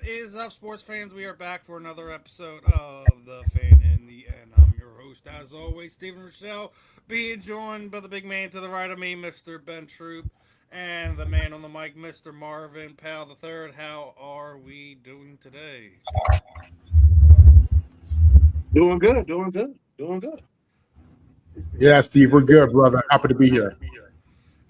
is up, sports fans? We are back for another episode of The Fan in the End. I'm your host, as always, Steven Rychel, being joined by the big man to the right of me, Mr. Ben Troupe, and the man on the mic, Mr. Marvin Powell the Third. How are we doing today? Doing good, doing good, doing good. Yeah, Steve, we're good, brother. Happy to be here.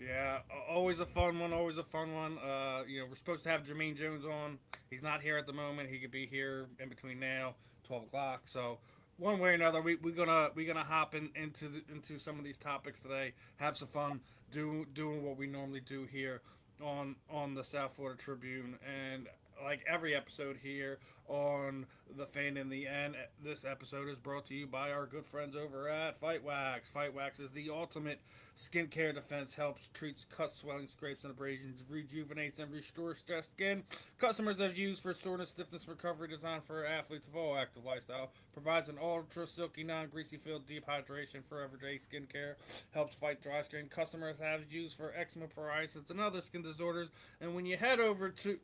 Yeah, always a fun one. Always a fun one. We're supposed to have Jumaine Jones on. He's not here at the moment. He could be here in between now, 12 o'clock. So one way or another, we're gonna hop into some of these topics today. Have some fun, doing what we normally do here on the South Florida Tribune, and like every episode here on the Fan in the End, this episode is brought to you by our good friends over at Fight Wax. Fight Wax is the ultimate skincare defense, helps treats cuts, swelling, scrapes, and abrasions, rejuvenates and restores stressed skin. Customers have used for soreness, stiffness, recovery, designed for athletes of all active lifestyle. Provides an ultra silky, non-greasy feel deep hydration for everyday skincare. Helps fight dry skin. Customers have used for eczema, psoriasis, and other skin disorders. And when you head over to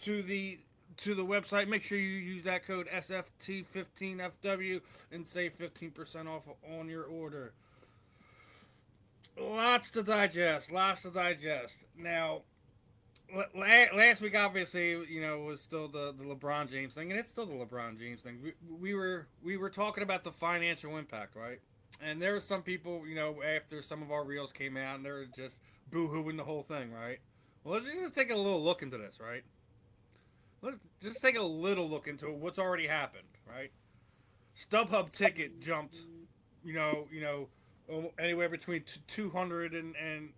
the website, make sure you use that code SFT15FW and save 15% off on your order. Lots to digest. Now, last week obviously, was still the LeBron James thing, and it's still the LeBron James thing. We were talking about the financial impact, right? And there were some people, after some of our reels came out, and they were just boo-hooing the whole thing, right? Well, let's just take a little look into this, right? Let's just take a little look into what's already happened, right? StubHub ticket jumped, anywhere between 200 and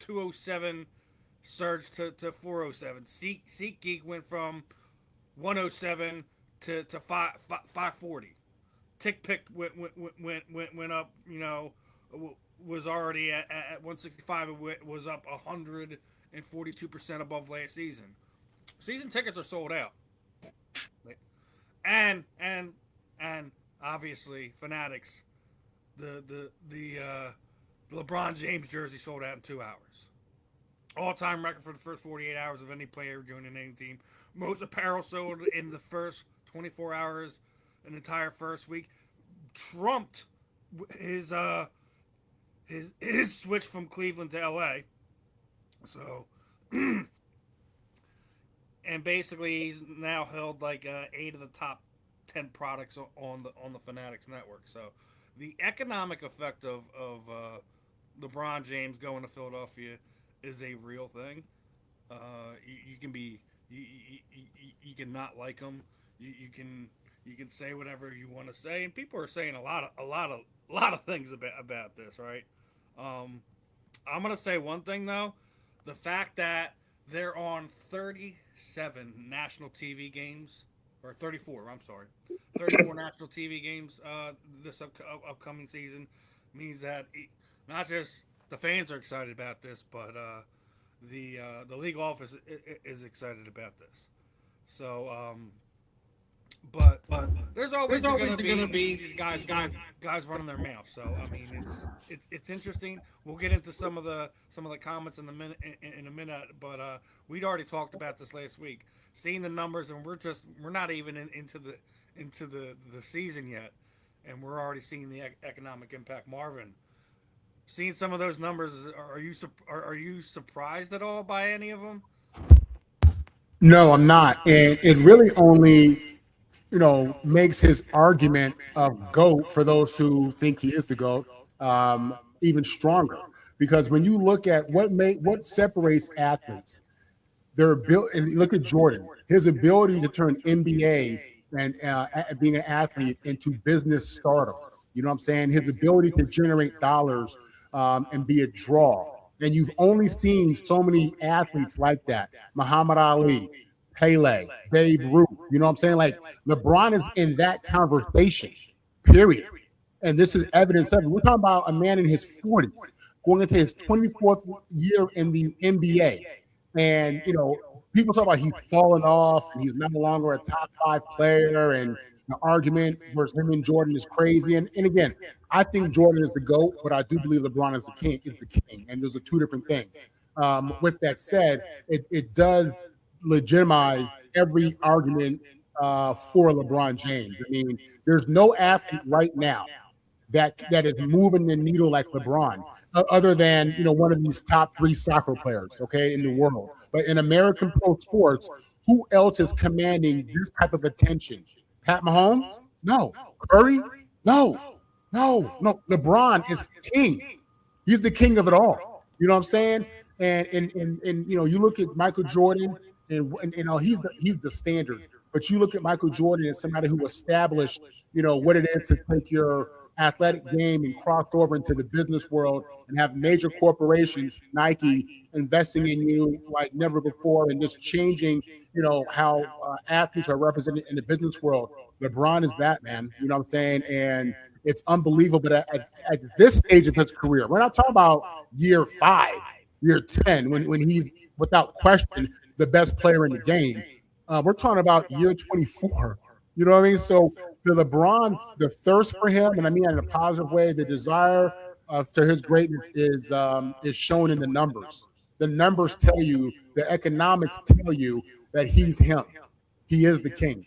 207 surged to 407. SeatGeek went from 107 to 540. TickPick went up, was already at 165. It was up 142% above last season. Season tickets are sold out, and obviously Fanatics, the LeBron James jersey sold out in 2 hours. All-time record for the first 48 hours of any player joining any team. Most apparel sold in the first 24 hours, an entire first week. Trumped his switch from Cleveland to LA. So. And basically, he's now held like 8 of the top 10 products on the Fanatics network. So, the economic effect of LeBron James going to Philadelphia is a real thing. You can be you can not like him. You can say whatever you want to say, and people are saying a lot of things about this, right? I'm gonna say one thing though, the fact that they're on 37 national TV games, or 34, I'm sorry. 34 national TV games this upcoming season means that not just the fans are excited about this, but the league office is excited about this. So, but there's always going to be guys running their mouth. So I mean, it's interesting. We'll get into some of the comments in a minute. But we'd already talked about this last week, seeing the numbers, and we're not even into the season yet, and we're already seeing the economic impact. Marvin, seeing some of those numbers, are you surprised at all by any of them? No, I'm not. And it really only, makes his argument of GOAT for those who think he is the GOAT even stronger. Because when you look at what separates athletes, their ability, and look at Jordan, his ability to turn NBA and being an athlete into business stardom. You know what I'm saying? His ability to generate dollars and be a draw. And you've only seen so many athletes like that. Muhammad Ali, Pele, Babe Ruth. You know what I'm saying? Like LeBron is in that conversation, period. And this is evidence of it. We're talking about a man in his 40s going into his 24th year in the NBA. And, people talk about he's fallen off and he's no longer a top 5 player, and the argument versus him and Jordan is crazy. And again, I think Jordan is the GOAT, but I do believe LeBron is the king. And those are two different things. With that said, it does legitimize every argument for LeBron James. I mean, there's no athlete right now that is moving the needle like LeBron, other than one of these top 3 soccer players, okay, in the world. But in American pro sports, who else is commanding this type of attention? Pat Mahomes? No. Curry? No. LeBron is king. He's the king of it all. You know what I'm saying? And you look at Michael Jordan, and he's the standard. But you look at Michael Jordan as somebody who established, what it is to take your athletic game and cross over into the business world and have major corporations, Nike, investing in you like never before, and just changing, how athletes are represented in the business world. LeBron is that, man. You know what I'm saying? And it's unbelievable. But at this stage of his career, we're not talking about year 5, year 10, when he's without question the best player in the game. We're talking about year 24. You know what I mean? So the LeBron, the thirst for him, and I mean in a positive way, the desire to his greatness is shown in the numbers. The numbers tell you, the economics tell you that he's him. He is the king.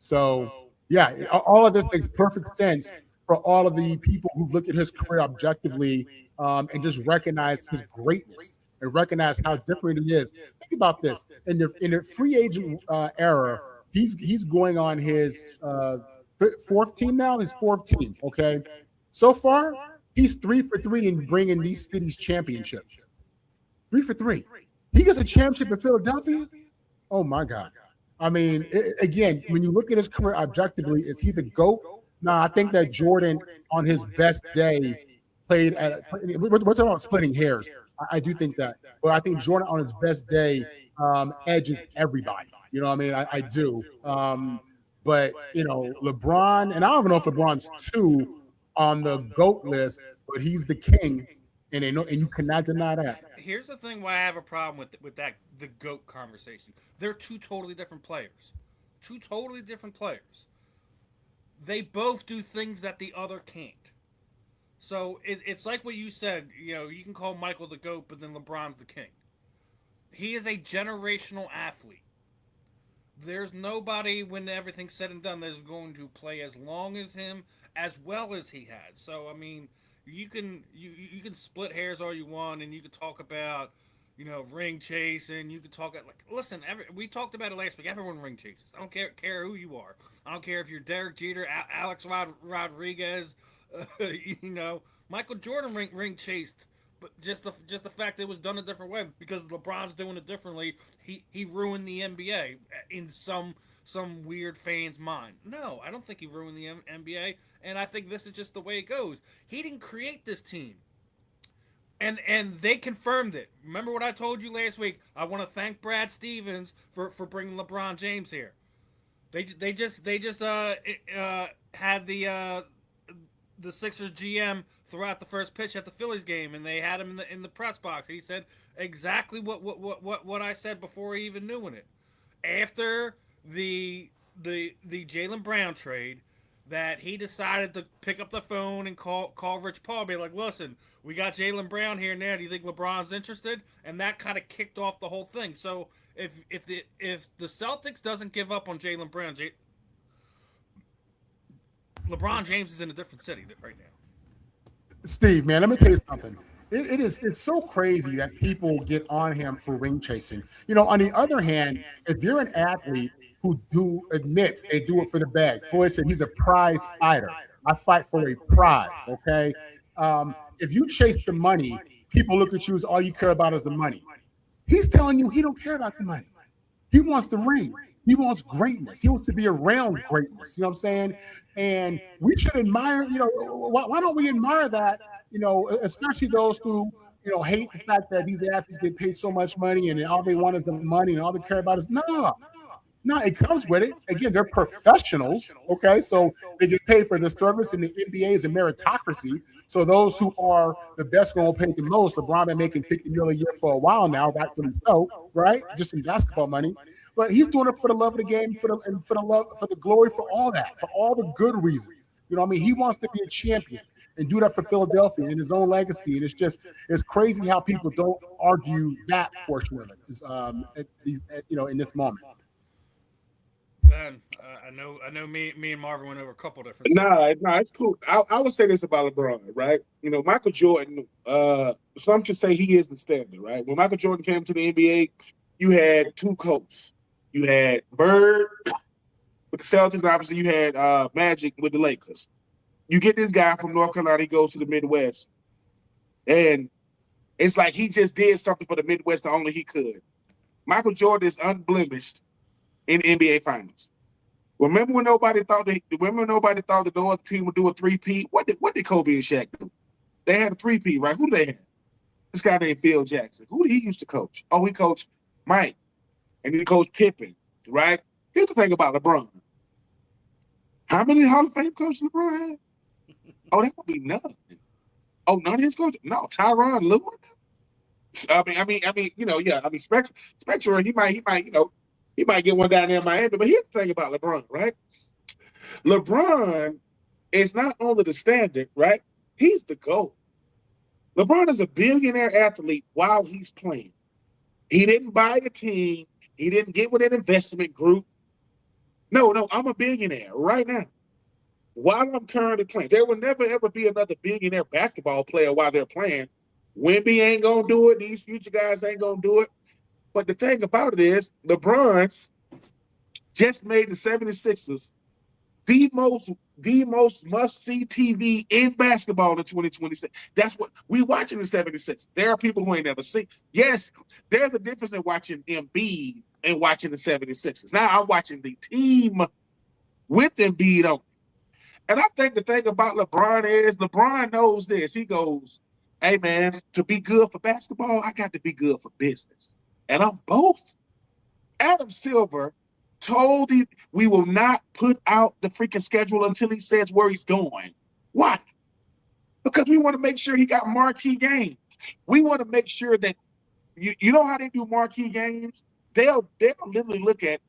So yeah, all of this makes perfect sense for all of the people who look at his career objectively and just recognize his greatness and recognize how different he is. Think about this: in the free agent era, he's going on his 4th team now. His 4th team. Okay, so far he's 3 for 3 in bringing these cities championships. 3 for 3. He gets a championship in Philadelphia. Oh my God! I mean, again, when you look at his career objectively, is he the GOAT? No, I think that Jordan on his best day played at. We're talking about splitting hairs. I do think that, but I think Jordan on his best day edges everybody. You know what I mean? I do. But LeBron, and I don't even know if LeBron's 2 on the GOAT list, but he's the king, and you cannot deny that. Here's the thing: why I have a problem with that the GOAT conversation. They're 2 totally different players. 2 totally different players. They both do things that the other can't. So it's like what you said. You can call Michael the GOAT, but then LeBron's the king. He is a generational athlete. There's nobody, when everything's said and done, that's going to play as long as him, as well as he had. So I mean, you can split hairs all you want, and you can talk about ring chasing. You can talk listen. We talked about it last week. Everyone ring chases. I don't care who you are. I don't care if you're Derek Jeter, Alex Rodriguez. Michael Jordan ring chased, but just the fact that it was done a different way because LeBron's doing it differently. He ruined the NBA in some weird fan's mind. No, I don't think he ruined the NBA, and I think this is just the way it goes. He didn't create this team. And they confirmed it. Remember what I told you last week? I want to thank Brad Stevens for bringing LeBron James here. They just had the Sixers GM throw out the first pitch at the Phillies game, and they had him in the press box. He said exactly what I said before he even knew it. After the Jaylen Brown trade, that he decided to pick up the phone and call Rich Paul, be like, listen, we got Jaylen Brown here now. Do you think LeBron's interested? And that kind of kicked off the whole thing. So if the Celtics doesn't give up on Jaylen Brown, LeBron James is in a different city right now. Steve, man, let me tell you something. It's so crazy that people get on him for ring chasing. On the other hand, if you're an athlete who admits they do it for the bag, Floyd said he's a prize fighter. I fight for a prize, okay? If you chase the money, people look at you as all you care about is the money. He's telling you he don't care about the money. He wants the ring. He wants greatness. He wants to be around greatness. You know what I'm saying? And we should admire, why don't we admire that, especially those who, hate the fact that these athletes get paid so much money and all they want is the money and all they care about is no, it comes with it. Again, they're professionals, okay? So they get paid for the service, and the NBA is a meritocracy. So those who are the best going to pay the most. LeBron been making $50 million a year for a while now, rightfully so, right? Just in basketball money. But he's doing it for the love of the game, for the love, for the glory, for all that, for all the good reasons. You know what I mean? He wants to be a champion and do that for Philadelphia in his own legacy. And it's crazy how people don't argue that portion of it, in this moment. Ben, I know. Me and Marvin went over a couple different. Nah, it's cool. I would say this about LeBron, right? Michael Jordan. Some could say he is the standard, right? When Michael Jordan came to the NBA, you had two coaches. You had Bird with the Celtics, and obviously you had Magic with the Lakers. You get this guy from North Carolina, he goes to the Midwest, and it's like he just did something for the Midwest that only he could. Michael Jordan is unblemished in the NBA Finals. Remember when nobody thought that the other team would do a three-peat? What did Kobe and Shaq do? They had a three-peat, right? Who did they have? This guy named Phil Jackson. Who did he used to coach? Oh, he coached Mike, and he coached Pippen, right? Here's the thing about LeBron. How many Hall of Fame coaches LeBron had? Oh, that would be none. Oh, none of his coaches? No, Tyronn Lue. Spectra, he might get one down there in Miami. But here's the thing about LeBron, right? LeBron is not only the standard, right? He's the GOAT. LeBron is a billionaire athlete while he's playing. He didn't buy a team. He didn't get with an investment group. No, I'm a billionaire right now. While I'm currently playing. There will never, ever be another billionaire basketball player while they're playing. Wemby ain't going to do it. These future guys ain't going to do it. But the thing about it is, LeBron just made the 76ers the most must-see TV in basketball in 2026. That's what we watching the 76ers. There are people who ain't never seen. Yes, there's a difference in watching Embiid and watching the 76ers. Now I'm watching the team with Embiid on. And I think the thing about LeBron is LeBron knows this. He goes, hey, man, to be good for basketball, I got to be good for business. And I'm both. Adam Silver told him we will not put out the freaking schedule until he says where he's going. Why? Because we want to make sure he got marquee games. We want to make sure that you know how they do marquee games? They'll literally look at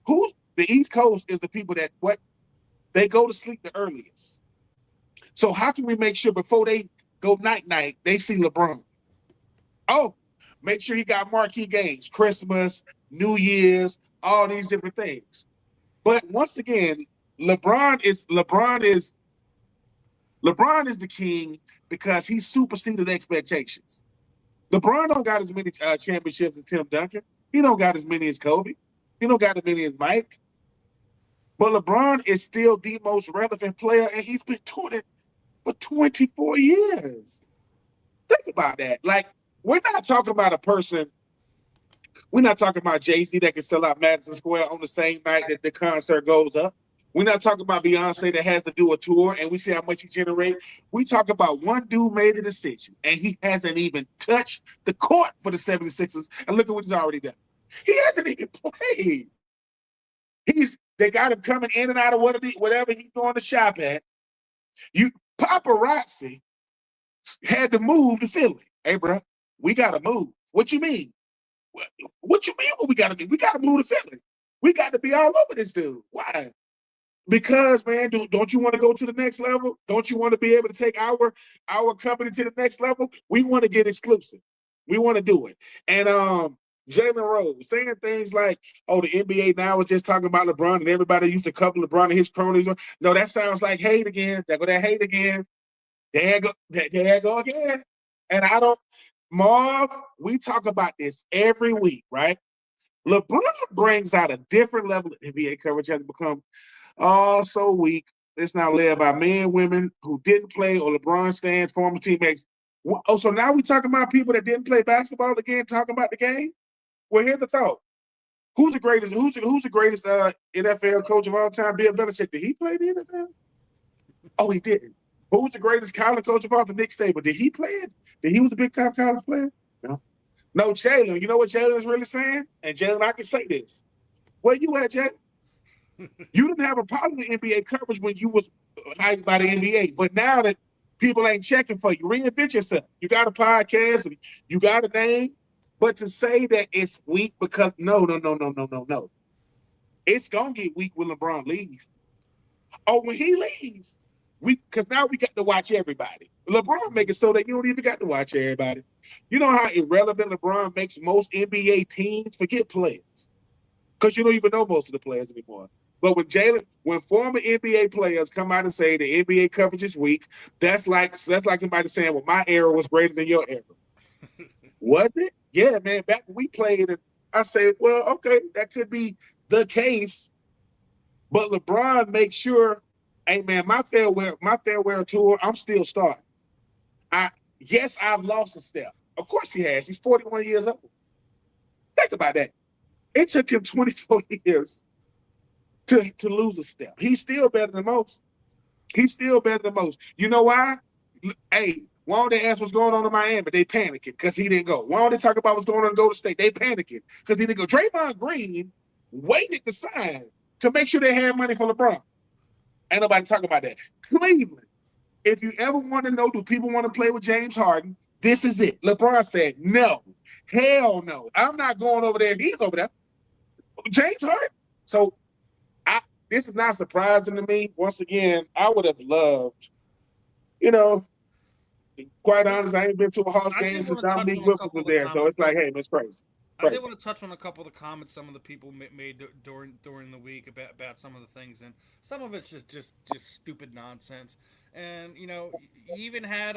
who's the East Coast is the people that they go to sleep the earliest. So how can we make sure before they go night-night, they see LeBron? Oh, make sure he got marquee games, Christmas, New Year's, all these different things. But once again, LeBron is the king because he superseded expectations. LeBron don't got as many championships as Tim Duncan. He don't got as many as Kobe. He don't got as many as Mike. But LeBron is still the most relevant player, and he's been doing it for 24 years. Think about that. Like, we're not talking about a person. We're not talking about Jay-Z that can sell out Madison Square on the same night that the concert goes up. We're not talking about Beyonce that has to do a tour and we see how much he generates. We talk about one dude made a decision and he hasn't even touched the court for the 76ers. And look at what he's already done. He hasn't even played. They got him coming in and out of whatever he's going to shop at. Paparazzi had to move to Philly. Hey, bro, we got to move. What you mean? What you mean what we got to do? We got to move to Philly. We got to be all over this dude. Why? Because, man, don't you want to go to the next level? Don't you want to be able to take our company to the next level? We want to get exclusive. We want to do it. And Jalen Rose saying things like, oh, the NBA now is just talking about LeBron and everybody used to couple LeBron and his cronies. No, that sounds like hate again. There go that hate again. There go again. And Marv, we talk about this every week, right? LeBron brings out a different level of NBA coverage has become so weak. It's now led by men, women who didn't play or LeBron stands, former teammates. Oh, so now we talking about people that didn't play basketball again, talking about the game? Well, here's the thought. Who's the greatest NFL coach of all time? Bill Belichick. Did he play the NFL? Oh, he didn't. Who's the greatest college coach of all time? Nick Saban. Did he play it? Did he was a big-time college player? No, Jalen. You know what Jalen is really saying? And Jalen, I can say this. Where you at, Jalen? You didn't have a problem with NBA coverage when you was hyped by the NBA. But now that people ain't checking for you, reinvent yourself. You got a podcast, and you got a name. But to say that it's weak because no. It's going to get weak when LeBron leaves. Oh, when he leaves, Because now we got to watch everybody. LeBron make it so that you don't even got to watch everybody. You know how irrelevant LeBron makes most NBA teams? Forget players. Because you don't even know most of the players anymore. But when former NBA players come out and say the NBA coverage is weak, that's like somebody saying, well, my era was greater than your era. Was it? Yeah, man. Back when we played, and I say, well, okay, that could be the case. But LeBron makes sure, hey man, my farewell tour, I'm still starting. Yes, I've lost a step. Of course he has. He's 41 years old. Think about that. It took him 24 years to lose a step. He's still better than most. You know why? Hey, why don't they ask what's going on in Miami? They panicking because he didn't go. Why don't they talk about what's going on in Golden State? They panicking because he didn't go. Draymond Green waited to sign to make sure they had money for LeBron. Ain't nobody talking about that. Cleveland, if you ever want to know, do people want to play with James Harden? This is it. LeBron said, no. Hell no. I'm not going over there if he's over there. James Harden. So this is not surprising to me. Once again, I would have loved, quite honest, I ain't been to a Hawks game since Dominique Wilkins was there. So it's like, hey, it's crazy. I did want to touch on a couple of the comments some of the people made during the week about some of the things, and some of it's just stupid nonsense. And you even had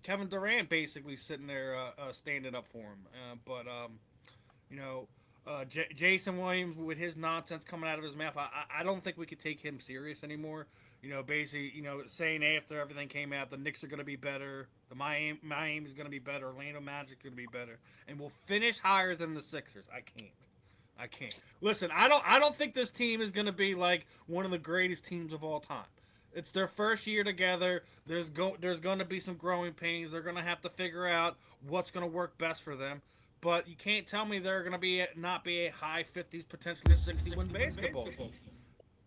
Kevin Durant basically sitting there standing up for him, Jason Williams with his nonsense coming out of his mouth, I don't think we could take him serious anymore. Basically, saying after everything came out, the Knicks are going to be better, the Miami is going to be better, Orlando Magic's going to be better, and we'll finish higher than the Sixers. I can't. Listen, I don't think this team is going to be like one of the greatest teams of all time. It's their first year together. There's going to be some growing pains. They're going to have to figure out what's going to work best for them. But you can't tell me they're going to not be a high 50s, potentially 60-win basketball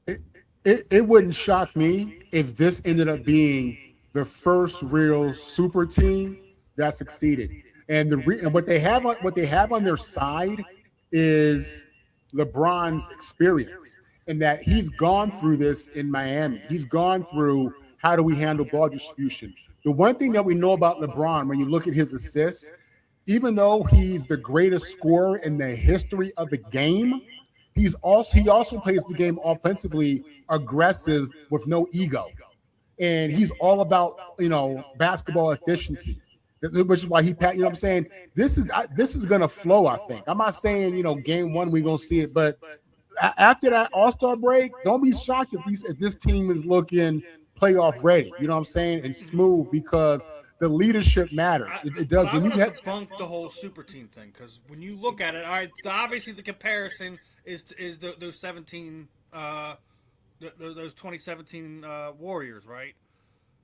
team. It wouldn't shock me if this ended up being the first real super team that succeeded. And what they have on their side is LeBron's experience, in that he's gone through this in Miami. He's gone through how do we handle ball distribution. The one thing that we know about LeBron, when you look at his assists, even though he's the greatest scorer in the history of the game, he also plays the game offensively aggressive with no ego. And he's all about, basketball efficiency, which is why he, what I'm saying? This is going to flow, I think. I'm not saying, game one, we're going to see it, but after that All-Star break, don't be shocked if this team is looking playoff ready, you know what I'm saying? And smooth, because the leadership matters. It does. When you debunk the whole super team thing, because when you look at it, all right, obviously the comparison is those 17, those 2017 Warriors, right?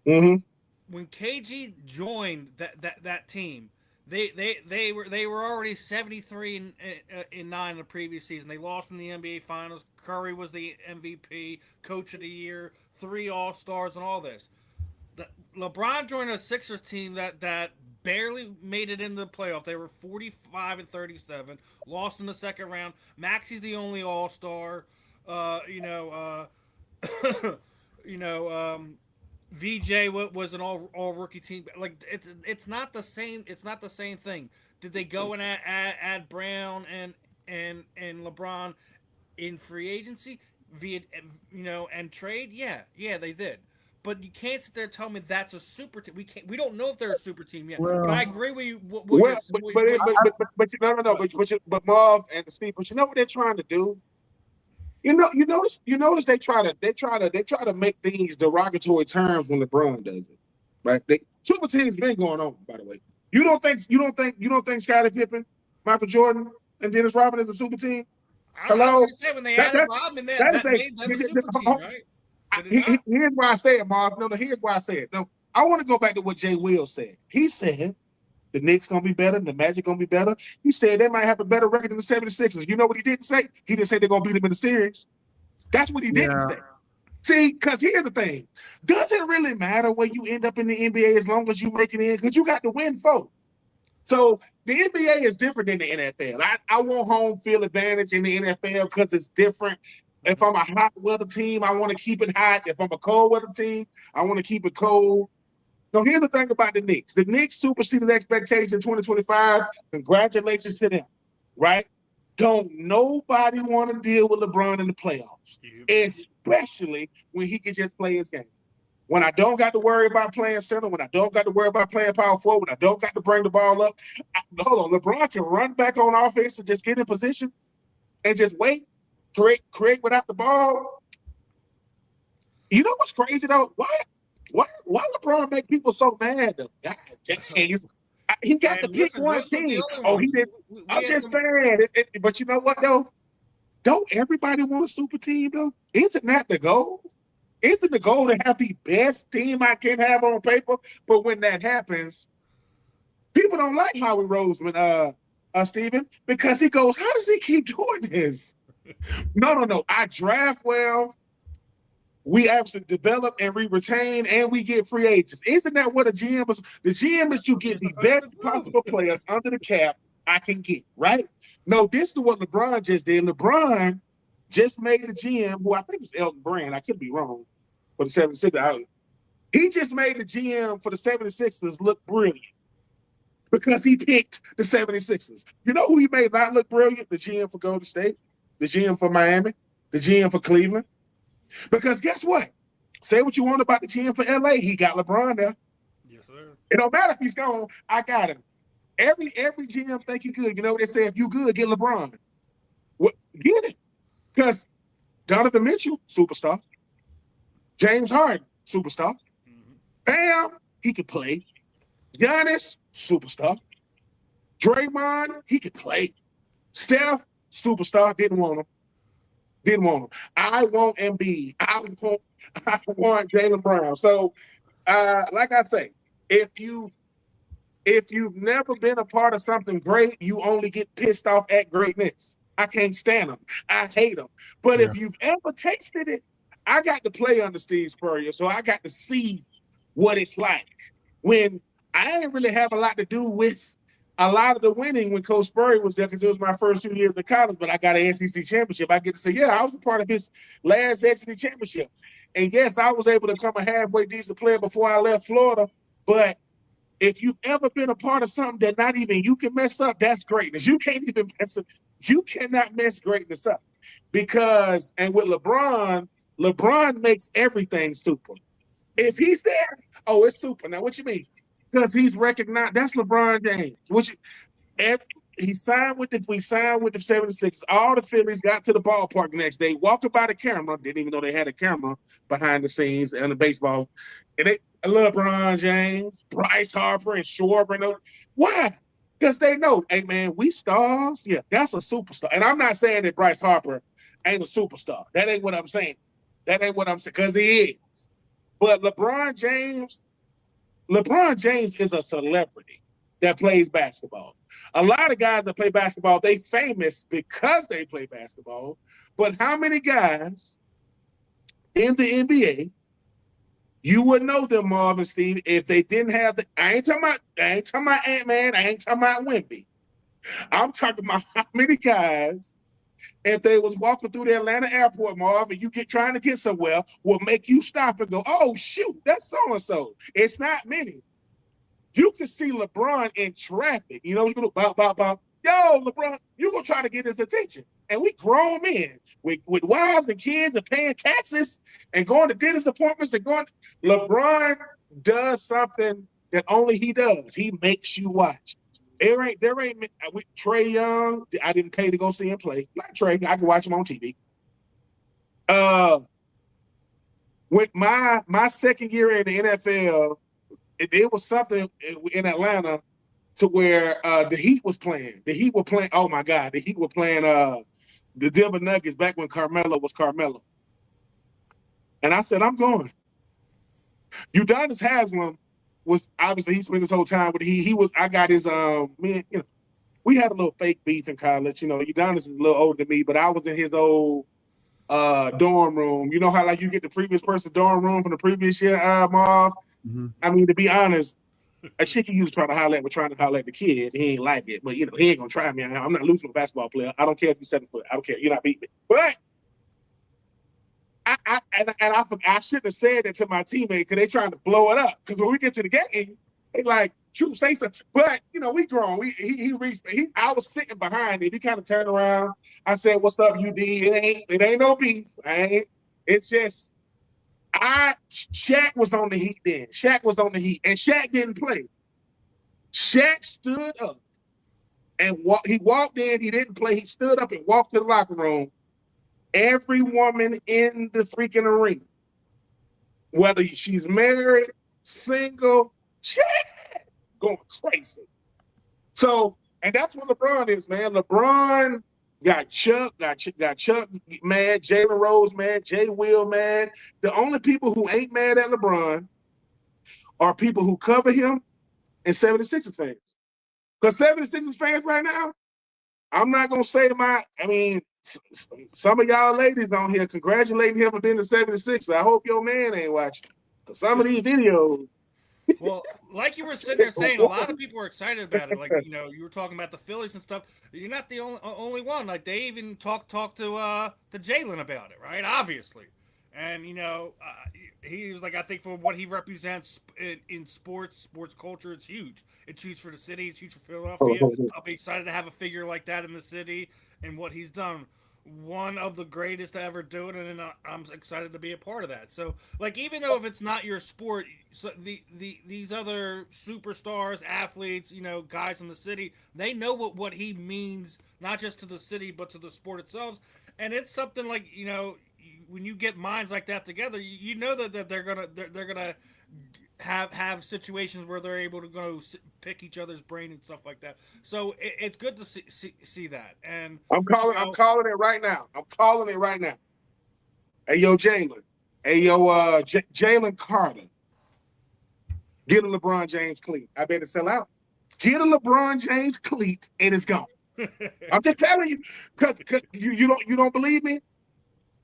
Mm-hmm. When KG joined that team, they were already 73 in 9 in the previous season. They lost in the NBA Finals. Curry was the MVP, Coach of the Year, 3 All-Stars, and all this. LeBron joined a Sixers team that barely made it into the playoff. They were 45-37, lost in the second round. Maxi's the only All-Star. VJ was an all rookie team. Like it's not the same. It's not the same thing. Did they go and add Brown and LeBron in free agency via and trade? Yeah, they did. But you can't sit there and tell me that's a super team. We don't know if they're a super team yet. Well, but I agree with you. But Marv and Steve, but you know what they're trying to do? You notice they try to make things derogatory terms when LeBron does it, right? Super teams been going on, by the way. You don't think Scottie Pippen, Michael Jordan, and Dennis Rodman is a super team? Hello. When they added Rodman, that made them a super team, right? Here's why I say it, Marv. No, here's why I say it. No, I want to go back to what Jay Will said. He said the Knicks gonna be better, the Magic gonna be better. He said they might have a better record than the 76ers. You know what he didn't say? He didn't say they're gonna beat them in the series. That's what he didn't say. See, because here's the thing. Does it really matter where you end up in the NBA as long as you make it in? Because you got to win 4. So the NBA is different than the NFL. I want home field advantage in the NFL because it's different. If I'm a hot weather team, I want to keep it hot. If I'm a cold weather team, I want to keep it cold. Now, here's the thing about the Knicks. The Knicks superseded expectations in 2025. Congratulations to them, right? Don't nobody want to deal with LeBron in the playoffs, especially when he can just play his game. When I don't got to worry about playing center, when I don't got to worry about playing power forward, when I don't got to bring the ball up, hold on, LeBron can run back on offense and just get in position and just wait, create without the ball. You know what's crazy though? Why LeBron make people so mad though? God dang, he got to pick one team. Oh, he did. I'm just saying. But you know what though? Don't everybody want a super team though? Isn't that the goal? Isn't the goal to have the best team I can have on paper? But when that happens, people don't like Howie Roseman, Steven, because he goes, how does he keep doing this? No. I draft well. We actually develop and we retain and we get free agents. Isn't that what a GM is? The GM is to get the best possible players under the cap I can get, right? No, this is what LeBron just did. LeBron just made the GM, who I think is Elton Brand. I could be wrong for the 76ers. He just made the GM for the 76ers look brilliant because he picked the 76ers. You know who he made not look brilliant? The GM for Golden State, the GM for Miami, the GM for Cleveland. Because guess what? Say what you want about the GM for LA. He got LeBron there. Yes, sir. It don't matter if he's gone. I got him. Every GM think you good. You know what they say? If you good, get LeBron. What? Get it. Because Donovan Mitchell, superstar. James Harden, superstar. Bam, he could play. Giannis, superstar. Draymond, he could play. Steph, superstar. Didn't want him. I want Embiid. I want Jaylen Brown. So, like I say, if you've never been a part of something great, you only get pissed off at greatness. I can't stand them. I hate them. But if you've ever tasted it, I got to play under Steve Spurrier, so I got to see what it's like. When I didn't really have a lot to do with a lot of the winning when Coach Spurrier was there, because it was my first 2 years of college, but I got an SEC championship. I get to say, yeah, I was a part of his last SEC championship. And yes, I was able to become a halfway decent player before I left Florida. But if you've ever been a part of something that not even you can mess up, that's greatness. You can't even mess up. You cannot mess greatness up. Because, and with LeBron makes everything super. If he's there, oh, it's super. Now, what you mean? Because he's recognized. That's LeBron James. We signed with the 76ers. All the Phillies got to the ballpark the next day, walking by the camera. Didn't even know they had a camera behind the scenes and the baseball. And LeBron James, Bryce Harper, and Schwarber. Why? Because they know, hey, man, we stars. Yeah, that's a superstar. And I'm not saying that Bryce Harper ain't a superstar. That ain't what I'm saying. Because he is. But LeBron James is a celebrity that plays basketball. A lot of guys that play basketball, they famous because they play basketball. But how many guys in the NBA, you would know them, Marvin, Steve, if they didn't have I ain't talking about Ant-Man, I ain't talking about Wemby. I'm talking about how many guys, if they was walking through the Atlanta airport, Marv, and you trying to get somewhere, will make you stop and go, oh, shoot, that's so-and-so. It's not many. You can see LeBron in traffic. You know, he's going to bop. Yo, LeBron, you're going to try to get his attention. And we grown men with wives and kids and paying taxes and going to dentist appointments and going. LeBron does something that only he does. He makes you watch. There ain't with Trae Young. I didn't pay to go see him play. Like Trae, I can watch him on TV. With my second year in the NFL, it was something in Atlanta to where the Heat was playing. The Heat were playing. Oh my God, the Heat were playing the Denver Nuggets back when Carmelo was Carmelo. And I said, I'm going. Udonis Haslem was obviously he spent his whole time, but I got his we had a little fake beef in college. Udonis is a little older than me, but I was in his old dorm room. You know how like you get the previous person's dorm room from the previous year, Marv? Mm-hmm. I mean, to be honest, A chick he used to try to holler at me, trying to holler at the kid. He ain't like it, but he ain't gonna try me. I'm not losing a basketball player. I don't care if you're 7 foot. I don't care. You're not beating me. But I shouldn't have said that to my teammate because they trying to blow it up. Because when we get to the game, they like, Troupe, say something. But we grown. He reached. I was sitting behind him. He kind of turned around. I said, "What's up, UD? It ain't no beef. It's just Shaq was on the heat then. Shaq was on the heat, and Shaq didn't play. Shaq stood up and he walked in. He didn't play. He stood up and walked to the locker room. Every woman in the freaking arena, whether she's married, single, Shaq going crazy. So, and that's what LeBron is, man. LeBron got Chuck mad, Jalen Rose mad, Jay Will mad. The only people who ain't mad at LeBron are people who cover him and 76ers fans. Because 76ers fans right now, I'm not going to say some of y'all ladies on here congratulating him for being the 76ers. I hope your man ain't watching. Because some of these videos. Well, like you were sitting there saying, a lot of people are excited about it. Like, you were talking about the Phillies and stuff. You're not the only one. Like, they even talked to Jalen about it, right? Obviously. And, he was like, I think for what he represents in sports culture, it's huge. It's huge for the city. It's huge for Philadelphia. I'll be excited to have a figure like that in the city and what he's done. One of the greatest to ever do it, and I'm excited to be a part of that. So, like, even though if it's not your sport, so these other superstars, athletes, guys in the city, they know what he means, not just to the city but to the sport itself. And it's something like, when you get minds like that together, you know that they're gonna have situations where they're able to go pick each other's brain and stuff like that. So it's good to see that. And I'm calling it right now. Hey, yo, Jalen. Hey, yo, Jalen Carter. Get a LeBron James cleat. I better sell out. Get a LeBron James cleat and it's gone. I'm just telling you, because you don't believe me.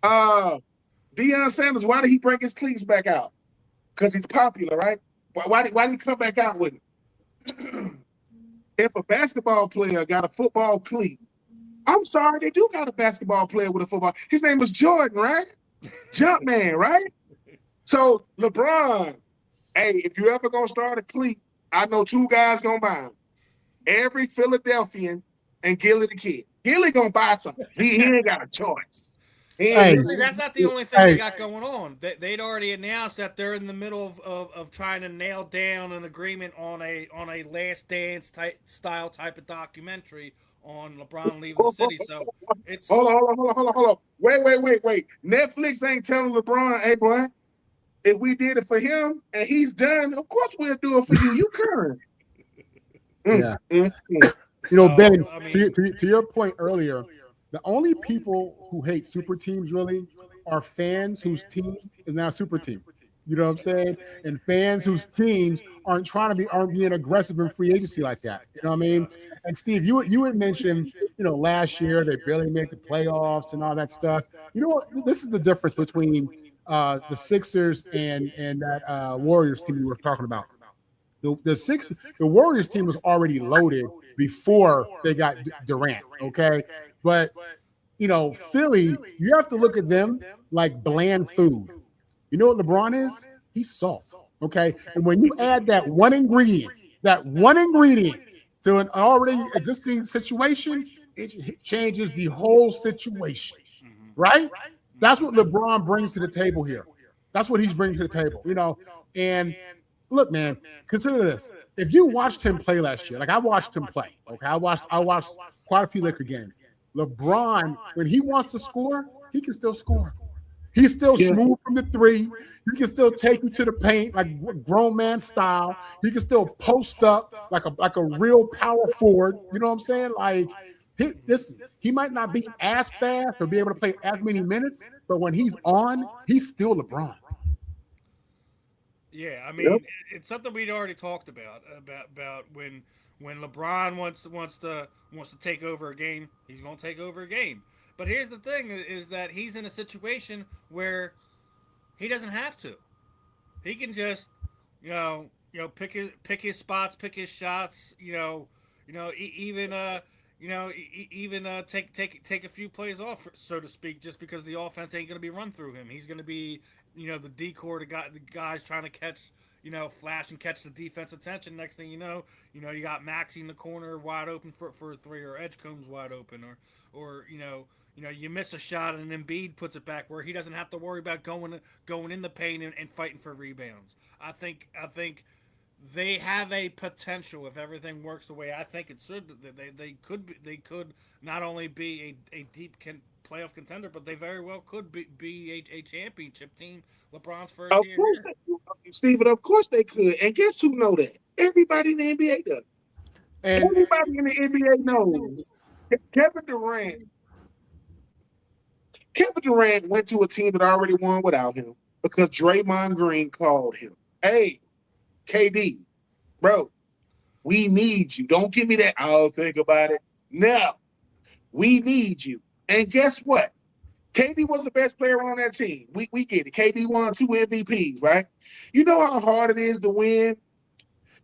Deion Sanders, why did he bring his cleats back out? Because he's popular, right? Why did he come back out with it? If a basketball player got a football cleat, I'm sorry, they do got a basketball player with a football. His name was Jordan, right? Jumpman, right? So LeBron, hey, if you ever gonna start a cleat, I know 2 guys gonna buy them. Every Philadelphian and Gilly the kid. Gilly gonna buy something. He ain't got a choice. Hey, that's not the only thing they got going on. They'd already announced that they're in the middle of trying to nail down an agreement on a Last Dance style type of documentary on LeBron leaving the city. So it's hold on. Wait. Netflix ain't telling LeBron, hey boy, if we did it for him and he's done, of course we'll do it for you. You current. Yeah. Ben, to your point earlier, the only people who hate super teams really are fans whose team is now super team. You know what I'm saying? And fans whose teams aren't being aggressive in free agency like that. You know what I mean? And Steve, you had mentioned, last year they barely made the playoffs and all that stuff. You know what? This is the difference between the Sixers and that Warriors team we were talking about. The Warriors team was already loaded before they got Durant, okay? But, Philly, you have to look at them like bland food. You know what LeBron is? He's salt, okay? And when you add that one ingredient to an already existing situation, it changes the whole situation, right? That's what LeBron brings to the table here. That's what he's bringing to the table, and look, man, consider this. If you watched him play last year, like I watched him play, okay? I watched quite a few Laker games. LeBron, when he wants to score, he can still score. He's still smooth from the 3. He can still take you to the paint like grown man style. He can still post up like a real power forward. You know what I'm saying? Like he might not be as fast or be able to play as many minutes, but when he's on, he's still LeBron. Yeah, I mean, it's something we'd already talked about when LeBron wants to take over a game, he's going to take over a game. But here's the thing: is that he's in a situation where he doesn't have to. He can just, pick his spots, pick his shots. Even take a few plays off, so to speak, just because the offense ain't going to be run through him. He's going to be, the decor, the guys trying to catch, flash and catch the defense attention. Next thing you know, you got Maxey in the corner wide open for a three, or Edgecombe's wide open, or you miss a shot and Embiid puts it back where he doesn't have to worry about going in the paint and fighting for rebounds. I think they have a potential, if everything works the way I think it should. They could not only be a deep playoff contender, but they very well could be a championship team. LeBron's first year. Of course, Steven. Of course they could. And guess who know that? Everybody in the NBA does. And everybody in the NBA knows Kevin Durant went to a team that already won without him because Draymond Green called him. Hey, KD, bro, we need you. Don't give me that, I'll think about it. No, we need you. And guess what? KD was the best player on that team. We get it. KD won 2 MVPs, right? You know how hard it is to win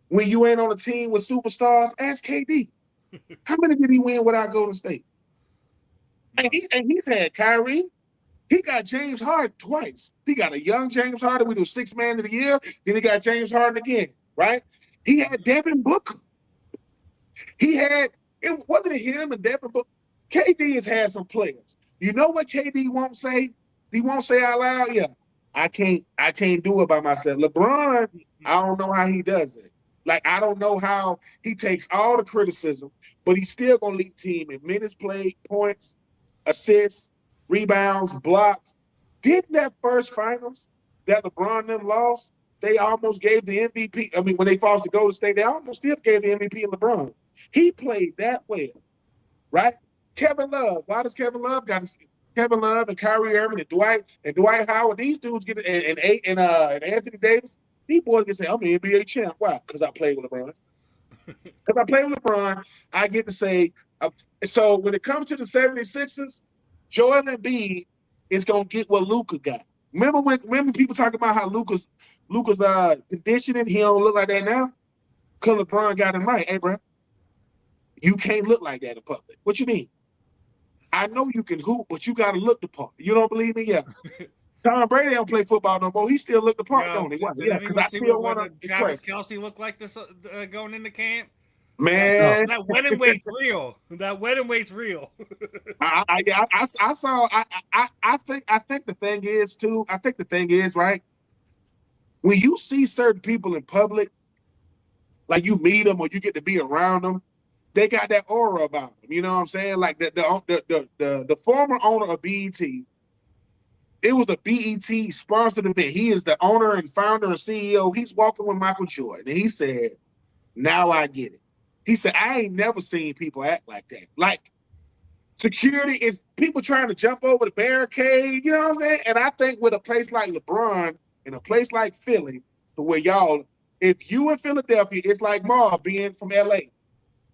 when you ain't on a team with superstars? Ask KD. How many did he win without Golden State? And he's had Kyrie. He got James Harden twice. He got a young James Harden. We do 6th man of the year. Then he got James Harden again, right? He had Devin Booker. It wasn't him and Devin Booker. KD has had some players. You know what KD won't say? He won't say out loud, yeah, I can't do it by myself. LeBron, I don't know how he does it. Like, I don't know how he takes all the criticism, but he's still going to lead the team in minutes played, points, assists, rebounds, blocks. Didn't that first finals that LeBron and them lost, they almost gave the MVP. I mean, when they lost to Golden State, they almost still gave the MVP to LeBron. He played that well, right? Kevin Love. Why does Kevin Love got to Kevin Love and Kyrie Irving and Dwight Howard? These dudes get it, and Anthony Davis. These boys can say, I'm an NBA champ. Why? Because I played with LeBron. Because I played with LeBron, I get to say. So when it comes to the 76ers, Joel Embiid is gonna get what Luka got. Remember people talking about how Luka's conditioning, he don't look like that now? Because LeBron got him right. Hey, bro, you can't look like that in public. What you mean? I know you can hoop, but you got to look the part. You don't believe me? Yeah. Tom Brady don't play football no more. He still look the part, don't he? Yeah, because I still want to. Travis Kelce look like this going into camp. Man, that wedding weight's real. That wedding weight's real. I saw. I think the thing is too. I think the thing is, right, when you see certain people in public, like you meet them or you get to be around them, they got that aura about them. You know what I'm saying? Like the former owner of BET. It was a BET sponsored event. He is the owner and founder and CEO. He's walking with Michael Jordan, and he said, "Now I get it." He said, I ain't never seen people act like that. Like, security is people trying to jump over the barricade, you know what I'm saying? And I think with a place like LeBron and a place like Philly, to where y'all, if you in Philadelphia, it's like Marv being from LA. You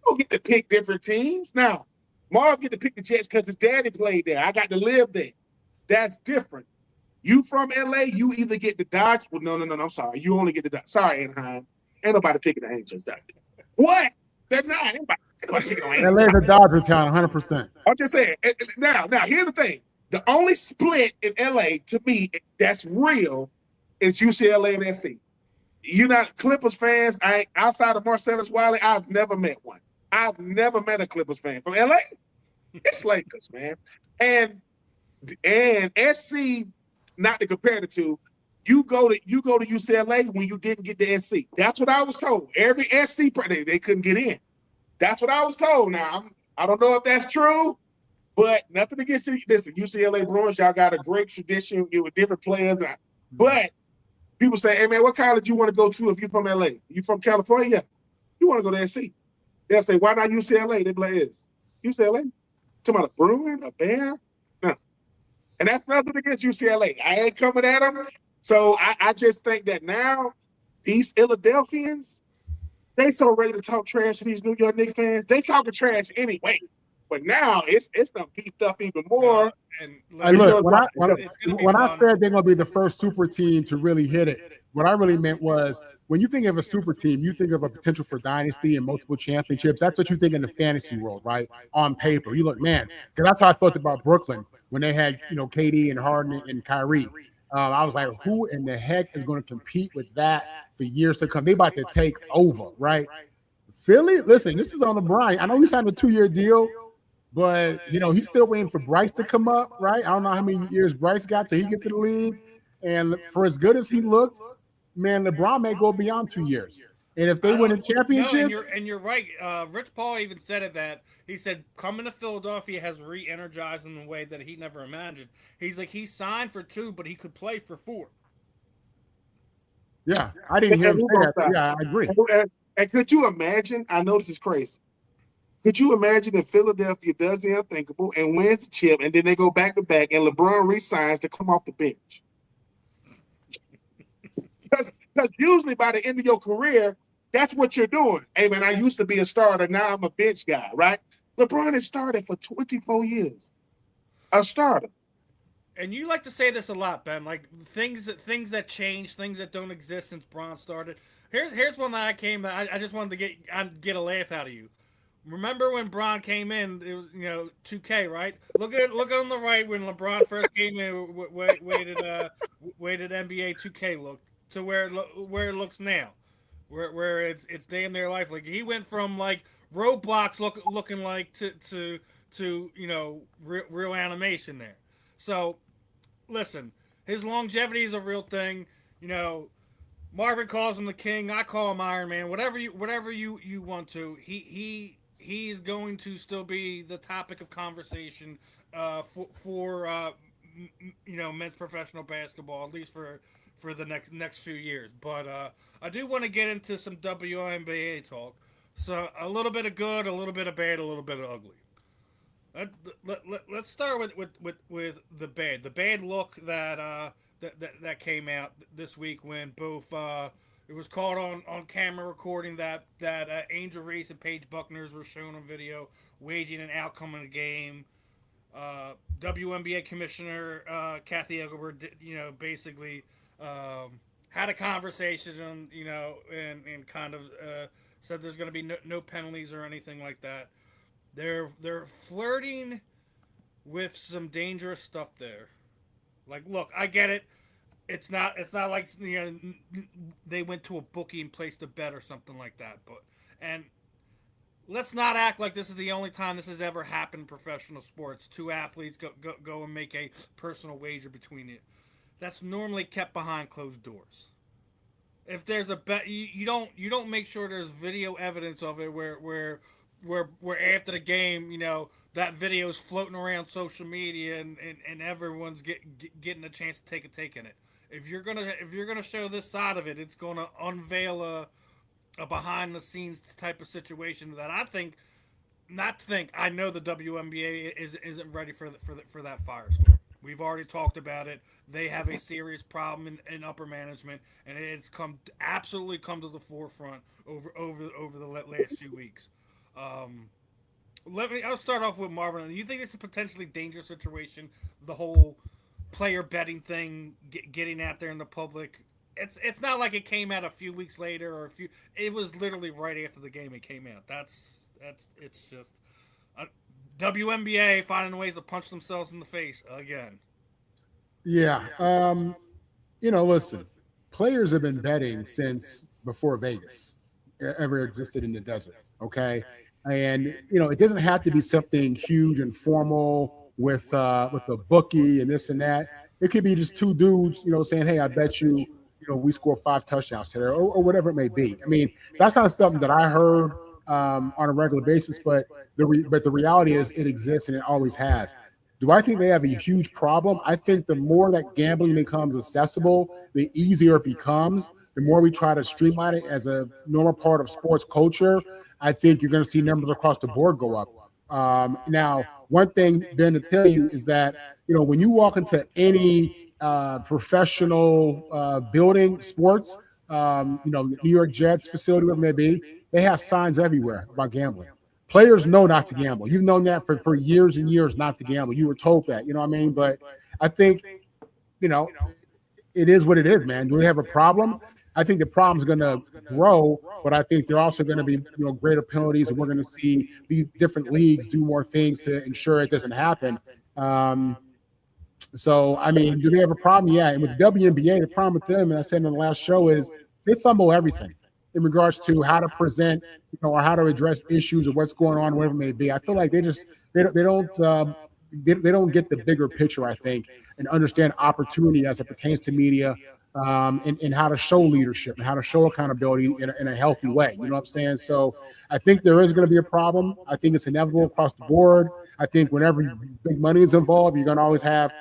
don't get to pick different teams. Now, Marv get to pick the Jets because his daddy played there. I got to live there. That's different. You from LA, you either get the Dodgers. Well, no, I'm sorry. You only get the Dodgers. Sorry, Anaheim. Ain't nobody picking the Angels down there. What? They're not. LA's a Dodger town, 100%. I'm just saying. Now, here's the thing. The only split in LA, to me, that's real, is UCLA and SC. You're not Clippers fans. Outside of Marcellus Wiley, I've never met one. I've never met a Clippers fan. From LA, it's Lakers, man. And SC, not to compare the two, you go to UCLA when you didn't get the SC. That's what I was told. Every SC they couldn't get in. That's what I was told. Now I don't know if that's true, but nothing against you. Listen, UCLA Bruins, y'all got a great tradition with different players. But people say, "Hey man, what college you want to go to if you're from LA? You from California? Yeah. You want to go to SC?" They'll say, "Why not UCLA?" They be like, "Is UCLA? Talking about a Bruin, a Bear?" No. And that's nothing against UCLA. I ain't coming at them. So I just think that now these Philadelphians, they so ready to talk trash to these New York Knicks fans. They talking trash anyway. But now it's them beefed up even more. And look, when I said they're gonna be the first super team to really hit it, What I really meant was when you think of a super team, you think of a potential for dynasty and multiple championships. That's what you think in the fantasy world, right? On paper, you look, man, because that's how I felt about Brooklyn when they had, KD and Harden and Kyrie. I was like, who in the heck is going to compete with that for years to come? They about to take over, right? Philly, listen, this is on LeBron. I know he signed a 2-year deal, but he's still waiting for Bryce to come up, right? I don't know how many years Bryce got till he get to the league. And for as good as he looked, man, LeBron may go beyond 2 years. And if they win a championship, and you're right. Rich Paul even said it that he said coming to Philadelphia has re-energized in a way that he never imagined. He's like he signed for 2, but he could play for 4. Yeah, I didn't hear him say that. Yeah, I agree. And could you imagine? I know this is crazy. Could you imagine if Philadelphia does the unthinkable and wins the chip, and then they go back to back, and LeBron resigns to come off the bench? Because usually by the end of your career, that's what you're doing. Hey, man, I used to be a starter. Now I'm a bench guy, right? LeBron has started for 24 years. A starter. And you like to say this a lot, Ben. Like things that change, things that don't exist since Bron started. Here's one that I just wanted to get a laugh out of you. Remember when Bron came in? It was 2K, right? Look on the right when LeBron first came in. Weighted NBA 2K look to where it looks now, where it's day in their life. Like he went from like Roblox looking like to real animation there. So listen, his longevity is a real thing. Marvin calls him the king. I call him Iron Man. Whatever you want to. He's going to still be the topic of conversation for men's professional basketball, at least for the next few years. But I do want to get into some WNBA talk. So a little bit of good, a little bit of bad, a little bit of ugly. Let's start with the bad. The bad look that came out this week when both it was caught on camera recording that Angel Reese and Paige Buckners were shown on video waging an outcome in a game. WNBA Commissioner Kathy Engelbert, basically had a conversation and kind of said there's going to be no penalties or anything like that. They're flirting with some dangerous stuff there. Like, look, I get it. It's not like they went to a bookie and placed a bet or something like that. And let's not act like this is the only time this has ever happened in professional sports. 2 athletes go and make a personal wager between it. That's normally kept behind closed doors. If there's a bet, you don't make sure there's video evidence of it where after the game, that video's floating around social media and everyone's getting a chance to take a take in it. If you're gonna show this side of it, it's gonna unveil a behind the scenes type of situation that I know the WNBA isn't ready for that firestorm. We've already talked about it. They have a serious problem in upper management, and it's absolutely come to the forefront over the last few weeks. I'll start off with Marvin. You think it's a potentially dangerous situation? The whole player betting thing, getting out there in the public. It's not like it came out a few weeks later it was literally right after the game it came out. It's just WNBA finding ways to punch themselves in the face again. Yeah. Listen, players have been betting since before Vegas ever existed in the desert. Okay. And, it doesn't have to be something huge and formal with a bookie and this and that. It could be just 2 dudes, saying, hey, I bet you, we score 5 touchdowns today or whatever it may be. I mean, that's not something that I heard on a regular basis, but the reality is it exists and it always has. Do I think they have a huge problem? I think the more that gambling becomes accessible, the easier it becomes. The more we try to streamline it as a normal part of sports culture, I think you're going to see numbers across the board go up. Now, one thing, Ben, to tell you is that, when you walk into any professional building, sports, New York Jets facility, whatever it may be, they have signs everywhere about gambling. Players know not to gamble. You've known that for years and years not to gamble. You were told that, you know what I mean? But I think, it is what it is, man. Do we have a problem? I think the problem's going to grow, but I think there are also going to be greater penalties, and we're going to see these different leagues do more things to ensure it doesn't happen. So, I mean, do they have a problem? Yeah. And with the WNBA, the problem with them, and I said in the last show, is they fumble everything in regards to how to present, or how to address issues or what's going on, whatever it may be. I feel like they don't get the bigger picture, I think, and understand opportunity as it pertains to media, and how to show leadership and how to show accountability in a healthy way. You know what I'm saying? So I think there is going to be a problem. I think it's inevitable across the board. I think whenever big money is involved, you're going to always have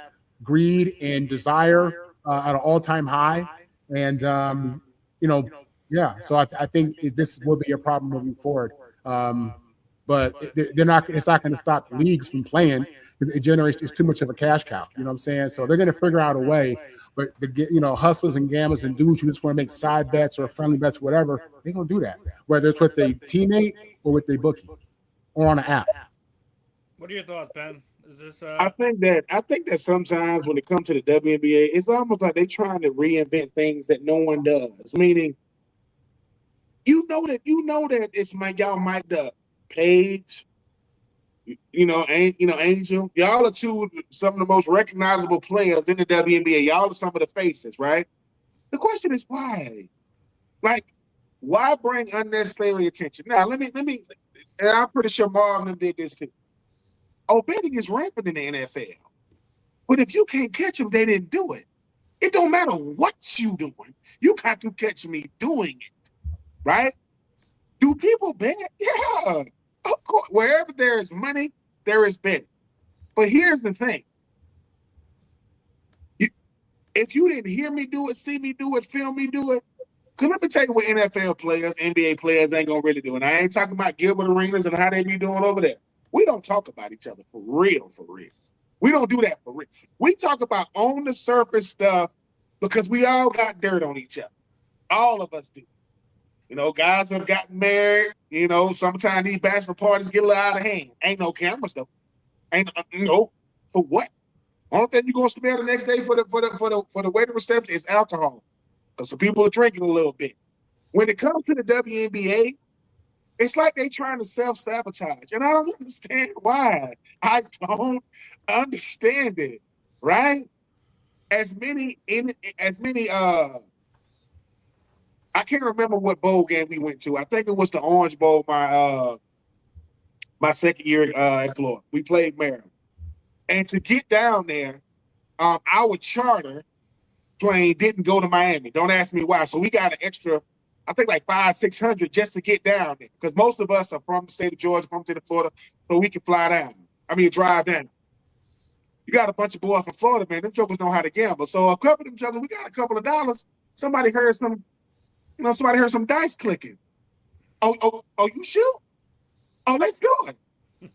greed and desire at an all-time high. And, yeah, so I think this will be a problem moving forward. But they're not. It's not going to stop leagues from playing. It's too much of a cash cow. You know what I'm saying? So they're going to figure out a way. But hustlers and gamblers and dudes who just want to make side bets or friendly bets, whatever, they're going to do that. Whether it's with a teammate or with a bookie or on an app. What are your thoughts, Ben? Is this? I think that sometimes when it comes to the WNBA, it's almost like they're trying to reinvent things that no one does. Meaning, that it's y'all mic'd up. Paige, Angel, y'all are some of the most recognizable players in the WNBA. Y'all are some of the faces, right? The question is why? Like, why bring unnecessary attention? Now, let me, and I'm pretty sure Marvin did this too. Betting is rampant in the NFL. But if you can't catch them, they didn't do it. It don't matter what you doing. You got to catch me doing it, right? Do people bet? Yeah. Of course, wherever there is money, there is betting. But here's the thing. If you didn't hear me do it, see me do it, feel me do it, because let me tell you what NFL players, NBA players ain't going to really do. And I ain't talking about Gilbert Arenas and how they be doing over there. We don't talk about each other for real, for real. We don't do that for real. We talk about on the surface stuff because we all got dirt on each other. All of us do. Guys have gotten married. Sometimes these bachelor parties get a little out of hand. Ain't no cameras though. Ain't no for what? Only thing you're gonna smell the next day for the wedding reception is alcohol, because some people are drinking a little bit. When it comes to the WNBA, it's like they trying to self-sabotage, and I don't understand why. I don't understand it. Right? As many I can't remember what bowl game we went to. I think it was the Orange Bowl my second year at Florida. We played Maryland. And to get down there, our charter plane didn't go to Miami. Don't ask me why. So we got an extra, I think like $500-600 just to get down there. Because most of us are from the state of Georgia, from the state of Florida, so we can drive down. You got a bunch of boys from Florida, man. Them jokers know how to gamble. So a couple of them jokers, we got a couple of dollars. Somebody heard some dice clicking. Oh, you shoot? Oh, let's do it.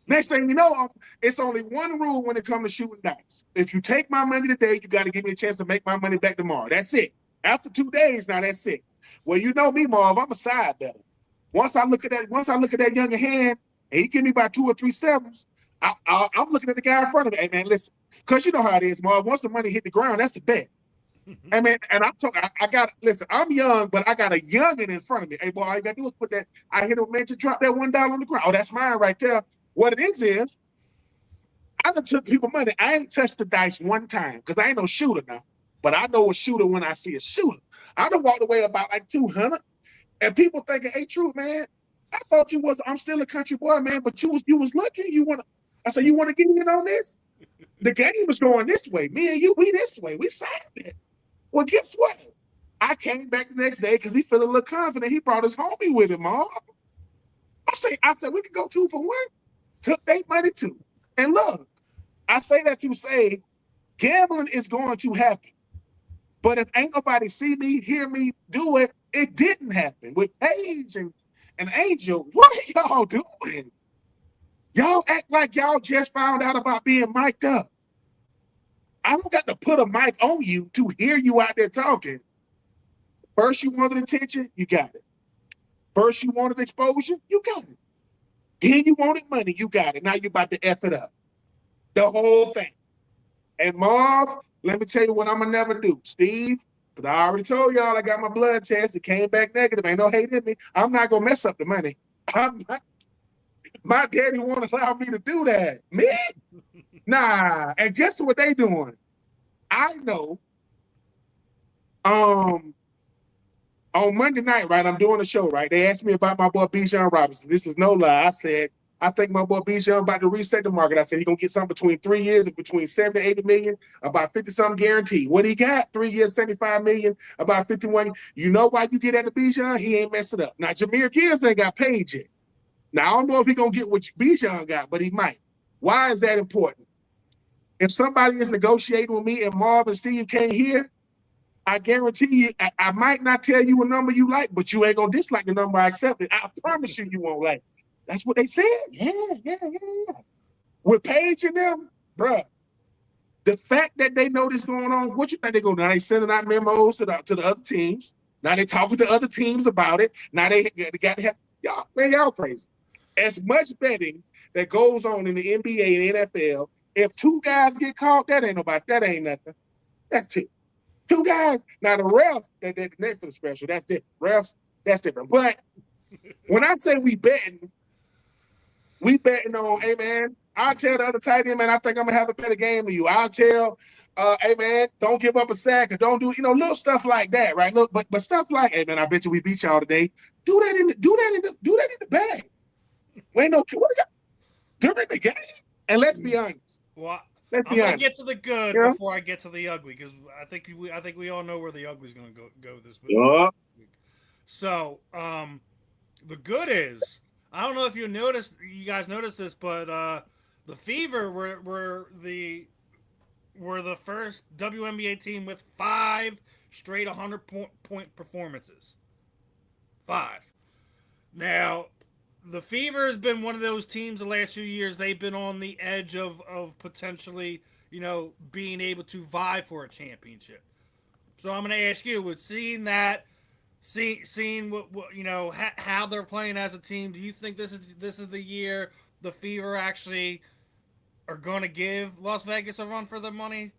Next thing you know, it's only one rule when it comes to shooting dice. If you take my money today, you got to give me a chance to make my money back tomorrow. That's it. After 2 days, now that's it. Well, you know me, Marv, I'm a side better. Once I look at that younger hand, and he give me about 2 or 3 sevens, I'm looking at the guy in front of me. Hey, man, listen, because you know how it is, Marv. Once the money hit the ground, that's a bet. Hey, man, and I'm talking, listen, I'm young, but I got a youngin' in front of me. Hey, boy, all you got to do is put that, I hit him, man, just drop that $1 on the ground. Oh, that's mine right there. What it is I done took people money. I ain't touched the dice one time because I ain't no shooter now. But I know a shooter when I see a shooter. I done walked away about like 200. And people thinking, hey, Troupe, man, I thought I'm still a country boy, man, but you was lucky. I said, you want to get in on this? The game is going this way. Me and you, we this way. We signed it. Well, guess what? I came back the next day because he felt a little confident. He brought his homie with him, Mom. I said, we could go 2 for 1. Took their money too. And look, I say that to say gambling is going to happen. But if ain't nobody see me, hear me do it, it didn't happen. With Paige and Angel, what are y'all doing? Y'all act like y'all just found out about being mic'd up. I don't got to put a mic on you to hear you out there talking. First you wanted attention, you got it. First you wanted exposure, you got it. Then you wanted money, you got it. Now you about to F it up. The whole thing. And Marv, let me tell you what I'm going to never do. Steve, But I already told y'all I got my blood test. It came back negative. Ain't no hate in me. I'm not gonna mess up the money. My daddy won't allow me to do that. Me? Nah. And guess what they doing? I know. On Monday night, right? I'm doing a show, right? They asked me about my boy Bijan Robinson. This is no lie. I said, I think my boy Bijan about to reset the market. I said he's gonna get something between 3 years and between 70 to 80 million, about 50-something guaranteed. What he got? 3 years, 75 million, about 51. You know why you get at the Bijan? He ain't messed it up. Now Jameer Gibbs ain't got paid yet. Now I don't know if he's gonna get what Bijan got, but he might. Why is that important? If somebody is negotiating with me and Marvin and Steve can't hear, I guarantee you, I might not tell you a number you like, but you ain't gonna dislike the number I accepted. I promise you won't like it. That's what they said. Yeah. With Paige and them, bruh, the fact that they know this going on, what you think they go? Now they sending out memos to the other teams. Now they talking to other teams about it. Now they got to have y'all, man, y'all crazy. As much betting that goes on in the NBA and NFL, if 2 guys get caught, that ain't nothing. That's 2. 2 guys. Now the refs, that Netflix special, that's different. Refs, that's different. But when I say we betting on, hey man, I'll tell the other tight end, man, I think I'm gonna have a better game than you. I'll tell, hey man, don't give up a sack or don't do, little stuff like that, right? Look, but stuff like, hey man, I bet you we beat y'all today. Do that in the bag. Wait, no, what during the game? And let's be honest. Well, let's I'm be gonna honest. get to the good before I get to the ugly, because I think we all know where the ugly's gonna go this week. So, the good is, I don't know if you guys noticed this, but the Fever were the first WNBA team with 5 straight 100-point performances. 5. Now, the Fever has been one of those teams the last few years. They've been on the edge of potentially, being able to vie for a championship. So I'm going to ask you, with seeing that, seeing what how they're playing as a team, do you think this is the year the Fever actually are going to give Las Vegas a run for the money,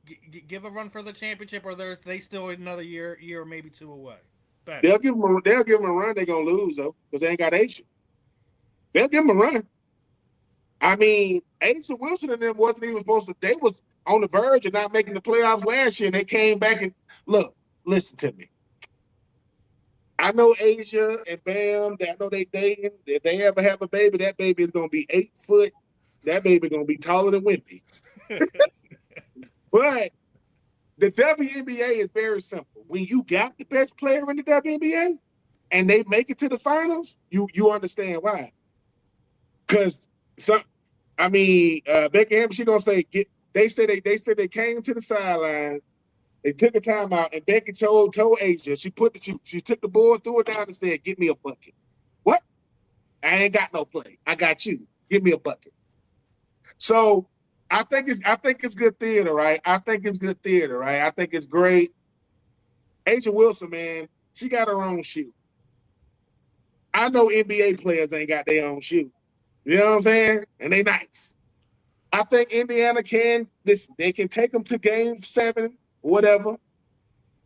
give a run for the championship, or are they still another year or maybe 2 away? They'll give them a run. They're gonna lose though, because they ain't got Asia. They'll give them a run. I mean, Asia Wilson and them wasn't even supposed to. They was on the verge of not making the playoffs last year, and they came back and look. Listen to me. I know Asia and Bam. I know they dating. If they ever have a baby, that baby is gonna be 8 foot. That baby gonna be taller than Wimpy. But the WNBA is very simple. When you got the best player in the WNBA and they make it to the finals, you understand why. Because Becky Hammond, she gonna say they said they came to the sideline, they took a timeout, and Becky told Asia, she took the board, threw it down, and said, "Get me a bucket." What? I ain't got no play. I got you. Give me a bucket. So I think it's good theater, right? I think it's great. Asia Wilson, man, she got her own shoe. I know NBA players ain't got their own shoe. You know what I'm saying? And they nice. I think Indiana they can take them to game 7, whatever.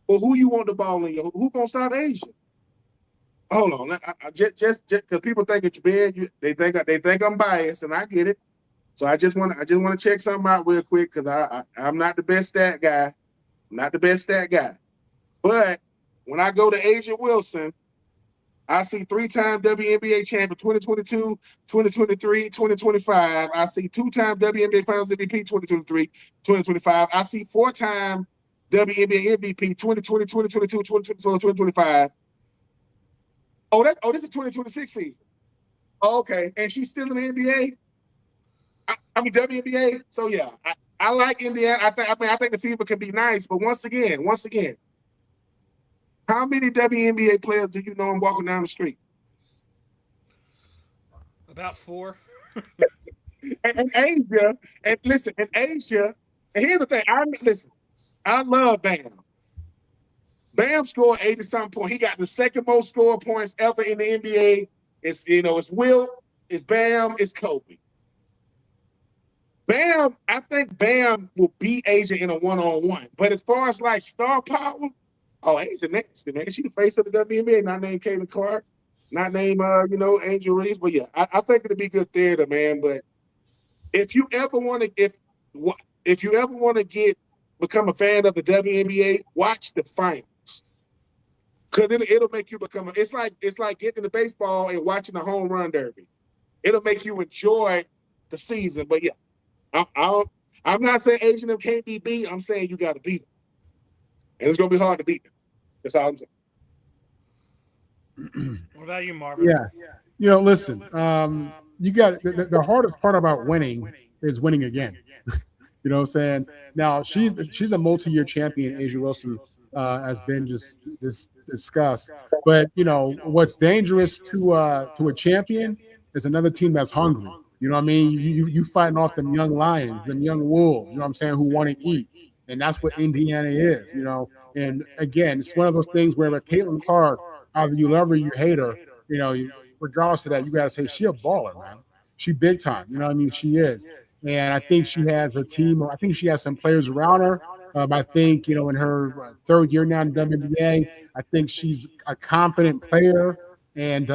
But who you want the ball in your? Who gonna stop Asia? Hold on, I just because people think it's bad, they think I'm biased, and I get it. So I just want to check something out real quick, because I'm not the best stat guy. But when I go to Asia Wilson, I see 3-time WNBA champion 2022, 2023, 2025. I see 2-time WNBA Finals MVP 2023, 2025. I see 4-time WNBA MVP 2020, 2022, 2024, 2025. Oh, this is 2026 season. Oh, okay, and she's still in the NBA. I mean WNBA. So yeah, I like Indiana. I think the Fever can be nice, but once again, how many WNBA players do you know I'm walking down the street? About 4. and Asia, and here's the thing. I love Bam. Bam scored 80-something points. He got the second most score points ever in the NBA. It's Wilt, it's Bam, it's Kobe. Bam, I think Bam will beat Asia in a 1-on-1. But as far as like star power, Oh, Angel nasty, man. She the face of the WNBA, not named Caitlin Clark, not named Angel Reese. But yeah, I think it'd be good theater, man. But if you ever want to, if you ever want to become a fan of the WNBA, watch the finals. Cause it'll make you become. It's like getting into baseball and watching the home run derby. It'll make you enjoy the season. But yeah, I'm not saying Asian them can't be beat. I'm saying you got to beat them, and it's gonna be hard to beat them. That's all I'm saying. What about you, Marvin? Yeah, listen. You got the hardest part about winning is winning again. You know what I'm saying? Now she's a multi-year champion. Asia Wilson has been just discussed. But what's dangerous to a champion is another team that's hungry. You know what I mean? You fighting off them young lions, them young wolves. You know what I'm saying? Who want to eat, and that's what Indiana is. And again, it's one of those things where Caitlin Clark, either you love her or you hate her. Regardless of that, you gotta say she a baller, man. She big time. You know what I mean? She is. And I think she has her team. I think she has some players around her. I think, in her third year now in WNBA, I think she's a confident player, and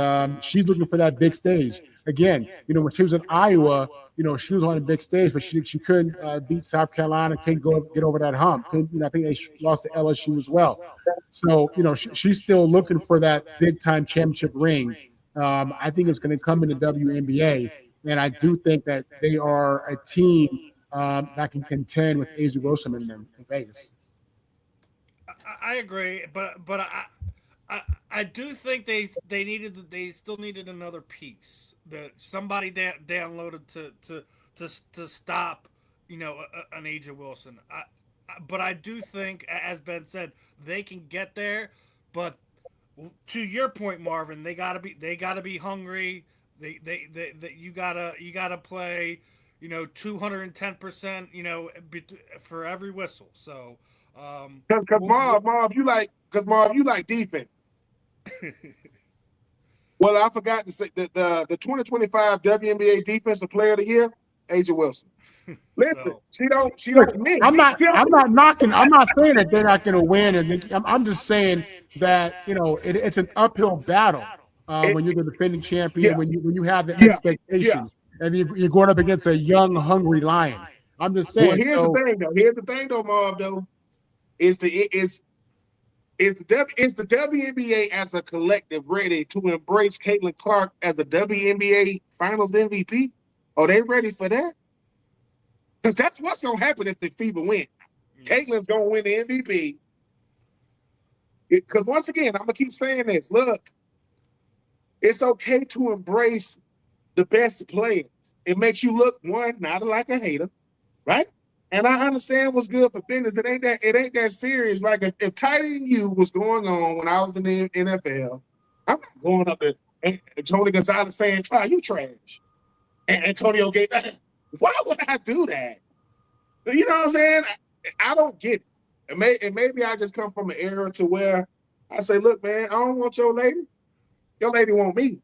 she's looking for that big stage. Again, when she was in Iowa, she was on a big stage, but she couldn't beat South Carolina, couldn't get over that hump. I think they lost to LSU as well. So, she's still looking for that big-time championship ring. I think it's going to come in the WNBA. And I do think that they are a team that can contend with Asia Wilson in Vegas. I agree, but I do think they still needed another piece that somebody downloaded to stop an Asia Wilson. But I do think, as Ben said, they can get there. But to your point, Marvin, they gotta be hungry. You gotta play 210% for every whistle. So because Marv, you like defense. Well, I forgot to say that the 2025 WNBA Defensive Player of the Year, Asia Wilson. Listen, she don't miss. I'm not knocking. I'm not saying that they're not going to win, and I'm just saying that it's an uphill battle. When you're the defending champion, when you have the expectation, and you're going up against a young, hungry lion. I'm just saying. Well, here's the thing, though, Marv. Though, is the WNBA as a collective ready to embrace Caitlin Clark as a WNBA Finals MVP? Are they ready for that? Because that's what's going to happen if the FIBA win. Caitlin's going to win the MVP. Because once again, I'm going to keep saying this. Look, it's okay to embrace the best players. It makes you look, one, not like a hater, right? And I understand what's good for business. It ain't that serious. Like if Tighter Than You was going on when I was in the NFL, I'm not going up there and Tony Gonzalez saying, "Oh, you trash." And Antonio Gates, why would I do that? You know what I'm saying? I don't get it. And maybe I just come from an era to where I say, look, man, I don't want your lady. Your lady want me.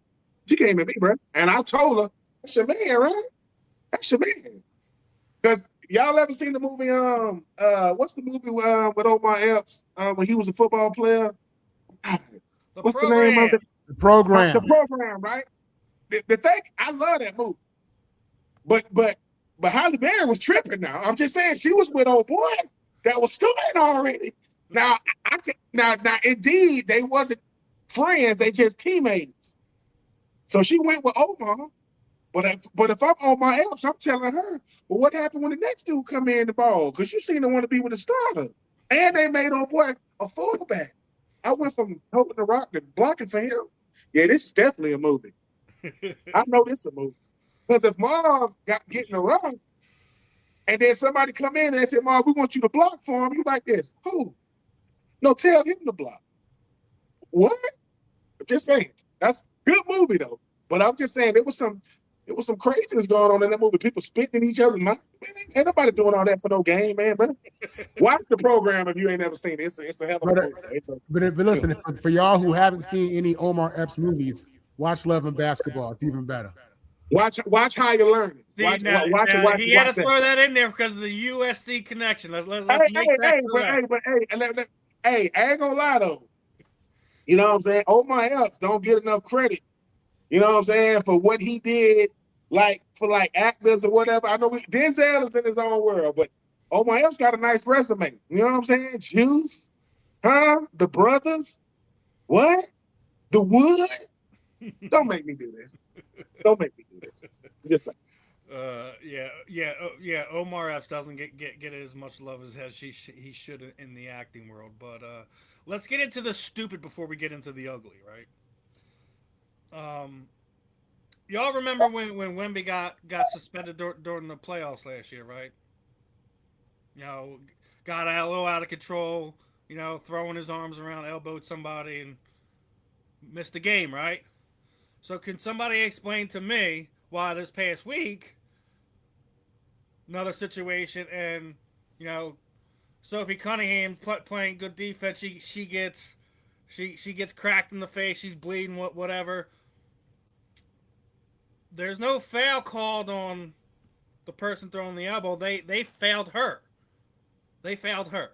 She came at me, bro. And I told her, that's your man, right? That's your man. Because y'all ever seen the movie, what's the movie with Omar Epps when he was a football player? What's the name of it? The Program. The Program, right? The thing, I love that movie. But Halle Berry was tripping now. I'm just saying she was with old boy that was starting already. Now, now, indeed, they wasn't friends. They just teammates. So she went with Omar. But if I'm Omar Epps, I'm telling her, well, what happened when the next dude come in the ball? Because you seem to want to be with the starter. And they made old boy a fullback. I went from holding the rock to blocking for him. Yeah, this is definitely a movie. I know this is a movie. Because if Marv getting the run, and then somebody come in and they say, Marv, we want you to block for him, you like this. Who? No, tell him to block. What? I'm just saying. That's a good movie, though. But I'm just saying, there was some craziness going on in that movie. People spitting in each other's mouth. Man, ain't nobody doing all that for no game, man, bro. Watch the Program if you ain't never seen it. It's a hell of a movie. But listen, for y'all who haven't seen any Omar Epps movies, watch Love and Basketball. It's even better. Watch how you learn it. Watch to throw that in there because of the USC connection. Let's make that but Hey, I ain't gonna lie though. You know what I'm saying? Omar Epps don't get enough credit. You know what I'm saying? For what he did, like for like actors or whatever. I know Denzel is in his own world, but Omar Epps got a nice resume. You know what I'm saying? Juice, huh? The Brothers, what? The Wood. Don't make me do this. Don't make me do this. Just like, yeah. Omar Epps doesn't get as much love as he should in the acting world. But let's get into the stupid before we get into the ugly, right? Y'all remember when Wemby got suspended during the playoffs last year, right? You know, got a little out of control. You know, throwing his arms around, elbowed somebody, and missed the game, right? So can somebody explain to me why this past week, another situation, and you know, Sophie Cunningham playing good defense, she gets cracked in the face, she's bleeding, whatever. There's no foul called on the person throwing the elbow. They fouled her. They fouled her.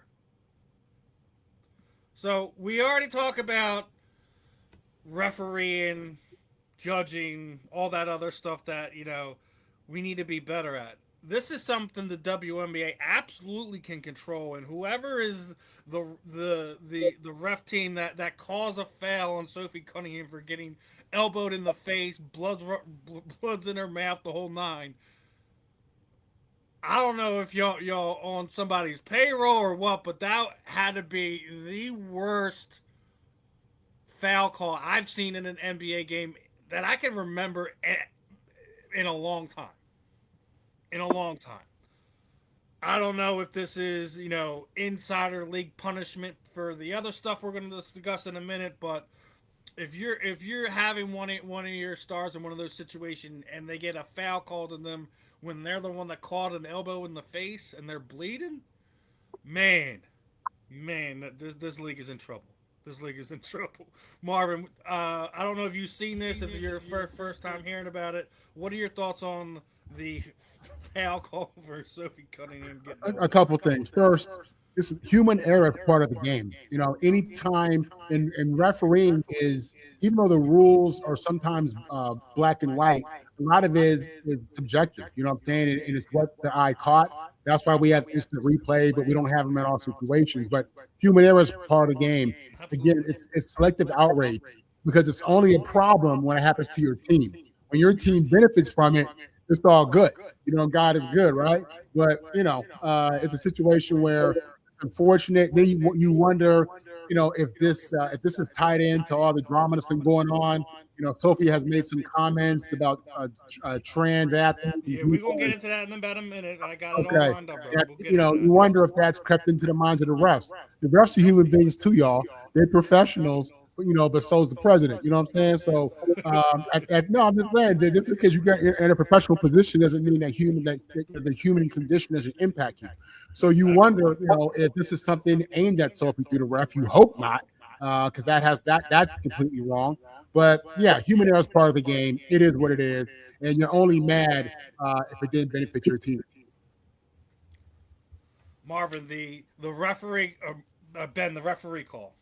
So we already talk about refereeing, judging, all that other stuff that, you know, we need to be better at. This is something the WNBA absolutely can control, and whoever is the ref team that calls a foul on Sophie Cunningham for getting elbowed in the face, blood's in her mouth, the whole nine. I don't know if y'all on somebody's payroll or what, but that had to be the worst foul call I've seen in an NBA game that I can remember in a long time. In a long time. I don't know if this is, you know, insider league punishment for the other stuff we're going to discuss in a minute, but if you're having one of your stars in one of those situations and they get a foul called on them when they're the one that caught an elbow in the face and they're bleeding, man, this league is in trouble. This league is in trouble. Marvin, I don't know if you've seen this, if you're first time hearing about it. What are your thoughts on the foul call for Sophie Cunningham? A couple things. First, this human error is part of the game. You know, anytime in refereeing is, even though the rules are sometimes black and white, a lot of it is subjective. You know what I'm saying? And it's what the eye caught. That's why we have instant replay, but we don't have them in all situations. But human error is part of the game. Again, it's selective outrage because it's only a problem when it happens to your team. When your team benefits from it, it's all good. You know, God is good, right? But, you know, it's a situation where it's unfortunate. Then you wonder, you know, if this is tied into all the drama that's been going on. You know, Sophie has made some comments about trans athletes. Yeah, we're going to get into that in about a minute. I got it all lined up, bro. You know, you wonder if that's crept into the minds of the refs. The refs are human beings too, y'all. They're professionals, but, you know, but so's the president. You know what I'm saying? So, no, I'm just saying that just because you get in a professional position doesn't mean that the human condition doesn't impact you. So you wonder, you know, if this is something aimed at Sophie through the ref. You hope not, because that's completely wrong. But yeah, human error is part of the game. It is what it is, and you're only mad if it didn't benefit your team. Marvin, the referee, Ben, the referee call.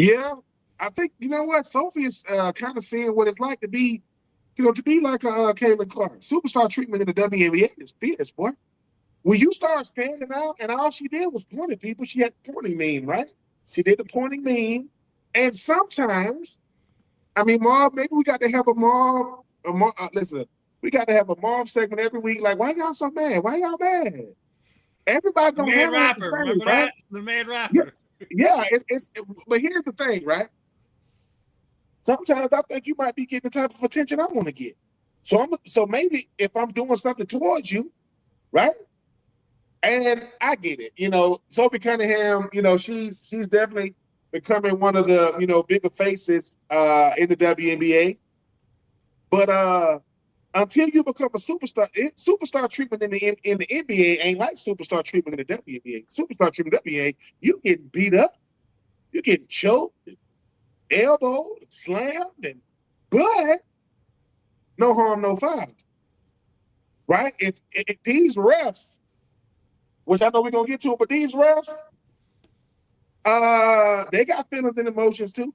yeah, I think, you know what, Sophie is kind of seeing what it's like to be, you know, to be like a Caitlin Clark. Superstar treatment in the WNBA is fierce, boy. When you start standing out, and all she did was point at people, she had the pointing meme, right? She did the pointing meme, and sometimes. I mean, Marv, maybe we got to have a Marv. Listen, we got to have a Marv segment every week. Like, why y'all so mad? Why y'all mad? Everybody don't have rapper. the same, Remember right? that? The mad rapper. Yeah, but here's the thing, right? Sometimes I think you might be getting the type of attention I want to get. So maybe if I'm doing something towards you, right? And I get it. You know, Sophie Cunningham, you know, she's definitely becoming one of the, you know, bigger faces in the WNBA. But until you become a superstar treatment in the NBA ain't like superstar treatment in the WNBA. Superstar treatment in the WNBA, you getting beat up, you getting choked, elbowed, slammed, but no harm, no foul. Right? If these refs, which I know we're gonna get to, but these refs, They got feelings and emotions too.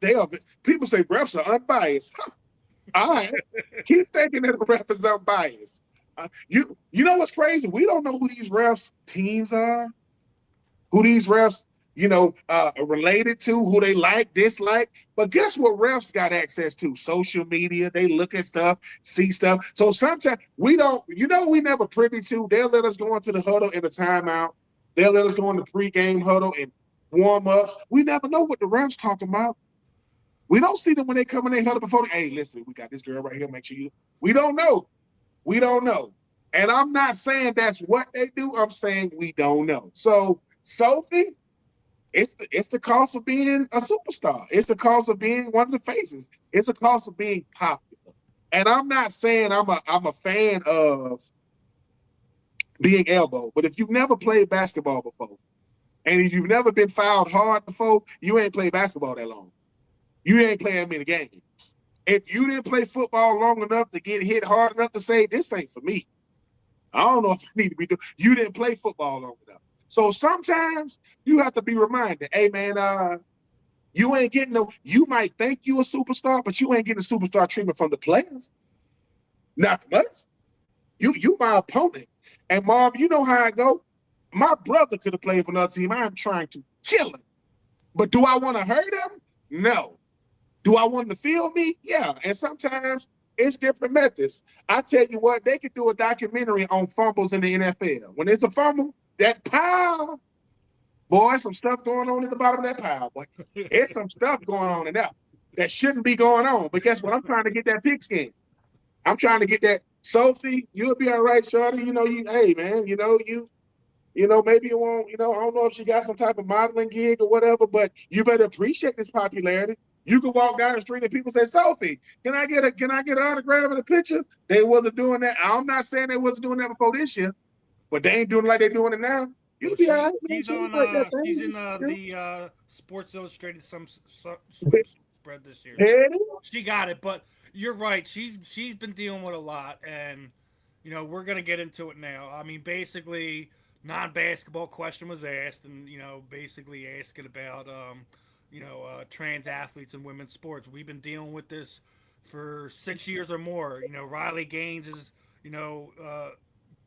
People say refs are unbiased. Huh. All right, keep thinking that the ref is unbiased. You know what's crazy? We don't know who these refs teams are, who these refs are related to, who they like, dislike. But guess what? Refs got access to social media. They look at stuff, see stuff. So sometimes we don't. We never privy to. They'll let us go into the huddle in the timeout. They'll let us go in the pregame huddle and warm ups. We never know what the refs talking about. We don't see them when they come in they huddle before. Hey, listen, we got this girl right here. Make sure you. We don't know. We don't know. And I'm not saying that's what they do. I'm saying we don't know. So Sophie, it's the cost of being a superstar. It's the cost of being one of the faces. It's the cost of being popular. And I'm not saying I'm a fan of being elbowed, but if you've never played basketball before, and if you've never been fouled hard before, you ain't played basketball that long. You ain't playing many games. If you didn't play football long enough to get hit hard enough to say, this ain't for me. I don't know if I need to be doing. You didn't play football long enough. So sometimes you have to be reminded, hey, man, you ain't getting you might think you a superstar, but you ain't getting a superstar treatment from the players. Not from us. You my opponent. And Marv, you know how I go. My brother could have played for another team. I'm trying to kill him. But do I want to hurt him? No. Do I want him to feel me? Yeah. And sometimes it's different methods. I tell you what, they could do a documentary on fumbles in the NFL. When it's a fumble, that pile, boy, some stuff going on at the bottom of that pile, boy. It's some stuff going on in there that shouldn't be going on. But guess what? I'm trying to get that pigskin. I'm trying to get that. Sophie, you'll be all right, shorty. Hey, man, maybe you won't, I don't know if she got some type of modeling gig or whatever, but you better appreciate this popularity. You can walk down the street and people say, Sophie, can I get an autograph and a picture? They wasn't doing that. I'm not saying they wasn't doing that before this year, but they ain't doing it like they're doing it now. You'll be all right. She's in the Sports Illustrated spread this year. So she got it, but you're right. She's been dealing with a lot, and we're gonna get into it now. I mean, basically, non-basketball question was asked, and basically asking about trans athletes in women's sports. We've been dealing with this for 6 years or more. Riley Gaines is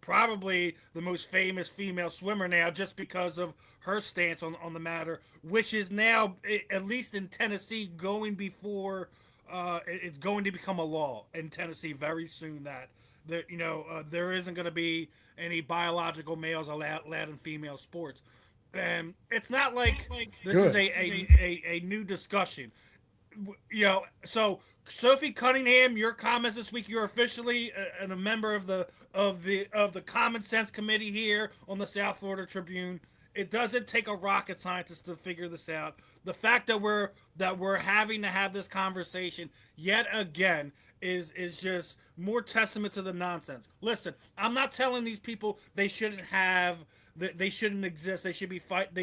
probably the most famous female swimmer now, just because of her stance on the matter, which is now, at least in Tennessee, going before it's going to become a law in Tennessee very soon that there isn't going to be any biological males allowed in female sports. And it's not like this is a new discussion. So Sophie Cunningham, your comments this week, you're officially a member of the Common Sense Committee here on the South Florida Tribune. It doesn't take a rocket scientist to figure this out. The fact that we're having to have this conversation yet again is just more testament to the nonsense. Listen, I'm not telling these people they shouldn't exist. They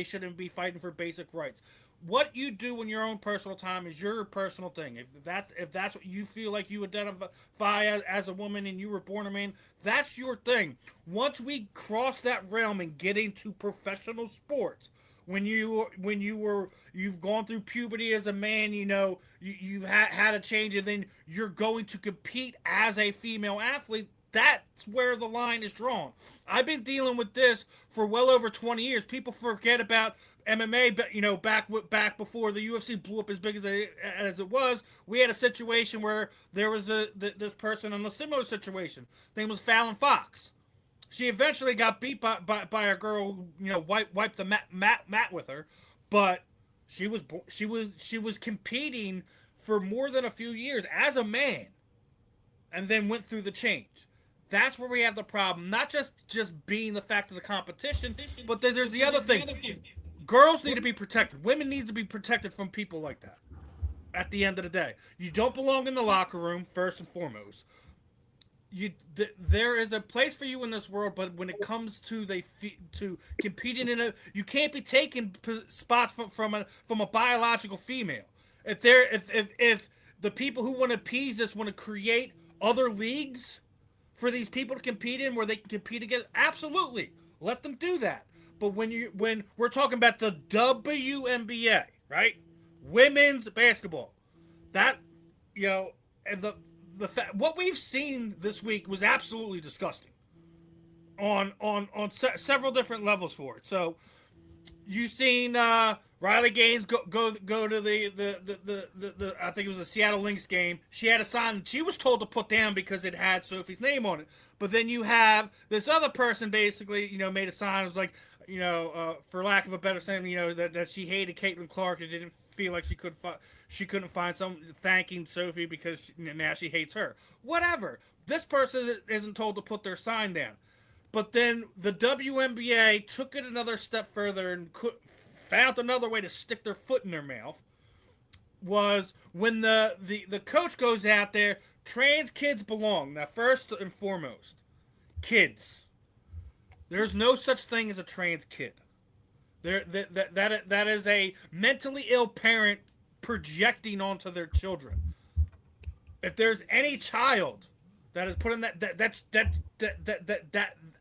shouldn't be fighting for basic rights. What you do in your own personal time is your personal thing. If that's what you feel like you identify as a woman and you were born a man, that's your thing. Once we cross that realm and get into professional sports, when you've gone through puberty as a man, you've had a change, and then you're going to compete as a female athlete. That's where the line is drawn. I've been dealing with this for well over 20 years. People forget about MMA, but back before the UFC blew up as big as it was, we had a situation where there was this person in a similar situation. His name was Fallon Fox. She eventually got beat by a girl who wiped the mat with her, but she was competing for more than a few years as a man, and then went through the change. That's where we have the problem. Not just being the fact of the competition, but there's the other thing. Girls need to be protected. Women need to be protected from people like that. At the end of the day, you don't belong in the locker room first and foremost. There is a place for you in this world, but when it comes to competing you can't be taking spots from a biological female. If the people who want to appease this want to create other leagues for these people to compete in, where they can compete against, absolutely, let them do that. But when we're talking about the WNBA, right? Women's basketball, that and the what we've seen this week was absolutely disgusting on several different levels for it. So you've seen Riley Gaines go to the I think it was the Seattle Lynx game. She had a sign she was told to put down because it had Sophie's name on it. But then you have this other person basically, made a sign. It was like, for lack of a better saying, that she hated Caitlin Clark and didn't feel like she couldn't find some thanking Sophie because now she hates her. Whatever. This person isn't told to put their sign down. But then the WNBA took it another step further and found another way to stick their foot in their mouth. Was when the coach goes out there, trans kids belong. Now, first and foremost, kids. There's no such thing as a trans kid. That is a mentally ill parent projecting onto their children. If there's any child that is put in that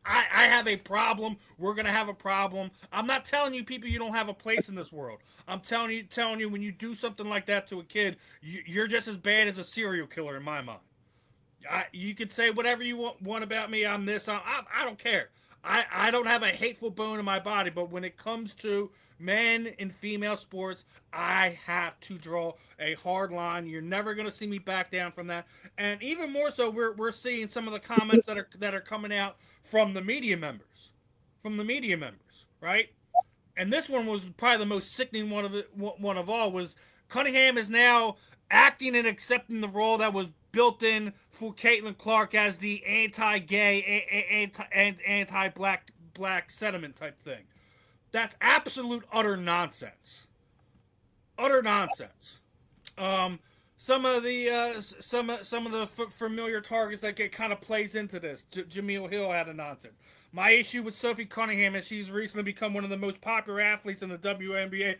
I have a problem. We're gonna have a problem. I'm not telling you people you don't have a place in this world. I'm telling you when you do something like that to a kid, you're just as bad as a serial killer in my mind. You could say whatever you want about me. I'm this. I don't care. I don't have a hateful bone in my body, but when it comes to men and female sports, I have to draw a hard line. You're never going to see me back down from that. And even more so, we're seeing some of the comments that are coming out from the media members. Right? And this one was probably the most sickening one of all was Cunningham is now acting and accepting the role that was built in for Caitlin Clark as the anti-gay, anti-black sentiment type thing. That's absolute utter nonsense. Some of the familiar targets that get kind of plays into this. Jameel Hill had a nonsense. My issue with Sophie Cunningham is she's recently become one of the most popular athletes in the WNBA.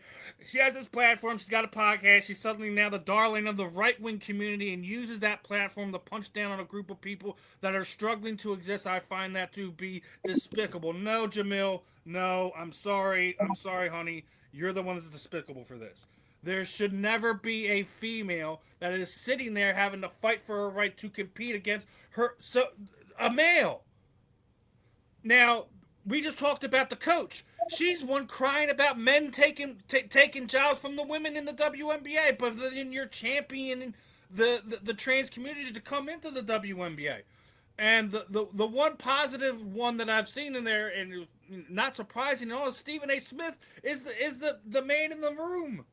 She has this platform. She's got a podcast. She's suddenly now the darling of the right-wing community and uses that platform to punch down on a group of people that are struggling to exist. I find that to be despicable. No, Jamil. No, I'm sorry. I'm sorry, honey. You're the one that's despicable for this. There should never be a female that is sitting there having to fight for her right to compete against a male. Now, we just talked about the coach. She's one crying about men taking jobs from the women in the WNBA, but then you're championing the trans community to come into the WNBA. And the one positive one that I've seen in there, and not surprising at all, is Stephen A. Smith is the man in the room.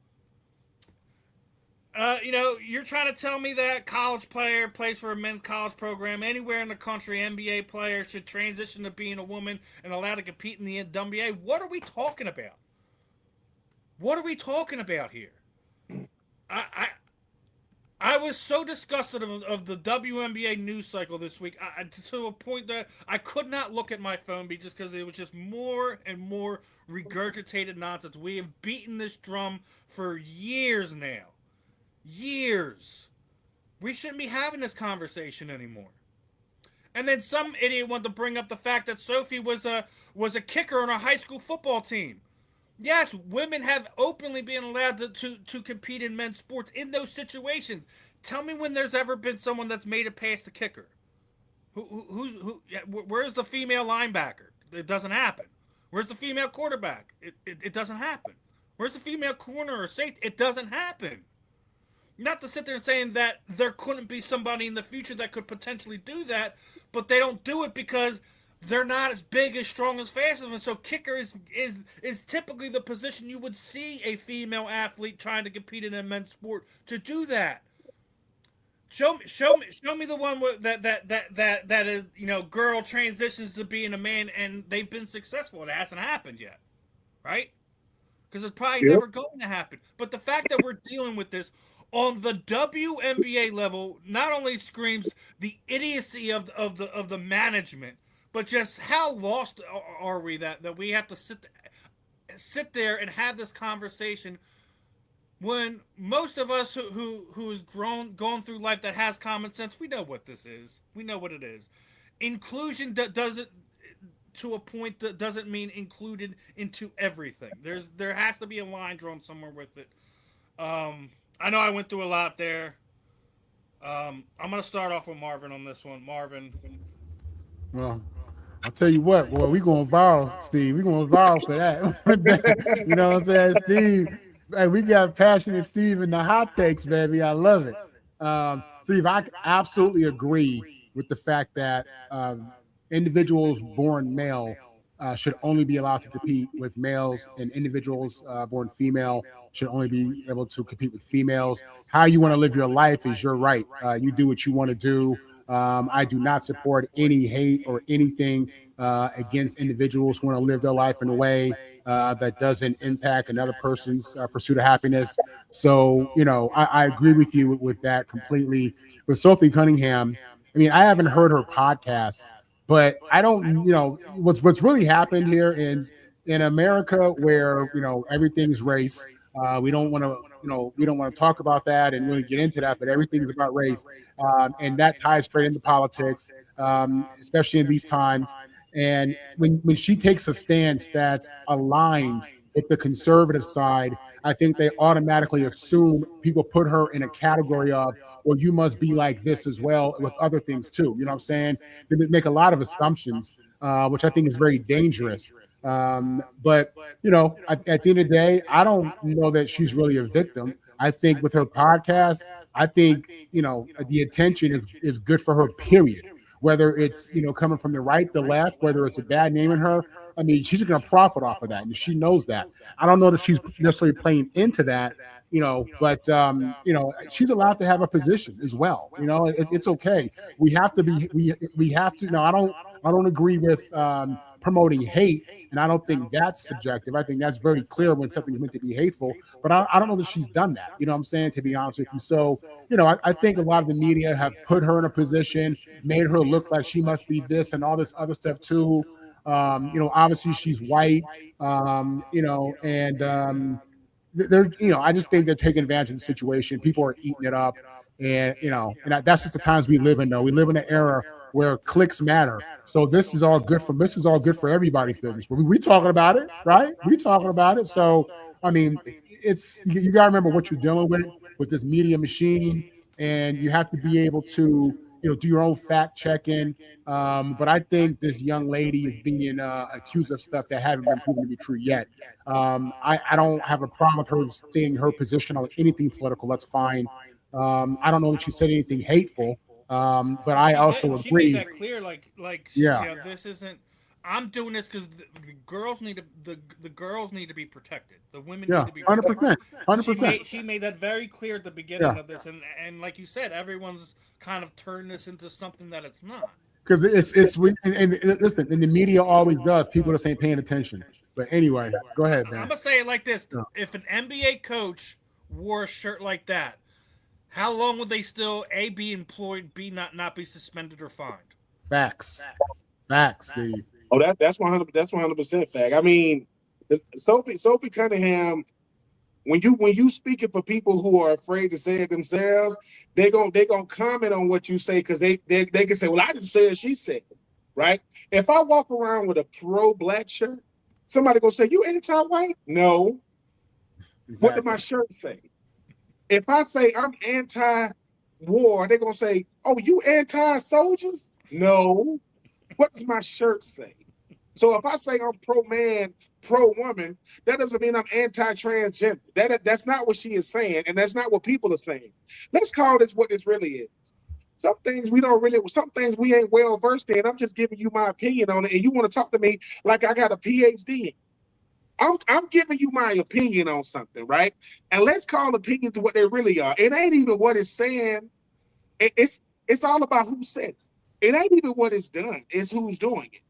You're trying to tell me that college player plays for a men's college program anywhere in the country, NBA player should transition to being a woman and allowed to compete in the WNBA. What are we talking about? What are we talking about here? I was so disgusted of the WNBA news cycle this week to a point that I could not look at my phone just because it was just more and more regurgitated nonsense. We have beaten this drum for years now. Years. We shouldn't be having this conversation anymore. And then some idiot wanted to bring up the fact that Sophie was a kicker on a high school football team. Yes, women have openly been allowed to compete in men's sports in those situations. Tell me when there's ever been someone that's made it past the kicker. Where's the female linebacker? It doesn't happen. Where's the female quarterback? It doesn't happen. Where's the female corner or safety? It doesn't happen. Not to sit there and saying that there couldn't be somebody in the future that could potentially do that, but they don't do it because they're not as big, as strong, as fast as them. So kicker is typically the position you would see a female athlete trying to compete in a men's sport to do that. Show me the one that is, girl transitions to being a man and they've been successful. It hasn't happened yet, right? Because it's probably never going to happen. But the fact that we're dealing with this on the WNBA level not only screams the idiocy of the management, but just how lost are we that we have to sit there and have this conversation when most of us who's gone through life that has common sense, we know what this is. We know what it is. Inclusion doesn't to a point that doesn't mean included into everything. There has to be a line drawn somewhere with it. I know I went through a lot there. I'm gonna start off with Marvin on this one. Marvin. Well, I'll tell you what, boy, we going viral, Steve. We going viral for that. You know what I'm saying, Steve? Hey, we got passionate Steve in the hot takes, baby. I love it. Steve, I absolutely agree with the fact that individuals born male should only be allowed to compete with males, and individuals born female should only be able to compete with females. How you want to live your life is your right. You do what you want to do. I do not support any hate or anything against individuals who want to live their life in a way that doesn't impact another person's pursuit of happiness. So, you know, I agree with you with that completely. With Sophie Cunningham, I mean, I haven't heard her podcast, but I don't, you know, what's really happened here is in America where, you know, everything's race. We don't want to, you know, we don't want to talk about that and really get into that, but everything's about race. And that ties straight into politics, especially in these times. And when she takes a stance that's aligned with the conservative side, I think they automatically assume people put her in a category of, well, you must be like this as well with other things too. You know what I'm saying? They make a lot of assumptions, which I think is very dangerous. But, you know, at the end of the day, I don't know that she's really a victim. I think with her podcast, I think, you know, the attention is good for her, period. Whether it's, you know, coming from the right, the left, whether it's a bad name in her, I mean, she's going to profit off of that. And she knows that. I don't know that she's necessarily playing into that, you know, but, you know, she's allowed to have a position as well. You know, it's okay. We have to be, we have to, no, I don't agree with, promoting hate, and I don't think that's subjective. I think that's very clear when something's meant to be hateful, but I don't know that she's done that, you know what I'm saying, to be honest with you. So, you know, I think a lot of the media have put her in a position, made her look like she must be this and all this other stuff too. You know, obviously she's white, you know, and they're, you know, I just think they're taking advantage of the situation. People are eating it up, and, you know, and that's just the times we live in, though. We live in an era where clicks matter. So this is all good for everybody's business. We talking about it, right? We talking about it. So, I mean, it's, you got to remember what you're dealing with this media machine, and you have to be able to, you know, do your own fact checking. But I think this young lady is being accused of stuff that haven't been proven to be true yet. I don't have a problem with her stating her position on anything political. That's fine. I don't know that she said anything hateful. But I also agree. She made that clear, like, yeah. You know, this isn't. I'm doing this because the girls need to. The girls need to be protected. The women need to be protected. 100%. She made that very clear at the beginning of this, and like you said, everyone's kind of turned this into something that it's not. Because and listen, and the media always does. People just ain't paying attention. But anyway, go ahead, man. I'm gonna say it like this: if an NBA coach wore a shirt like that, how long would they still A, be employed, B, not be suspended or fined? Facts, Steve. Oh, that's 100% fact. I mean, Sophie Cunningham, when you speaking for people who are afraid to say it themselves, they gonna comment on what you say, because they can say, well, I didn't say it, she said it, right? If I walk around with a pro-black shirt, somebody gonna say, you anti-white? No. Exactly. What did my shirt say? If I say I'm anti-war, they're going to say, oh, you anti-soldiers? No. What does my shirt say? So if I say I'm pro-man, pro-woman, that doesn't mean I'm anti-transgender. That's not what she is saying, and that's not what people are saying. Let's call this what this really is. Some things we ain't well versed in. I'm just giving you my opinion on it, and you want to talk to me like I got a PhD in. I'm giving you my opinion on something, right? And let's call opinions what they really are. It ain't even what it's saying. It's all about who said it. It ain't even what it's done. It's who's doing it.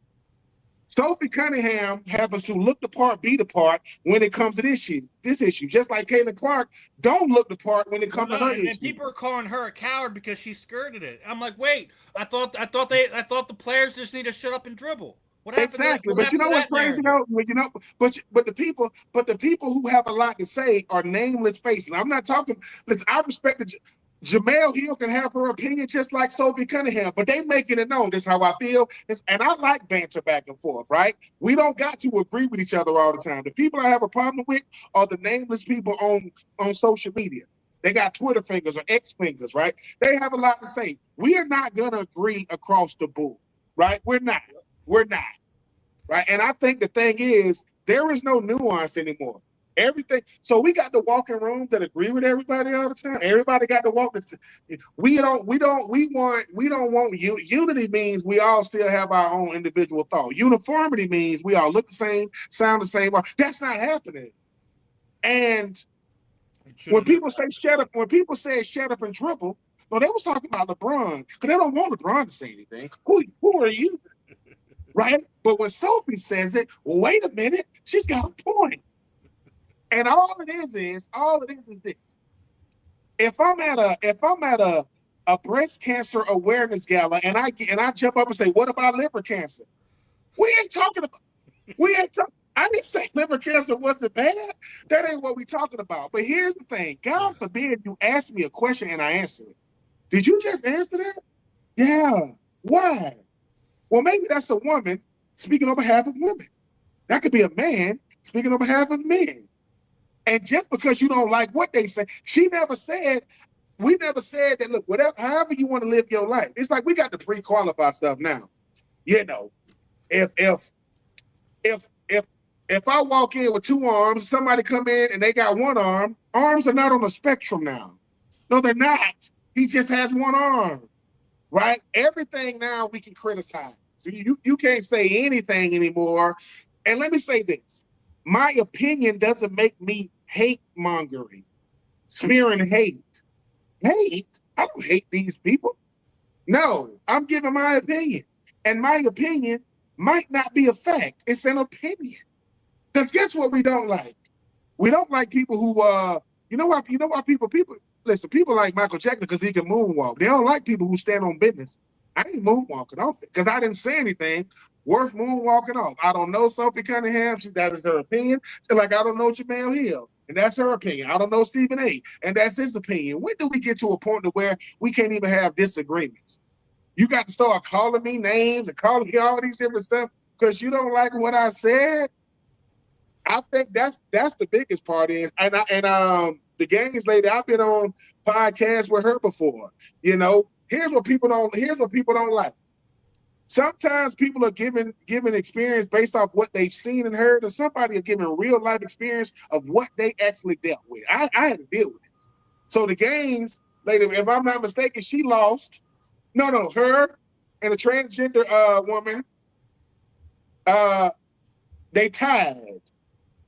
Sophie Cunningham happens to look the part, be the part when it comes to this issue. Just like Caitlin Clark don't look the part when it comes to her issue. And people are calling her a coward because she skirted it. I'm like, wait, I thought the players just need to shut up and dribble. What happened? Exactly, but you know what's crazy though? But the people who have a lot to say are nameless faces. I'm not talking. Listen, I respect Jamel Hill can have her opinion just like Sophie Cunningham, but they making it known. This is how I feel. And I like banter back and forth, right? We don't got to agree with each other all the time. The people I have a problem with are the nameless people on social media. They got Twitter fingers or X fingers, right? They have a lot to say. We are not going to agree across the board, right? We're not, right? And I think the thing is, there is no nuance anymore. Everything. So we got to walk in rooms that agree with everybody all the time. Everybody got to walk. We don't want unity means we all still have our own individual thought. Uniformity means we all look the same, sound the same. That's not happening. And when people say shut up, shut up and dribble, well, they was talking about LeBron because they don't want LeBron to say anything. Who are you? Right? But when Sophie says it, wait a minute, she's got a point. And all it is this. If I'm at a breast cancer awareness gala and I jump up and say, what about liver cancer? We ain't talking. I didn't say liver cancer wasn't bad. That ain't what we talking about. But here's the thing. God forbid you ask me a question and I answer it. Did you just answer that? Yeah. Why? Well, maybe that's a woman speaking on behalf of women. That could be a man speaking on behalf of men. And just because you don't like what they say, we never said that, look, whatever, however you want to live your life. It's like we got to pre-qualify stuff now. You know, if I walk in with two arms, somebody come in and they got one arm, arms are not on the spectrum now. No, they're not. He just has one arm, right? Everything now we can criticize. So you can't say anything anymore. And let me say this. My opinion doesn't make me hate mongering, smearing hate. Hate? I don't hate these people. No, I'm giving my opinion. And my opinion might not be a fact. It's an opinion. Because guess what we don't like? We don't like people who, you know why people listen, people like Michael Jackson because he can moonwalk. They don't like people who stand on business. I ain't moonwalking off it because I didn't say anything worth moonwalking off. I don't know Sophie Cunningham. That is her opinion. Just like I don't know Jamel Hill, and that's her opinion. I don't know Stephen A., and that's his opinion. When do we get to a point to where we can't even have disagreements? You got to start calling me names and calling me all these different stuff because you don't like what I said. I think that's the biggest part is, and the Gaines lady, I've been on podcasts with her before. You know, here's what people don't like. Sometimes people are giving experience based off what they've seen and heard, and somebody are giving real life experience of what they actually dealt with. I had to deal with it. So the Gaines lady, if I'm not mistaken, she lost. No, her and a transgender woman, they tied.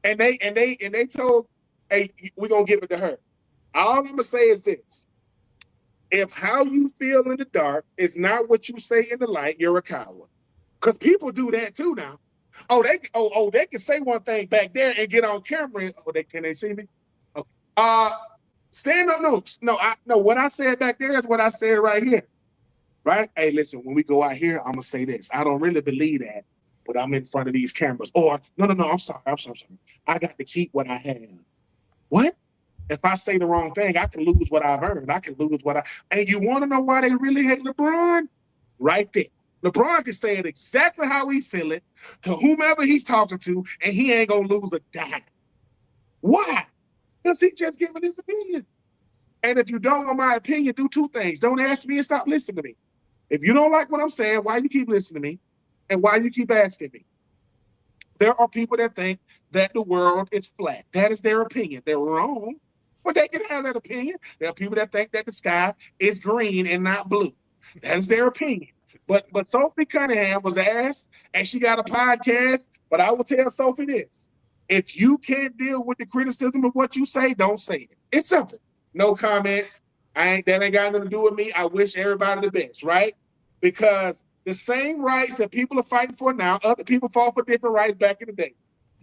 And they told, hey, we're gonna give it to her. All I'm gonna say is this: if how you feel in the dark is not what you say in the light, you're a coward. Because people do that too now. They can say one thing back there and get on camera. Can they see me? Okay. Stand up. No. What I said back there is what I said right here. Right? Hey, listen. When we go out here, I'm gonna say this. I don't really believe that. But I'm in front of these cameras. Or, no, I'm sorry. I got to keep what I have. What? If I say the wrong thing, I can lose what I've earned. And you want to know why they really hate LeBron? Right there. LeBron can say it exactly how he feel it to whomever he's talking to, and he ain't going to lose a dime. Why? Because he just giving his opinion. And if you don't want my opinion, do two things. Don't ask me and stop listening to me. If you don't like what I'm saying, why you keep listening to me? And why you keep asking me? There are people that think that the world is flat. That is their opinion. They're wrong, but they can have that opinion. There are people that think that the sky is green and not blue. That is their opinion. But Sophie Cunningham was asked, and she got a podcast. But I will tell Sophie this: if you can't deal with the criticism of what you say, don't say it. It's simple. No comment. That ain't got nothing to do with me. I wish everybody the best, right? Because the same rights that people are fighting for now, other people fought for different rights back in the day.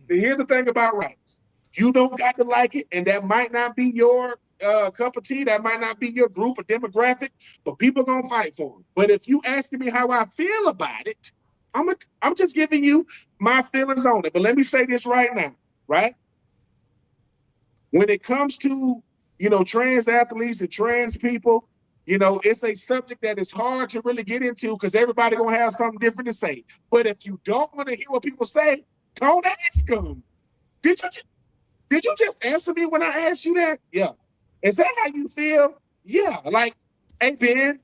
But here's the thing about rights. You don't got to like it, and that might not be your cup of tea. That might not be your group or demographic, but people are going to fight for them. But if you asking me how I feel about it, I'm just giving you my feelings on it. But let me say this right now, right? When it comes to, trans athletes and trans people, it's a subject that is hard to really get into because everybody gonna have something different to say. But if you don't want to hear what people say, don't ask them. Did you just answer me when I asked you that? Yeah. Is that how you feel? Yeah. Like, hey, Ben,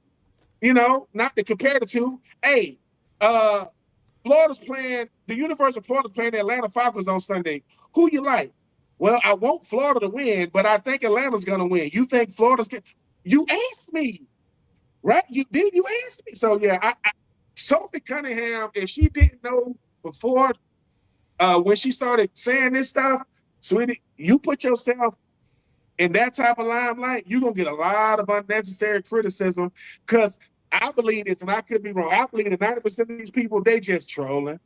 not to compare the two. Hey, Florida's playing, the University of Florida's playing the Atlanta Falcons on Sunday. Who you like? Well, I want Florida to win, but I think Atlanta's going to win. You think you asked me, right? You asked me. So, yeah, Sophie Cunningham, if she didn't know before when she started saying this stuff, sweetie, you put yourself in that type of limelight, you're going to get a lot of unnecessary criticism because I believe this, and I could be wrong. I believe that 90% of these people, they just trolling.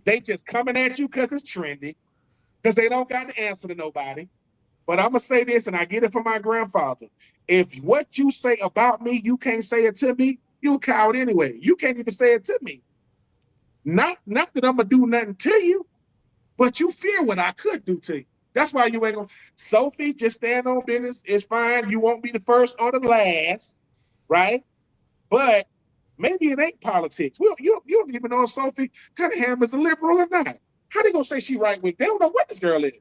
They just coming at you because it's trendy, because they don't got the answer to nobody. But I'm going to say this, and I get it from my grandfather. If what you say about me, you can't say it to me, you're a coward anyway. You can't even say it to me. Not that I'm going to do nothing to you, but you fear what I could do to you. That's why you ain't going to. Sophie, just stand on business. It's fine. You won't be the first or the last, right? But maybe it ain't politics. Well, you don't even know if Sophie Cunningham is a liberal or not. How they gonna say she right wing? They don't know what this girl is.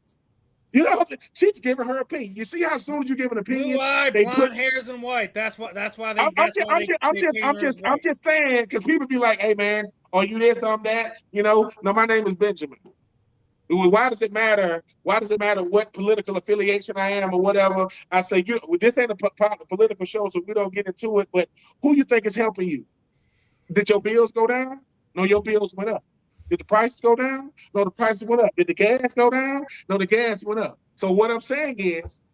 She's giving her opinion. You see how soon as you give an opinion, blue-eyed, blonde hairs and white. That's why they. I'm just saying because people be like, "Hey man, are you this? I'm that." No, my name is Benjamin. Why does it matter? Why does it matter what political affiliation I am or whatever? I say, this ain't a political show, so we don't get into it. But who you think is helping you? Did your bills go down? No, your bills went up. Did the prices go down? No, the prices went up. Did the gas go down? No, the gas went up. So what I'm saying is,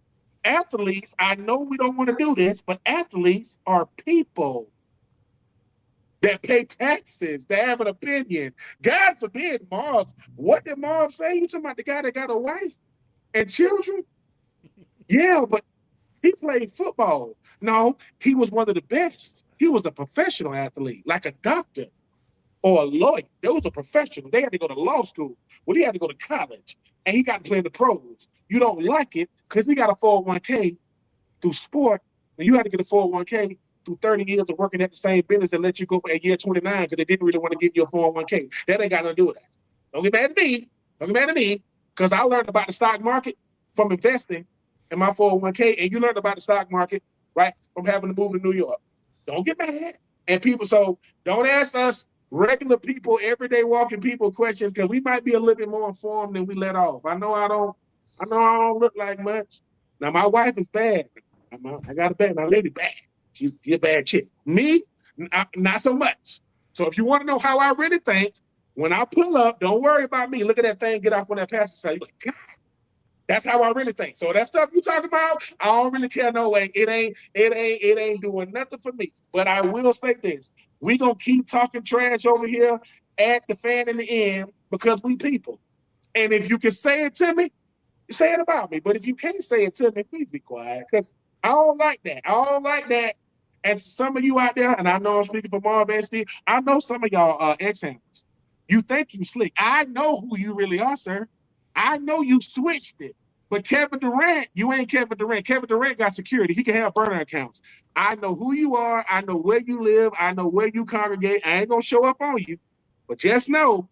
athletes, I know we don't want to do this, but athletes are people that pay taxes, that have an opinion. God forbid, Marv. What did Marv say? You talking about the guy that got a wife and children? Yeah, but he played football. No, he was one of the best. He was a professional athlete, like a doctor or a lawyer. Those are professionals. They had to go to law school. Well, he had to go to college, and he got to play in the pros. You don't like it because he got a 401k through sport, and you had to get a 401k through 30 years of working at the same business and let you go for a year 29 because they didn't really want to give you a 401k. That ain't got nothing to do with that. Don't get mad at me. Don't get mad at me because I learned about the stock market from investing in my 401k, and you learned about the stock market, right, from having to move to New York. Don't get mad. And people, so don't ask us regular people, everyday walking people questions because we might be a little bit more informed than we let off. I know I don't look like much. Now my wife is bad. I got a bad, my lady bad. She's a bad chick. Me, not so much. So if you want to know how I really think, when I pull up, don't worry about me. Look at that thing, get off on that passenger side. You're like, God, that's how I really think. So that stuff you talking about, I don't really care no way. It ain't doing nothing for me. But I will say this. We gonna keep talking trash over here at the fan in the end because we people. And if you can say it to me, say it about me. But if you can't say it to me, please be quiet. Because I don't like that. I don't like that. And some of you out there, and I know I'm speaking for Marvin and Steve, I know some of y'all are ex-handlers. You think you slick. I know who you really are, sir. I know you switched it. But Kevin Durant, you ain't Kevin Durant. Kevin Durant got security. He can have burner accounts. I know who you are. I know where you live. I know where you congregate. I ain't going to show up on you. But just know,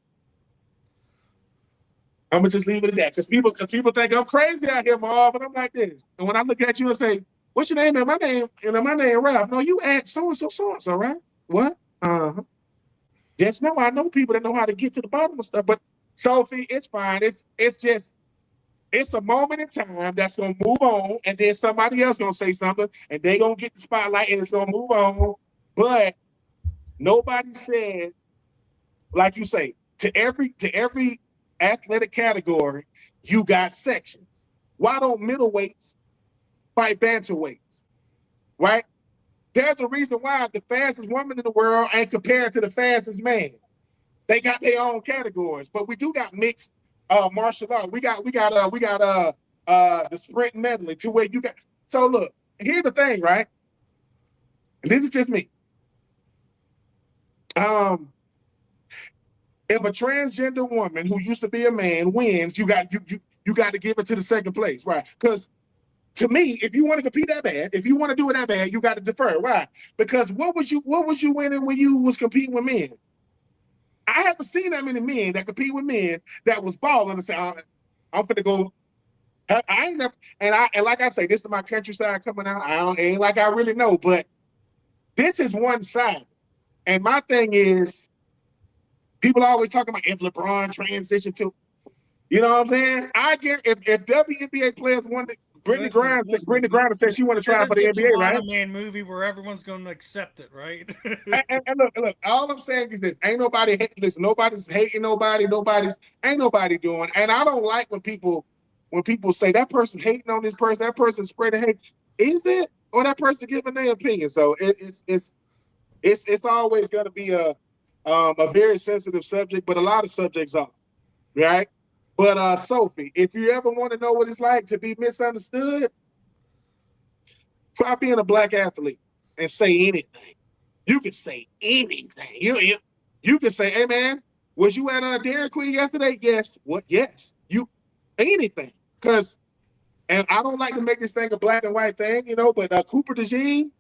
I'm going to just leave it at that. Because people think I'm crazy out here, Marv, and I'm like this. And when I look at you and say, what's your name? And my name Ralph. No, you add so-and-so, right? What? Uh-huh. Just know I know people that know how to get to the bottom of stuff. But Sophie, it's fine. It's a moment in time that's gonna move on, and then somebody else gonna say something, and they gonna get the spotlight, and it's gonna move on. But nobody said, like you say, to every athletic category, you got sections. Why don't middleweights fight bantamweights? Right? There's a reason why the fastest woman in the world ain't compared to the fastest man. They got their own categories, but we do got mixed martial art. We got the sprint medley to where you got. So look, here's the thing, right? And this is just me. If a transgender woman who used to be a man wins, you got to give it to the second place, right? Because To me, if you want to compete that bad, if you want to do it that bad, you got to defer. Why? Because what was you winning when you was competing with men? I haven't seen that many men that compete with men that was balling and say, I'm gonna go. I ain't never, and like I say, this is my countryside coming out. Ain't like I really know, but this is one side. And my thing is, people always talking about if LeBron transition to, you know what I'm saying? I get if WNBA players want to. Brittany Griner said she want to try for the NBA, right? Man movie where everyone's going to accept it, right? and look, all I'm saying is this: ain't nobody hating this. Nobody's hating nobody. Ain't nobody doing. And I don't like when people say that person hating on this person, that person spreading hate. Is it, or that person giving their opinion? So it's always going to be a very sensitive subject, but a lot of subjects are, right? But Sophie, if you ever want to know what it's like to be misunderstood, try being a black athlete and say anything. You can say anything. You can say, "Hey man, was you at Dairy Queen yesterday?" Yes. What? Yes. You anything. And I don't like to make this thing a black and white thing, but Cooper DeJean,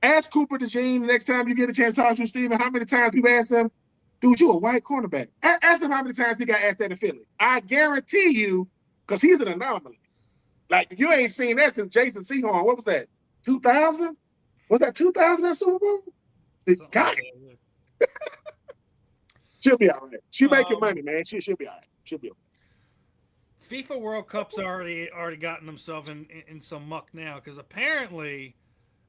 ask Cooper DeJean the next time you get a chance to talk to Steven, how many times people ask him, "Dude, you a white cornerback?" Ask him how many times he got asked that in Philly. I guarantee you, because he's an anomaly. Like, you ain't seen that since Jason Sehorn. What was that? 2000? Was that 2000 that Super Bowl? God. She'll be all right. She making money, man. She'll be all right. She'll be all right. FIFA World Cup's already gotten themselves in some muck now, because apparently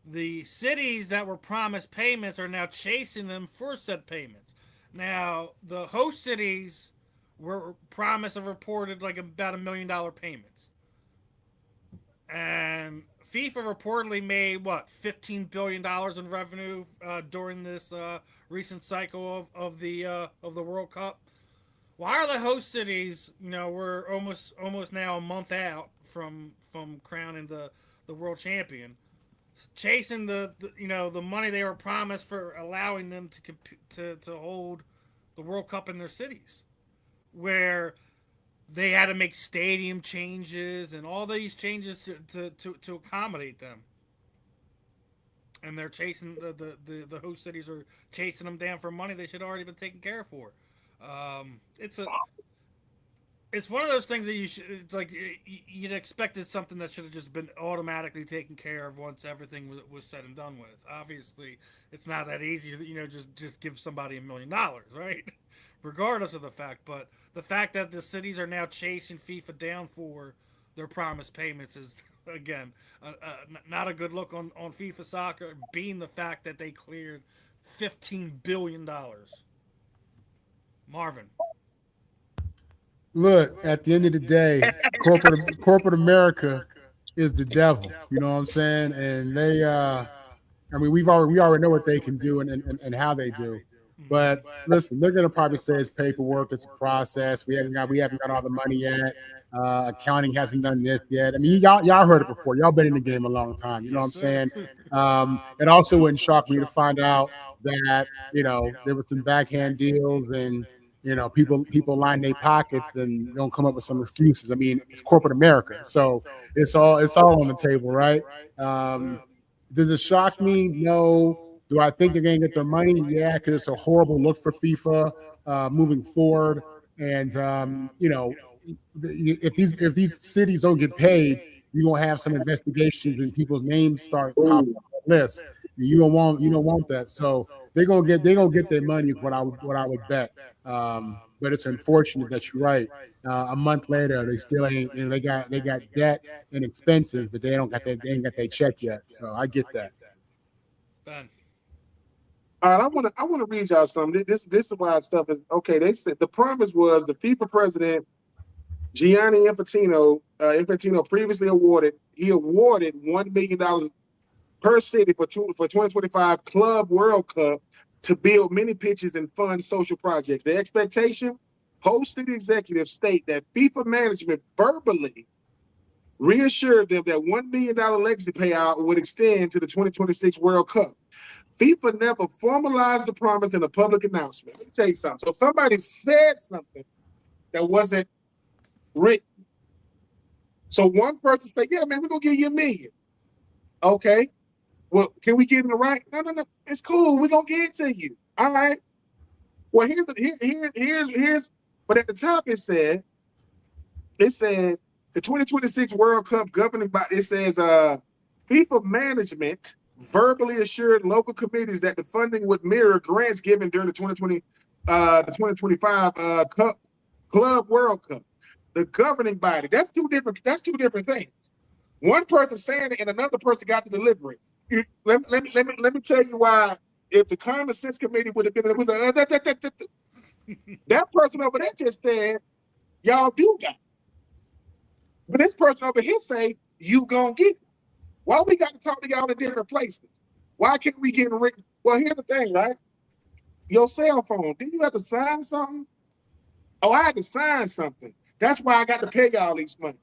the cities that were promised payments are now chasing them for said payments. Now, the host cities were promised and reported like about $1 million payments. And FIFA reportedly made, $15 billion in revenue during this recent cycle of the World Cup. Why are the host cities, we're almost now a month out from crowning the world champion, chasing the money they were promised for allowing them to hold the World Cup in their cities, where they had to make stadium changes and all these changes to accommodate them, and they're chasing the host cities are chasing them down for money they should already been taken care of for. It's one of those things that it's like you'd expected something that should have just been automatically taken care of once everything was said and done with. Obviously, it's not that easy, just give somebody $1 million, right? Regardless of the fact, but the fact that the cities are now chasing FIFA down for their promised payments is, again, not a good look on FIFA soccer, being the fact that they cleared $15 billion. Marvin. Look, at the end of the day, corporate America is the devil. You know what I'm saying? And they, we already know what they can do and how they do. But listen, they're gonna probably say it's paperwork, it's a process. We haven't got all the money yet. Accounting hasn't done this yet. I mean, y'all heard it before. Y'all been in the game a long time. You know what I'm saying? It also wouldn't shock me to find out that there were some backhand deals and people line their pockets and don't come up with some excuses. I mean, it's corporate America, so it's all on the table, right? Does it shock me? No. Do I think they're going to get their money? Yeah, because it's a horrible look for FIFA moving forward. And if these cities don't get paid, you're going to have some investigations and people's names start popping on the list. You don't want that. So they're gonna get their money. What I would bet. But it's unfortunate that you're right. A month later, they still ain't. They got debt and expenses, but they ain't got their check yet. So I get that. Ben. All right, I want to read y'all something. This is why stuff is okay. They said the promise was the FIFA president Gianni Infantino previously awarded $1 million per city for 2025 Club World Cup to build many pitches and fund social projects. The expectation, hosted executives state that FIFA management verbally reassured them that $1 million legacy payout would extend to the 2026 World Cup. FIFA never formalized the promise in a public announcement. Let me tell you something. So if somebody said something that wasn't written, So one person say, yeah, man, we're going to give you $1 million. Okay. Well, can we get in the right? No. It's cool. We're going to get it to you. All right. Well, here's, but at the top it said the 2026 World Cup governing body, it says FIFA management verbally assured local committees that the funding would mirror grants given during the 2025 Club World Cup. The governing body, that's two different things. One person saying it and another person got to deliver it. Let me tell you why. If the Common Sense Committee would have been that person over there just said, y'all do got it. But this person over here say, you gonna get it. Why we got to talk to y'all in different places? Why can't we get written? Well, here's the thing, right? Your cell phone, didn't you have to sign something? Oh, I had to sign something. That's why I got to pay y'all these money.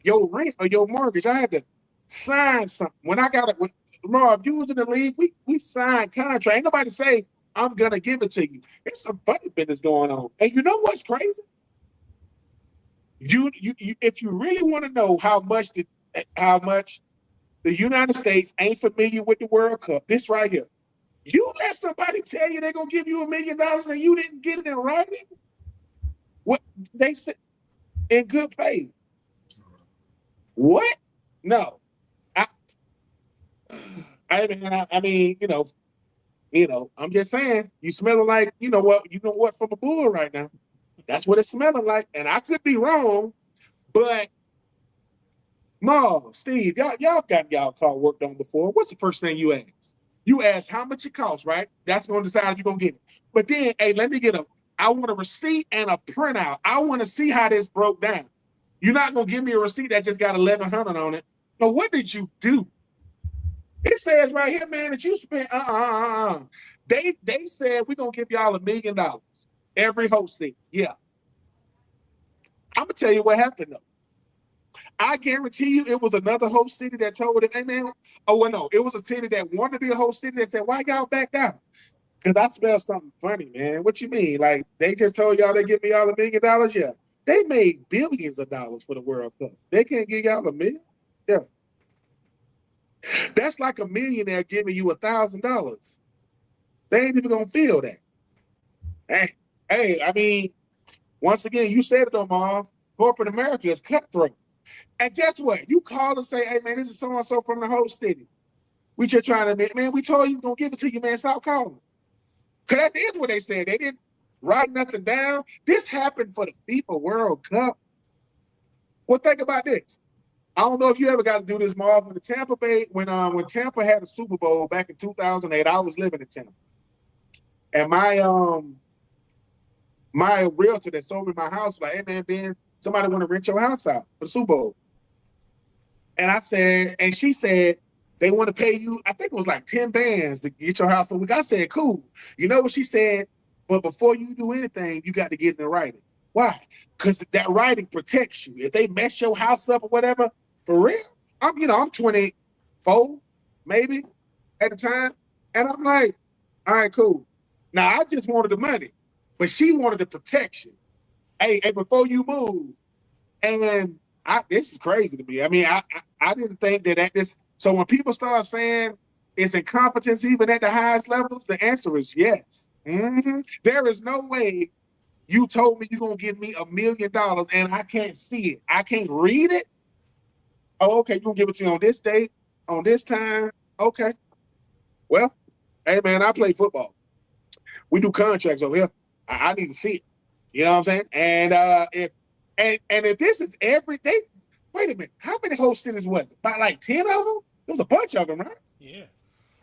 Your rent or your mortgage, I had to sign something. When I got it, Marv, you was in the league, we signed contract. Ain't nobody say, I'm going to give it to you. There's some funny business going on. And you know what's crazy? You if you really want to know how much the United States ain't familiar with the World Cup, this right here. You let somebody tell you they're going to give you $1 million and you didn't get it in writing? What they said in good faith. What? No. I mean, I'm just saying, you smelling like, you know what from a bull right now. That's what it's smelling like. And I could be wrong, but Mom, Steve, y'all got y'all car worked on before. What's the first thing you ask? You ask how much it costs, right? That's going to decide if you're going to get it. But then, hey, I want a receipt and a printout. I want to see how this broke down. You're not going to give me a receipt that just got 1,100 on it. No, what did you do? It says right here, man, that you spent, They said we're going to give y'all $1 million every host season. Yeah. I'm going to tell you what happened, though. I guarantee you it was another host city that told him, hey, man, it was a city that wanted to be a host city that said, why y'all back out? Because I smell something funny, man. What you mean? Like, they just told y'all they give me y'all $1 million? Yeah. They made billions of dollars for the World Cup. They can't give y'all $1 million? Yeah. That's like a millionaire giving you $1,000. They ain't even going to feel that. Hey, I mean, once again, you said it though, Marv. Corporate America is cutthroat. And guess what? You call and say, hey, man, this is so-and-so from the host city. We just trying to, man, we told you we're going to give it to you, man. Stop calling. Because that is what they said. They didn't write nothing down. This happened for the FIFA World Cup. Well, think about this. I don't know if you ever got to do this, Marv. When Tampa had a Super Bowl back in 2008, I was living in Tampa. And my realtor that sold me my house was like, hey, man, Ben, somebody want to rent your house out for the Super Bowl. And she said, they want to pay you, I think it was like 10 bands to get your house for a week. I said, cool. You know what she said? But before you do anything, you got to get in the writing. Why? Because that writing protects you. If they mess your house up or whatever, for real, I'm 24, maybe, at the time. And I'm like, all right, cool. Now, I just wanted the money, but she wanted the protection. Hey, before you move. And this is crazy to me. I mean, I didn't think that this. So when people start saying it's incompetence even at the highest levels, the answer is yes. Mm-hmm. There is no way you told me you're going to give me $1 million and I can't see it. I can't read it. Oh, okay, you're going to give it to me on this date, on this time. Okay. Well, hey, man, I play football. We do contracts over here. I need to see it. You know what I'm saying? And if this is every day, wait a minute. How many host cities was it? About like 10 of them? There was a bunch of them, right? Yeah.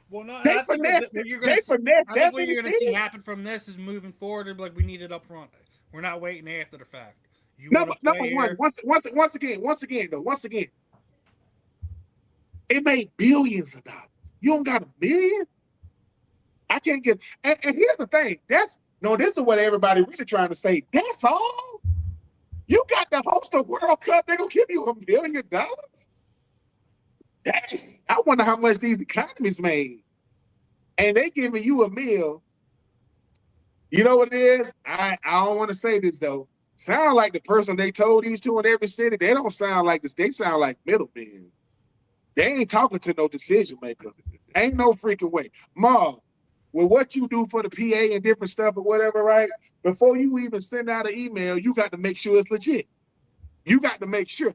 Well, no, I think what you're going to see happen from this is moving forward. Like we need it up front. We're not waiting after the fact. Number one. Once again, it made billions of dollars. You don't got $1 million. I can't get. And here's the thing. This is what everybody really trying to say. That's all. You got to host a World Cup. They're gonna give you $1 billion. Dang, I wonder how much these economies made. And they giving you $1 million. You know what it is? I don't want to say this though, sound like the person they told these to in every city. They don't sound like this. They sound like middlemen. They ain't talking to no decision maker. Ain't no freaking way. Marv, with what you do for the PA and different stuff or whatever, right? Before you even send out an email, you got to make sure it's legit. You got to make sure.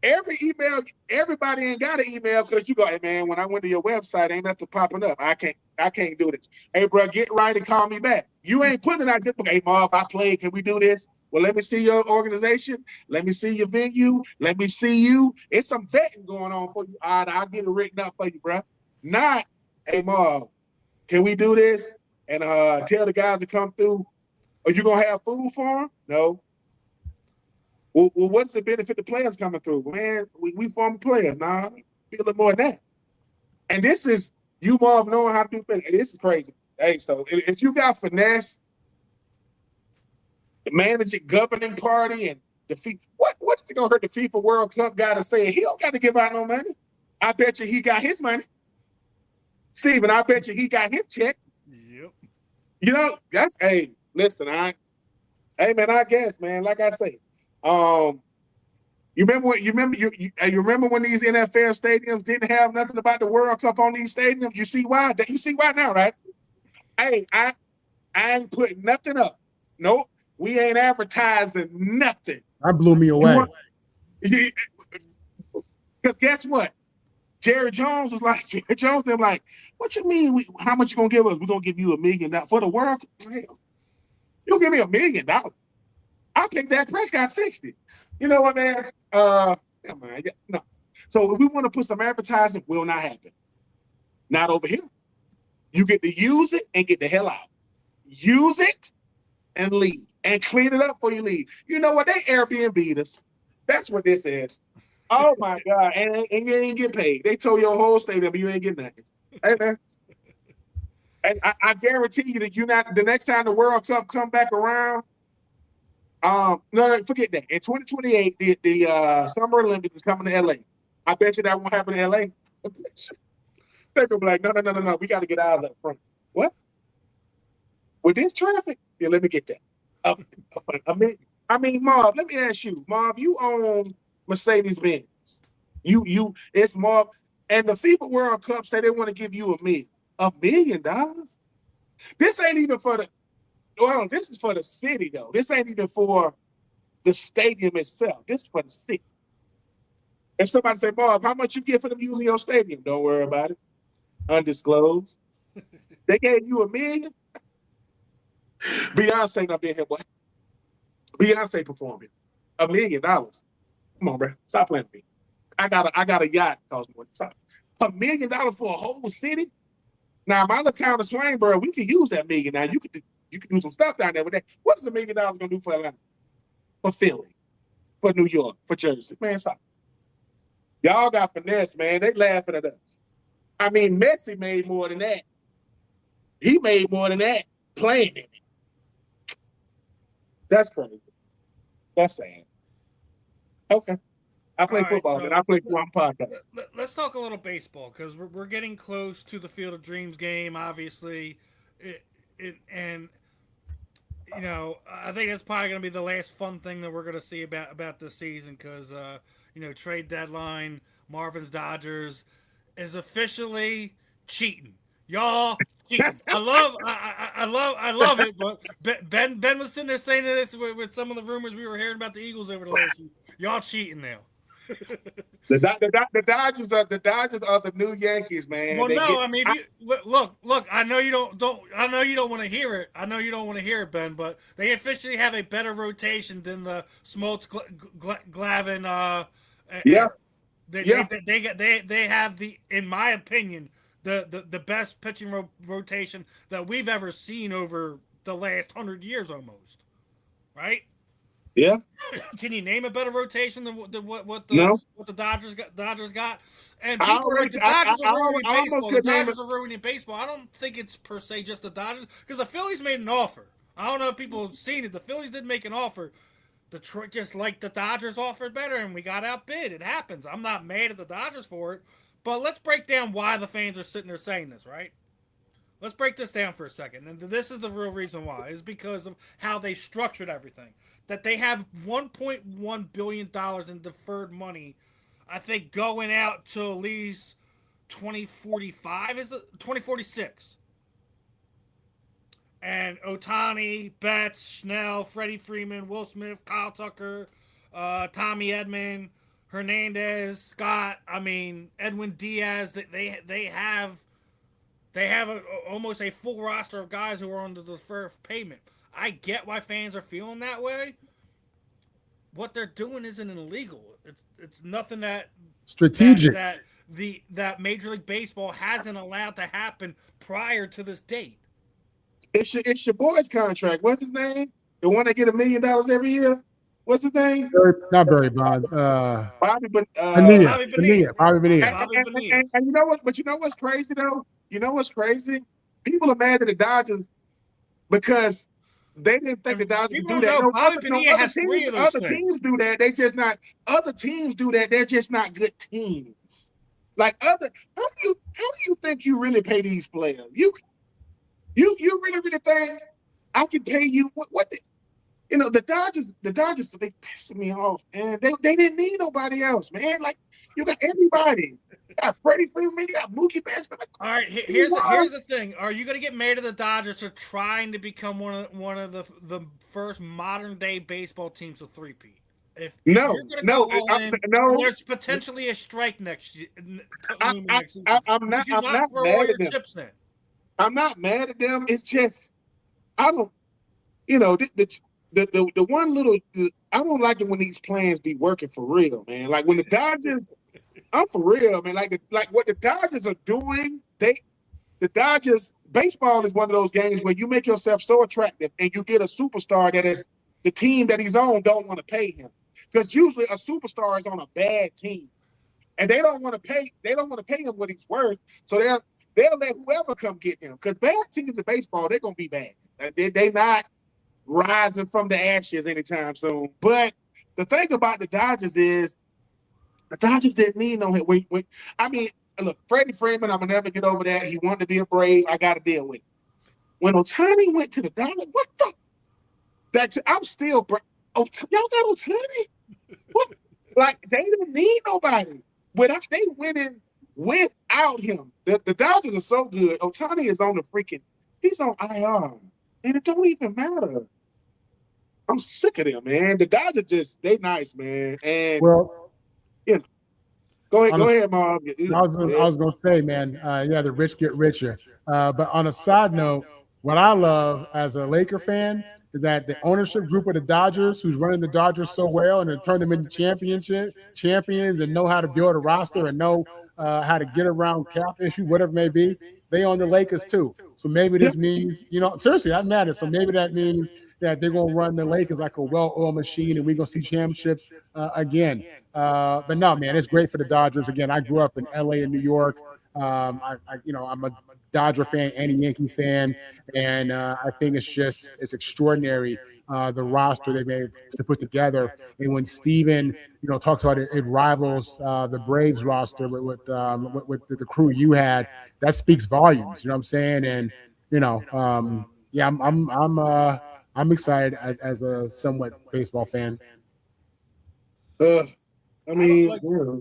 Every email, everybody ain't got an email because you go, hey man, when I went to your website, ain't nothing popping up. I can't do this. Hey bro, get right and call me back. You ain't putting it out just, hey Marv, I played. Can we do this? Well, let me see your organization. Let me see your venue. Let me see you. It's some betting going on for you. All right, I'll get it written up for you, bro. Not, hey Marv, can we do this? And tell the guys to come through. Are you gonna have food for them? No. Well, what's the benefit of players coming through? Man, we former players. Nah, be a little more than that. And this is you, Marv, knowing how to do things. This is crazy. Hey, so if you got finesse, the managing governing party, and the FIFA, what is it gonna hurt the FIFA World Cup guy to say? He don't got to give out no money. I bet you he got his money. Steven, I bet you he got his check. Yep. You know, that's listen, I guess, man, like I say. You remember when these NFL stadiums didn't have nothing about the World Cup on these stadiums? You see why? You see why now, right? Hey, I ain't putting nothing up. Nope. We ain't advertising nothing. That blew me away. Because guess what? Jerry Jones was like, what you mean? How much you gonna give us? We're gonna give you $1 million for the World Cup. You don't give me $1 million. I'll take that Prescott 60. You know what, man? No. So if we want to put some advertising, will not happen. Not over here. You get to use it and get the hell out. Use it and leave. And clean it up before you leave. You know what? They Airbnb'd us. That's what this is. Oh my God. And you ain't get paid. They told your whole stadium, but you ain't get nothing. Hey man. And I guarantee you that the next time the World Cup come back around, no, forget that. In 2028, the Summer Olympics is coming to LA. I bet you that won't happen in LA. They're gonna be like, no. We got to get ours up front. What? With this traffic? Yeah, let me get that. I mean, Marv, let me ask you, Marv, you own Mercedes-Benz. It's Marv, and the FIFA World Cup say they want to give you $1 million. $1 million? This ain't even for the. Well, this is for the city, though. This ain't even for the stadium itself. This is for the city. If somebody say, Marv, how much you get for them using your stadium? Don't worry about it. Undisclosed. They gave you $1 million. Beyonce not being here, boy. Beyonce performing. $1 million. Come on, bro. Stop playing with me. I got a yacht cost more. Stop. $1 million for a whole city? Now, my little town of Swainsboro, we can use that $1 million. Now, you can do some stuff down there with that. What is $1 million going to do for Atlanta? For Philly? For New York? For Jersey? Man, stop. Y'all got finesse, man. They laughing at us. I mean, Messi made more than that. He made more than that playing in it. That's crazy. That's sad. Okay. I play football, and I play one podcast. Let's talk a little baseball because we're getting close to the Field of Dreams game. Obviously, and you know I think that's probably going to be the last fun thing that we're going to see about this season because trade deadline, Marvin's Dodgers is officially cheating, y'all. Cheating. I love it, but Ben was sitting there saying this with some of the rumors we were hearing about the Eagles over the last year. Y'all cheating now. The Dodgers are the new Yankees, man. Well, I mean, look. I know you don't. I know you don't want to hear it. I know you don't want to hear it, Ben. But they officially have a better rotation than the Smoltz, Glavine. They have in my opinion, the best pitching rotation that we've ever seen over the last 100 years, almost. Right. Yeah. Can you name a better rotation than what the Dodgers got? And people are like the Dodgers are ruining baseball. The Dodgers are ruining baseball. I don't think it's per se just the Dodgers because the Phillies made an offer. I don't know if people have seen it. The Phillies did make an offer. Detroit just like the Dodgers offered better, and we got outbid. It happens. I'm not mad at the Dodgers for it, but let's break down why the fans are sitting there saying this. Right? let's break this down for a second. And this is the real reason why, is because of how they structured everything. That they have $1.1 billion in deferred money, I think, going out to at least 2045, is the 2046. And Ohtani, Betts, Snell, Freddie Freeman, Will Smith, Kyle Tucker, Tommy Edman, Hernandez, Scott. I mean, Edwin Diaz. They have almost a full roster of guys who are under the deferred payment. I get why fans are feeling that way. What they're doing isn't illegal. It's nothing that strategic that Major League Baseball hasn't allowed to happen prior to this date. It's your boy's contract. What's his name? The one that get $1 million every year. What's his name? Not Barry Bonds. Bobby Bonilla. And you know what? But you know what's crazy though? You know what's crazy? People are mad at the Dodgers because they didn't think the Dodgers could do that. Other teams do that. They just not. Other teams do that. They're just not good teams. Like how do you think you really pay these players? You really think I can pay you what? The Dodgers, they pissing me off, man. They didn't need nobody else, man. Like, you got everybody. You got Freddie Freeman, you got Mookie Betts. Like, all right, here's the thing. Are you going to get made of the Dodgers for trying to become one of the first modern day baseball teams to three-peat? No. There's potentially a strike next year. I'm not mad at them. I'm not mad at them. It's just I don't. The one little I don't like it when these plans be working for real, man. Like when the Dodgers, I'm for real, man. Like what the Dodgers are doing, the Dodgers baseball is one of those games where you make yourself so attractive and you get a superstar that is the team that he's on don't want to pay him. Because usually a superstar is on a bad team. And they don't want to pay him what he's worth. So they'll let whoever come get him. Because bad teams in baseball, they're gonna be bad. They not rising from the ashes anytime soon. But the thing about the Dodgers is the Dodgers didn't need no hit. I mean, look, Freddie Freeman, I'm gonna never get over that. He wanted to be a Brave. I got to deal with it. When Ohtani went to the Dodgers, what the? I'm still. Y'all got Ohtani? What? Like they didn't need nobody. They winning without him. The Dodgers are so good. Ohtani is on he's on IR. And it don't even matter. I'm sick of them, man. The Dodgers they nice, man. And go ahead, Mom. I was gonna say, man, the rich get richer. But on a side note, what I love as a Laker fan is that the ownership group of the Dodgers, who's running the Dodgers so well and then turn them into champions and know how to build a roster and know how to get around cap issue, whatever it may be, they own the Lakers too. So maybe this means, seriously, that matters. So maybe that means that they're going to run the Lakers like a well-oiled machine and we're going to see championships again. But no, man, it's great for the Dodgers. Again, I grew up in LA and New York. I'm a Dodger fan and a Yankee fan. And I think it's extraordinary, the roster they made to put together. And when Steven, talks about it rivals the Braves roster with the crew you had, that speaks volumes. You know what I'm saying? And, I'm excited as a somewhat baseball fan. I mean,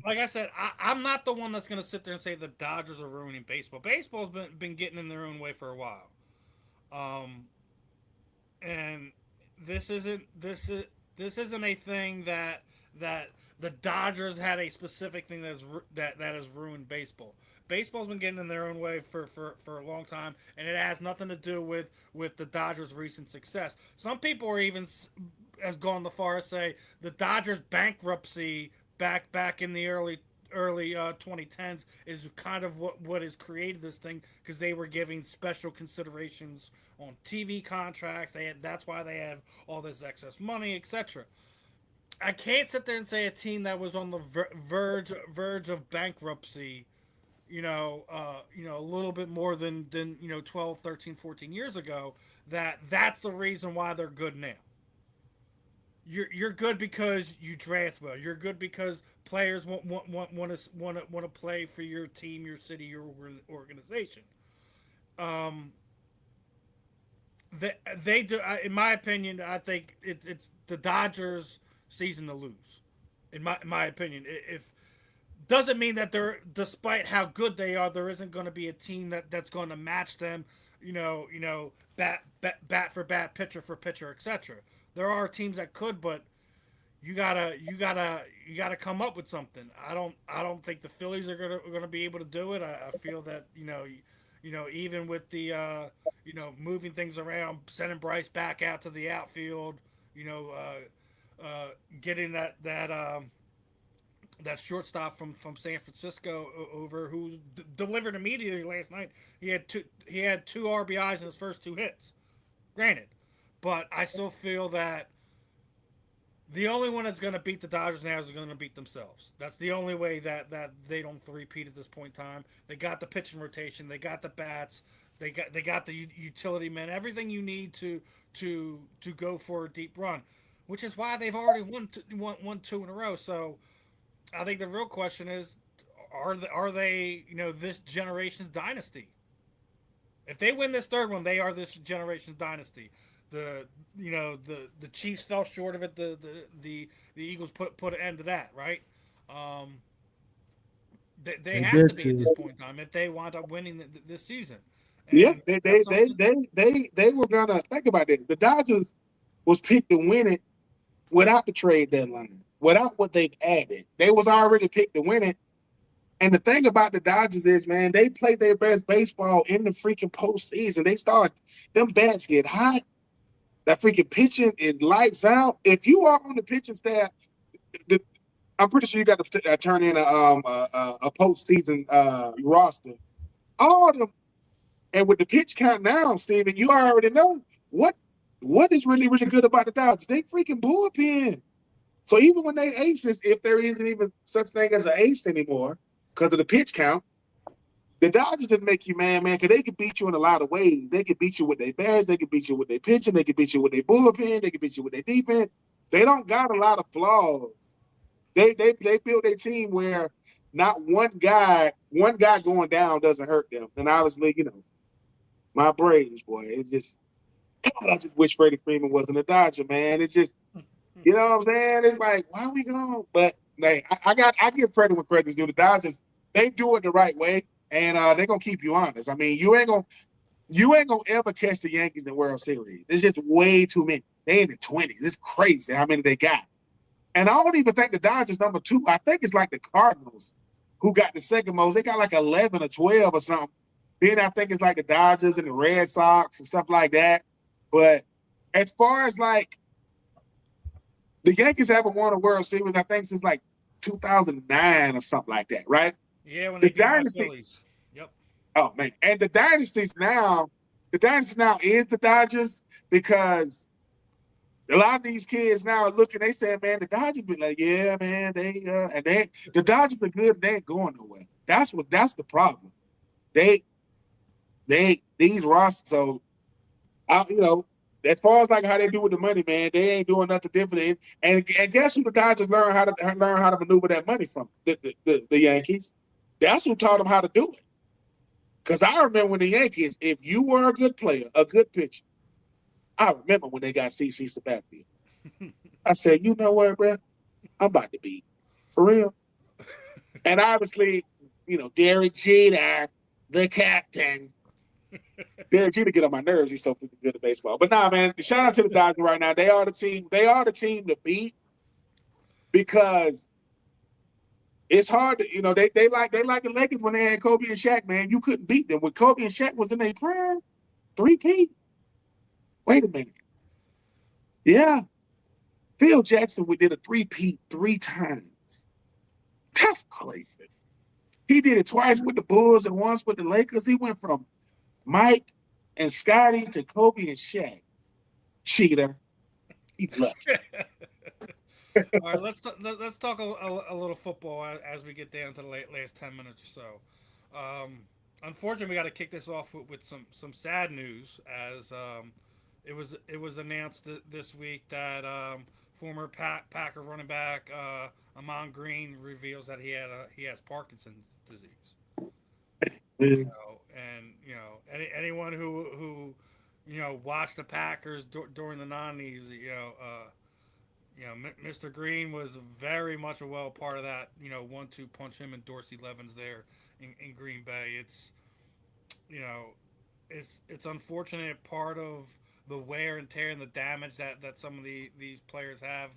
like I said, I'm not the one that's going to sit there and say the Dodgers are ruining baseball. Baseball's been getting in their own way for a while, and this isn't a thing that the Dodgers had a specific thing that has ruined baseball. Baseball's been getting in their own way for a long time, and it has nothing to do with the Dodgers' recent success. Some people are even has gone the far as say the Dodgers' bankruptcy back in the early 2010s is kind of what has created this thing, because they were giving special considerations on TV contracts. That's why they have all this excess money, etc. I can't sit there and say a team that was on the verge of bankruptcy, a little bit more than 12, 13, 14 years ago, that's the reason why they're good now. You're good because you draft well. You're good because players want to play for your team, your city, your organization. um, they do. In my opinion, I think it's the Dodgers' season to lose. In my opinion, if doesn't mean that they're, despite how good they are, there isn't going to be a team that's going to match them. Bat for bat, pitcher for pitcher, etc. There are teams that could, but you gotta come up with something. I don't think the Phillies are gonna be able to do it. I feel that even with the moving things around, sending Bryce back out to the outfield, you know, getting that shortstop from San Francisco over, who delivered immediately last night. He had two RBIs in his first two hits. Granted, but I still feel that the only one that's going to beat the Dodgers now is going to beat themselves. That's the only way that they don't three-peat at this point in time. They got the pitching rotation. They got the bats. They got the utility men. Everything you need to go for a deep run, which is why they've already won two in a row. So I think the real question is, are they this generation's dynasty? If they win this third one, they are this generation's dynasty. The Chiefs fell short of it. The Eagles put an end to that, right? They have to be at this point in time if they wind up winning this season. And Yeah, they were gonna think about it. The Dodgers was picked to win it without the trade deadline, without what they've added. They was already picked to win it. And the thing about the Dodgers is, man, they play their best baseball in the freaking postseason. Them bats get hot. That freaking pitching is lights out. If you are on the pitching staff, I'm pretty sure you got to turn in a postseason roster. All of them, and with the pitch count now, Steven, you already know what is really, really good about the Dodgers. They freaking bullpen. So even when they aces, if there isn't even such thing as an ace anymore because of the pitch count, the Dodgers just make you mad, man, because they can beat you in a lot of ways. They can beat you with their bats. They can beat you with their pitching. They can beat you with their bullpen. They can beat you with their defense. They don't got a lot of flaws. They build a team where not one guy going down doesn't hurt them. And obviously, my Braves, boy, I just wish Freddie Freeman wasn't a Dodger, man. It's just, you know what I'm saying? It's like, why are we going? But like, I give credit when credit's due. The Dodgers, they do it the right way. And they're gonna keep you honest. I mean, you ain't gonna ever catch the Yankees in the World Series. There's just way too many. They in the 20s. It's crazy how many they got. And I don't even think the Dodgers number 2. I think it's like the Cardinals who got the second most. They got like 11 or 12 or something. Then I think it's like the Dodgers and the Red Sox and stuff like that. But as far as like the Yankees haven't won a World Series, I think since like 2009 or something like that, right? Yeah, when they beat the Phillies. Yep. Oh man, and the dynasty now is the Dodgers, because a lot of these kids now are looking. They say, man, the Dodgers be like, yeah, man, the Dodgers are good. They ain't going nowhere. That's the problem. These rosters. So, as far as like how they do with the money, man, they ain't doing nothing different. And guess who the Dodgers learn how to maneuver that money from? The Yankees. That's who taught them how to do it. Because I remember when the Yankees, if you were a good player, a good pitcher, I remember when they got CC Sabathia. I said, you know what, bro? I'm about to be for real. And obviously, Derek Jeter, the captain. Derek Jeter get on my nerves. He's so freaking good at baseball. But nah, man, shout out to the Dodgers right now. They are the team. They are the team to beat, because it's hard to, they like the Lakers when they had Kobe and Shaq, man. You couldn't beat them. When Kobe and Shaq was in their prime, 3-peat. Wait a minute. Yeah. Phil Jackson, we did a 3-peat 3 times. That's crazy. He did it twice with the Bulls and once with the Lakers. He went from Mike and Scotty to Kobe and Shaq. Cheater. He's lucky. All right, let's talk a little football as we get down to the last 10 minutes or so. Unfortunately, we got to kick this off with some sad news, as it was announced this week that former Packer running back Amon Green reveals that he has Parkinson's disease. anyone who watched the Packers during the '90s, Mr. Green was very much a part of that. 1-2 punch him and Dorsey Levens there in Green Bay. You know, it's unfortunate part of the wear and tear and the damage that some of these players have.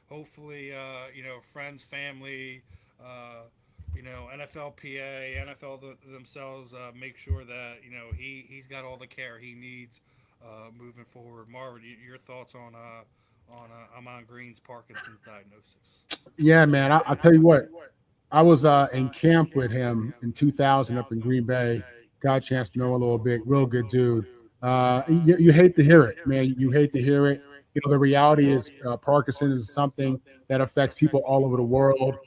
Hopefully, friends, family, NFLPA, NFL themselves make sure that he's got all the care he needs moving forward. Marvin, your thoughts on Amon Green's Parkinson's diagnosis? Yeah, man. I'll tell you what. I was in camp with him in 2000 up in Green Bay. Got a chance to know him a little bit. Real good dude. You hate to hear it, man. You hate to hear it. The reality is Parkinson is something that affects people all over the world.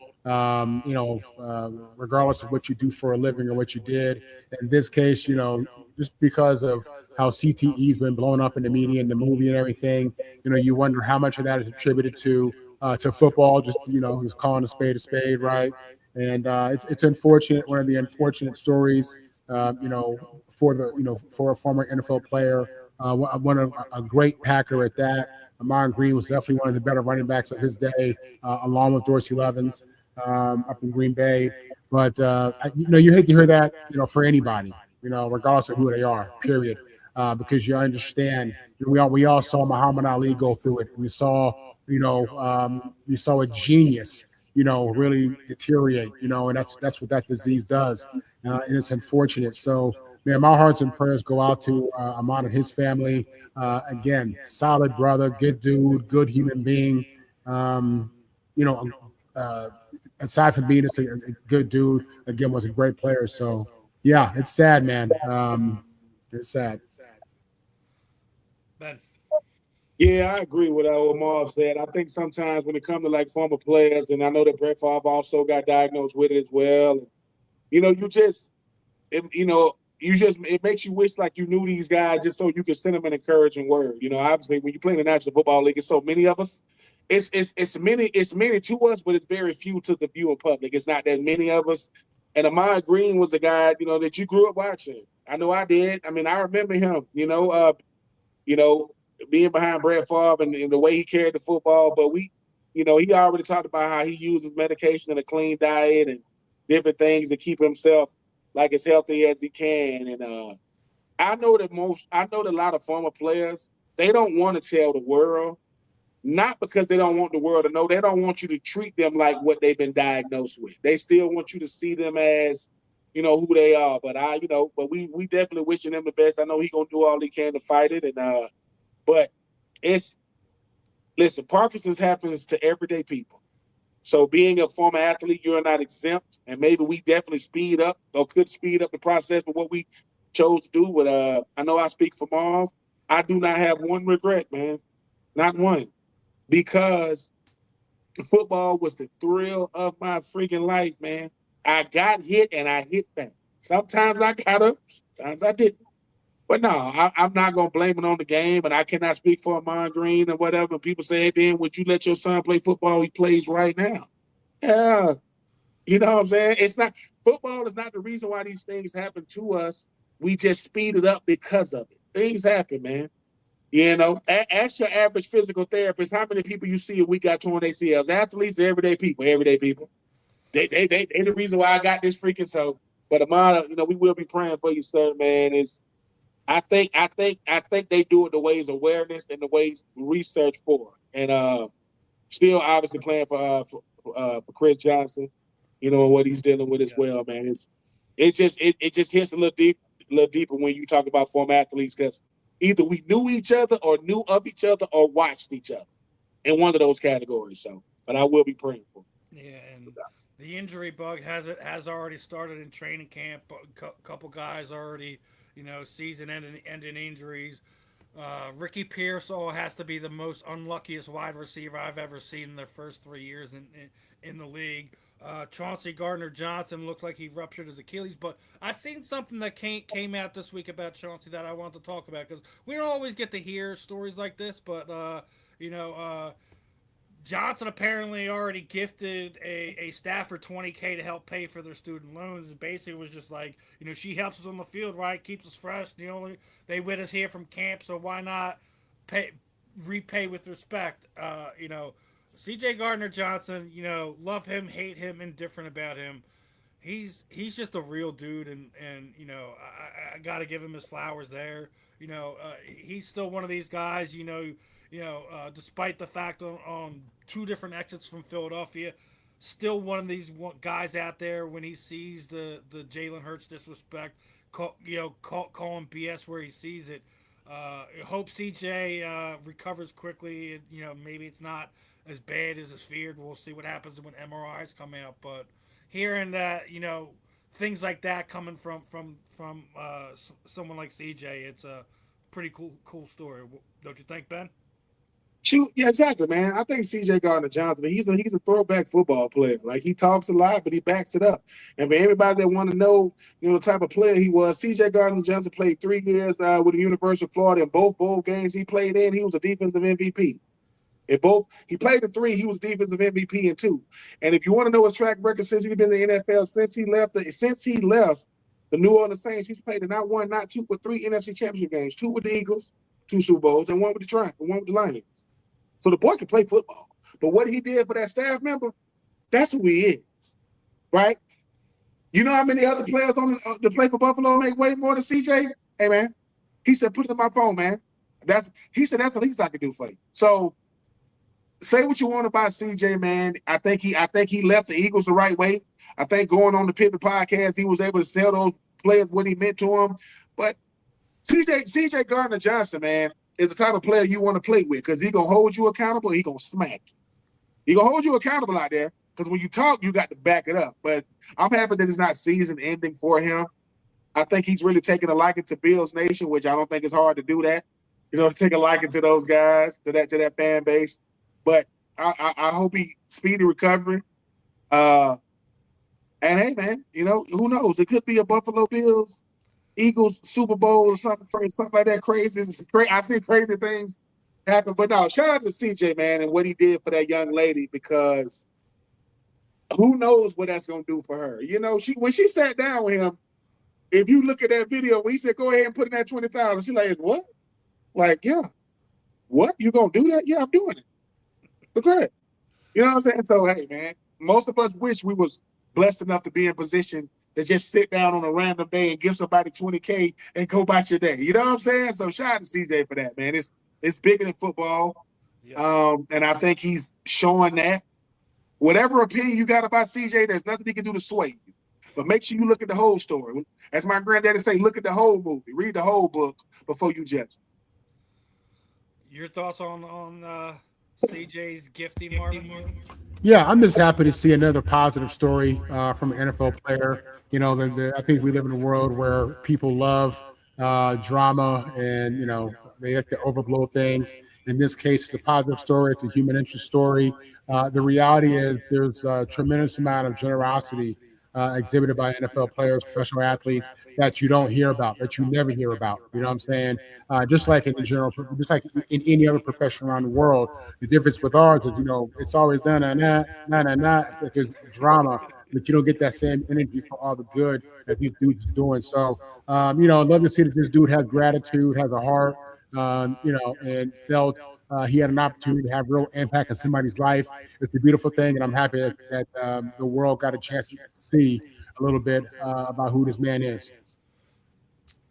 Regardless of what you do for a living or what you did. In this case, just because of how CTE's been blown up in the media and the movie and everything, you wonder how much of that is attributed to football. Just he's calling a spade, right? And it's unfortunate. One of the unfortunate stories, for a former NFL player, one of a great Packer at that. Amon Green was definitely one of the better running backs of his day, along with Dorsey Levens up in Green Bay. But you hate to hear that, for anybody, regardless of who they are. Period. Because you understand, we all saw Muhammad Ali go through it. We saw a genius, really deteriorate, and that's what that disease does, and it's unfortunate. So, man, my hearts and prayers go out to Ahmad and his family. Again, solid brother, good dude, good human being. You know, aside from being a good dude, again, was a great player. So, yeah, it's sad, man. It's sad. Ben. Yeah, I agree with what Marv said. I think sometimes when it comes to like former players, and I know that Brett Favre also got diagnosed with it as well. It makes you wish like you knew these guys just so you could send them an encouraging word. Obviously when you play in the National Football League, it's so many of us. It's many to us, but it's very few to the viewing public. It's not that many of us. And Ahman Green was a guy, that you grew up watching. I know I did. I mean, I remember him, being behind Brett Favre and the way he carried the football. But he already talked about how he uses medication and a clean diet and different things to keep himself like as healthy as he can. And I know that a lot of former players, they don't want to tell the world, not because they don't want the world to know. They don't want you to treat them like what they've been diagnosed with. They still want you to see them as, who they are. But we definitely wishing him the best. I know he's gonna do all he can to fight it. And but listen, Parkinson's happens to everyday people. So being a former athlete, you're not exempt. And maybe we definitely could speed up the process with what we chose to do. But I know I speak for Marv. I do not have one regret, man. Not one. Because football was the thrill of my freaking life, man. I got hit and I hit back. Sometimes I got up, sometimes I didn't. But no, I'm not going to blame it on the game, and I cannot speak for Amon Green or whatever. People say, hey, Ben, would you let your son play football? He plays right now. Yeah. You know what I'm saying? Football is not the reason why these things happen to us. We just speed it up because of it. Things happen, man. Ask your average physical therapist how many people you see a week got torn ACLs. Athletes are everyday people. They the reason why I got this freaking so. But Amon, we will be praying for you, sir, man. I think they do it the ways awareness and the ways research for, and still obviously playing for Chris Johnson, and what he's dealing with as well, man. It just hits a little deeper when you talk about former athletes because either we knew each other or knew of each other or watched each other in one of those categories. So, but I will be praying for. Yeah, and the injury bug has already started in training camp. A couple guys already. Season-ending injuries. Ricky Pearsall has to be the most unluckiest wide receiver I've ever seen in their first 3 years in the league. Chauncey Gardner-Johnson looked like he ruptured his Achilles, but I seen something that came out this week about Chauncey that I want to talk about because we don't always get to hear stories like this, but Johnson apparently already gifted a staffer $20K to help pay for their student loans. And basically was just like, she helps us on the field, right? Keeps us fresh. They with us here from camp, so why not repay with respect? CJ Gardner Johnson, love him, hate him, indifferent about him. He's just a real dude, and I got to give him his flowers there. He's still one of these guys. Despite the fact on two different exits from Philadelphia, still one of these guys out there when he sees the Jalen Hurts disrespect, calling BS where he sees it. Hope CJ recovers quickly. Maybe it's not as bad as is feared. We'll see what happens when MRIs come out, but hearing that things like that coming from someone like CJ, it's a pretty cool story, don't you think, Ben? Shoot, yeah, exactly, man. I think CJ Gardner Johnson, he's a throwback football player. Like, he talks a lot, but he backs it up. And for everybody that want to know, the type of player he was, CJ Gardner Johnson played 3 years with the University of Florida. In both bowl games he played in, he was a defensive MVP. He played in 3. He was defensive MVP in 2. And if you want to know his track record since he's been in the NFL, since he left the New Orleans Saints, he's played in not 1, not 2, but 3 NFC Championship games. 2 with the Eagles, 2 Super Bowls, and 1 with the Triumph, and 1 with the Lions. So the boy can play football. But what he did for that staff member, that's who he is, right? You know how many other players on the play for Buffalo make way more than CJ? Hey, man, he said, put it in my phone, man. He said that's the least I could do for you. So say what you want about CJ, man. I think he left the Eagles the right way. I think going on the Pivot podcast, he was able to tell those players what he meant to them. But CJ Gardner Johnson, man, is the type of player you want to play with because he's going to hold you accountable. He's going to smack you. He's going to hold you accountable out there because when you talk, you got to back it up. But I'm happy that it's not season ending for him. I think he's really taking a liking to Bills Nation, which I don't think is hard to do that. To take a liking to those guys, to that fan base. But I hope he speedy recovery. And hey, man, who knows? It could be a Buffalo Bills Eagles Super Bowl or something like that crazy. I've seen crazy things happen. But no, shout out to CJ, man, and what he did for that young lady, because who knows what that's gonna do for her. When she sat down with him, if you look at that video where he said, go ahead and put in that 20,000, she's like, what? Like, yeah. What? You gonna do that? Yeah, I'm doing it. Look good. You know what I'm saying? So hey, man, most of us wish we was blessed enough to be in position to just sit down on a random day and give somebody 20K and go about your day. You know what I'm saying? So shout out to CJ for that, man. It's bigger than football. Yes. And I think he's showing that. Whatever opinion you got about CJ, there's nothing he can do to sway you. But make sure you look at the whole story. As my granddaddy say, look at the whole movie. Read the whole book before you judge. Your thoughts on CJ's gifting, Marvin? Yeah, I'm just happy to see another positive story from an NFL player. I think we live in a world where people love drama and, they like to overblow things. In this case, it's a positive story. It's a human interest story. The reality is there's a tremendous amount of generosity exhibited by NFL players, professional athletes that you don't hear about, that you never hear about. You know what I'm saying? Just like in any other profession around the world, the difference with ours is, it's always done that there's drama, but you don't get that same energy for all the good that these dudes are doing. So, I'd love to see that this dude has gratitude, has a heart, and felt he had an opportunity to have real impact on somebody's life. It's a beautiful thing, and I'm happy that the world got a chance to see a little bit about who this man is.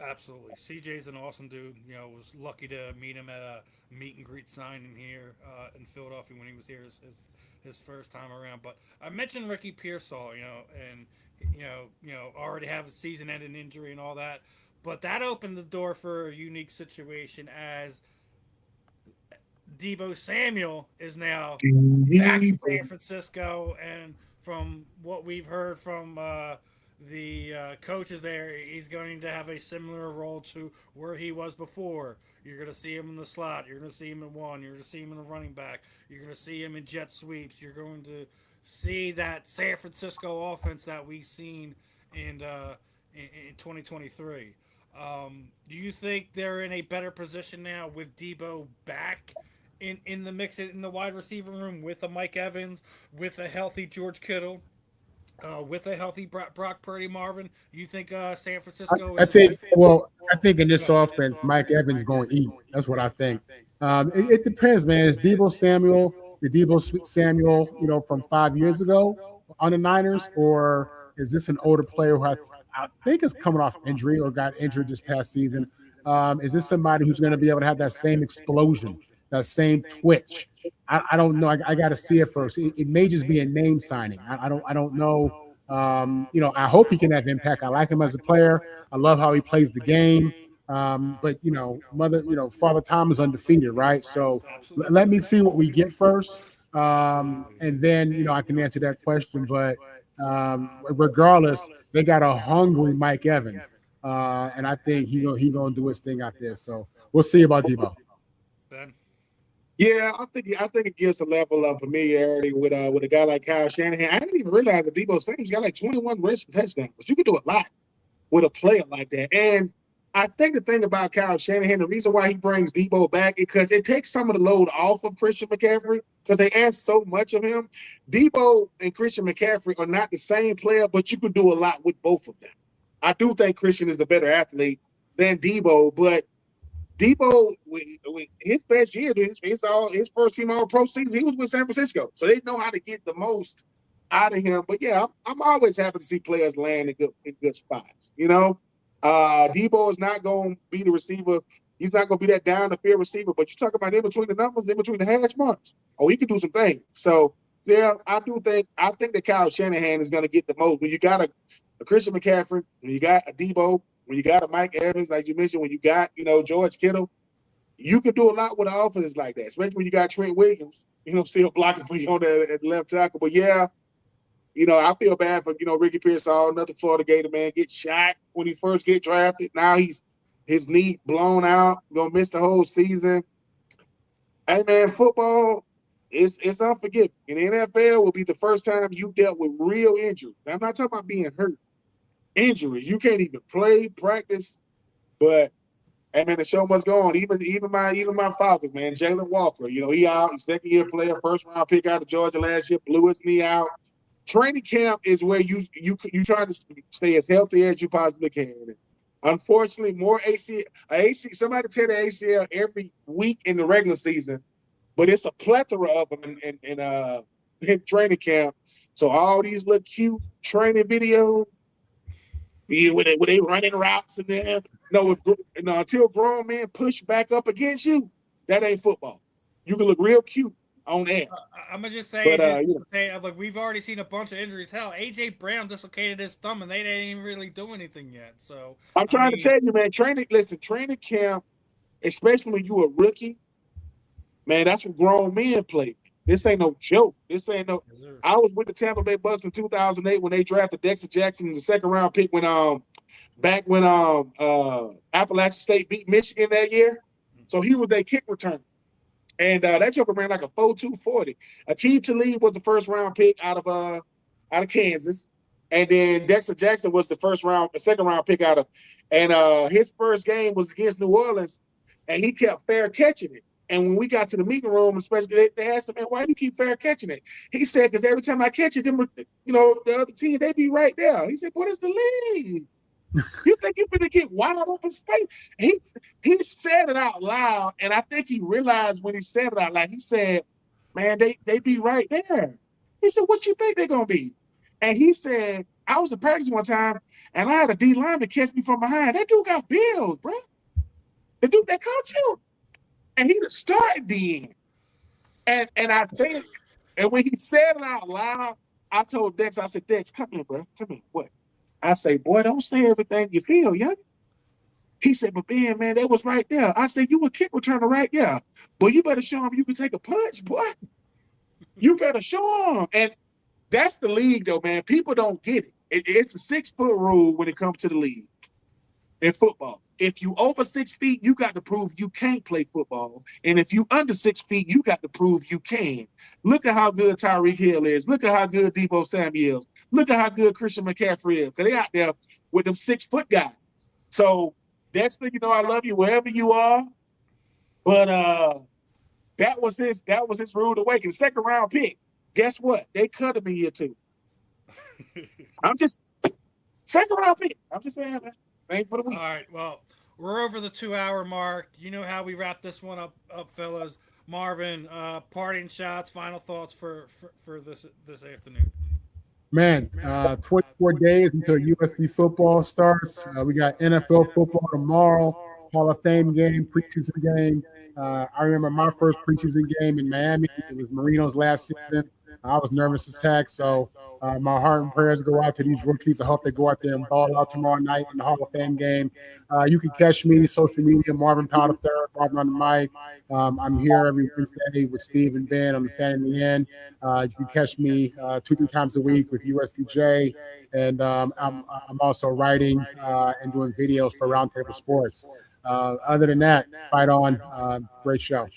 Absolutely. CJ's an awesome dude. Was lucky to meet him at a meet and greet signing here in Philadelphia when he was here his first time around. But I mentioned Ricky Pearsall, and already have a season-ending injury and all that. But that opened the door for a unique situation as Deebo Samuel is now back in San Francisco, and from what we've heard from the coaches there, he's going to have a similar role to where he was before. You're going to see him in the slot. You're going to see him in one. You're going to see him in the running back. You're going to see him in jet sweeps. You're going to see that San Francisco offense that we've seen in 2023. Do you think they're in a better position now with Deebo back in the mix in the wide receiver room with a Mike Evans, with a healthy George Kittle, with a healthy Brock Purdy, Marvin. You think San Francisco I is? think, well, I think in Go this ahead. offense, Mike Evans going to eat. That's what I think. It depends, man. Is Debo Samuel, the Samuel, from 5 years ago on the Niners, or is this an older player who I think is coming off injury or got injured this past season? Is this somebody who's going to be able to have that same explosion, that same twitch? I don't know. I got to see it first. It may just be a name signing. I don't know. I hope he can have impact. I like him as a player. I love how he plays the game. But Father Time is undefeated, right? So let me see what we get first, and then I can answer that question. But regardless, they got a hungry Mike Evans, and I think he gonna do his thing out there. So we'll see about Debo. Ben? Yeah, I think it gives a level of familiarity with a guy like Kyle Shanahan. I didn't even realize that Debo Samuel's got like 21 rushing touchdowns. But you can do a lot with a player like that. And I think the thing about Kyle Shanahan, the reason why he brings Debo back is because it takes some of the load off of Christian McCaffrey because they ask so much of him. Debo and Christian McCaffrey are not the same player, but you can do a lot with both of them. I do think Christian is a better athlete than Debo, but Debo, his best year, his first team all pro season, he was with San Francisco. So they know how to get the most out of him. But yeah, I'm always happy to see players land in good spots. Debo is not going to be the receiver. He's not going to be that down the field receiver. But you talk about in between the numbers, in between the hash marks. Oh, he can do some things. So yeah, I think that Kyle Shanahan is going to get the most. When you got a Christian McCaffrey, when you got a Debo, when you got a Mike Evans, like you mentioned, when you got, George Kittle, you can do a lot with an offense like that, especially when you got Trent Williams, still blocking for you on the left tackle. But yeah, I feel bad for, Ricky Pearsall, another Florida Gator man, get shot when he first get drafted. Now his knee blown out, going to miss the whole season. Hey, man, football, it's unforgiving. In the NFL will be the first time you dealt with real injury. I'm not talking about being hurt. Injuries. You can't even play, practice, but hey man, the show must go on. Even my father, man, Jalen Walker, he out, he's second-year player, first-round pick out of Georgia last year, blew his knee out. Training camp is where you try to stay as healthy as you possibly can. Unfortunately, more ACL, somebody tear the ACL every week in the regular season, but it's a plethora of them in training camp. So all these little cute training videos, where they running routes in there. No, until grown men push back up against you, that ain't football. You can look real cute on air. I'm gonna just say, but, like we've already seen a bunch of injuries. Hell, AJ Brown dislocated his thumb, and they didn't even really do anything yet. So I'm trying to tell you, man, training camp, especially when you a rookie, man, that's what grown men play. This ain't no joke. I was with the Tampa Bay Bucks in 2008 when they drafted Dexter Jackson in the second round pick when Appalachian State beat Michigan that year. So he was their kick return. And that joker ran like a 4.2 40. Akeem Talib was the first round pick out of Kansas. And then Dexter Jackson was the second round pick out of, and his first game was against New Orleans, and he kept fair catching it. And when we got to the meeting room, especially, they asked him, man, why do you keep fair catching it? He said, because every time I catch it, the other team, they be right there. He said, what is the league? You think you're going to get wide open space? He said it out loud, and I think he realized when he said it out loud, he said, man, they be right there. He said, what you think they're going to be? And he said, I was in practice one time, and I had a D lineman catch me from behind. That dude got bills, bro. The dude that caught you. And he started the end. And I think, and when he said it out loud, I told Dex, I said, Dex, come here, bro. Come here. What? I say, boy, don't say everything you feel, young. He said, but Ben, man, that was right there. I said, you a kick returner right there. But you better show him you can take a punch, boy. You better show him. And that's the league, though, man. People don't get it. It's a 6-foot rule when it comes to the league in football. If you over 6 feet, you got to prove you can't play football. And if you under 6 feet, you got to prove you can. Look at how good Tyreek Hill is. Look at how good Debo Samuel is. Look at how good Christian McCaffrey is. Because they out there with them 6-foot guys. So Dexter, I love you wherever you are. But That was his rude awakening. Second round pick. Guess what? They cut him in year 2. I'm just second round pick. I'm just saying that. Ain't for the week. All right. Well, we're over the 2-hour mark. You know how we wrap this one up, fellas. Marvin, parting shots, final thoughts for this afternoon. Man, 24 days until USC football starts. We got NFL football tomorrow, Hall of Fame game, preseason game. I remember my first preseason game in Miami. It was Marino's last season. I was nervous as heck. So my heart and prayers go out to these rookies. I hope they go out there and ball out tomorrow night in the Hall of Fame game. You can catch me social media, Marvin Powell III, Marvin on the mic. I'm here every Wednesday with Steve and Ben on the Fan in the End. You can catch me 2-3 times a week with USDJ, and I'm also writing and doing videos for Roundtable Sports. Other than that, fight on. Great show.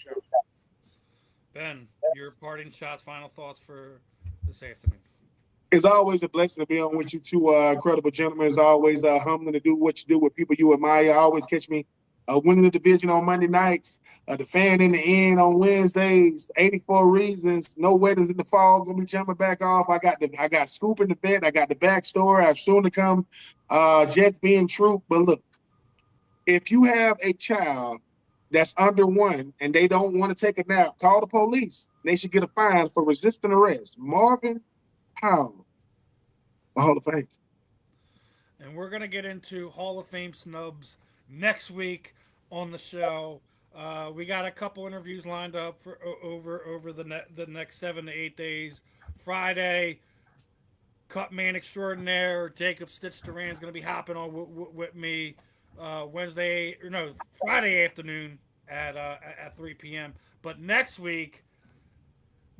Ben, your parting shots, final thoughts for this afternoon. It's always a blessing to be on with you two incredible gentlemen. It's always humbling to do what you do with people you admire. Always catch me winning the division on Monday nights, the Fan in the End on Wednesdays, 84 Reasons, No Weddings in the Fall, gonna be jumping back off. I got Scoop in the vet, I got the backstory, I've soon to come, just being Troupe. But look, if you have a child that's under 1 and they don't want to take a nap, call the police. They should get a fine for resisting arrest. Marvin Powell, Hall of Fame. And we're gonna get into Hall of Fame snubs next week on the show. We got a couple interviews lined up for over the next 7 to 8 days. Friday, Cut Man Extraordinaire Jacob Stitch Duran is going to be hopping on with me. Friday afternoon at 3 p.m. But next week,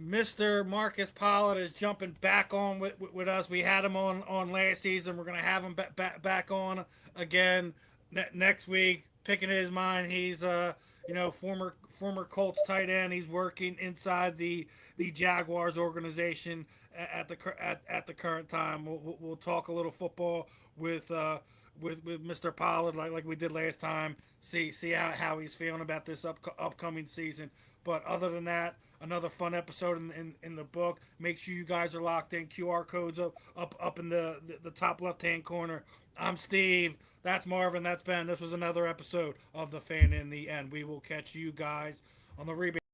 Mr. Marcus Pollard is jumping back on with us. We had him on last season. We're going to have him back on again next week. Picking his mind. He's former Colts tight end. He's working inside the Jaguars organization at the current time. We'll talk a little football with Mr. Pollard like we did last time. See how he's feeling about this upcoming season. But other than that, another fun episode in the book. Make sure you guys are locked in. QR codes up in the top left-hand corner. I'm Steve. That's Marvin. That's Ben. This was another episode of The Fan in the End. We will catch you guys on the rebound.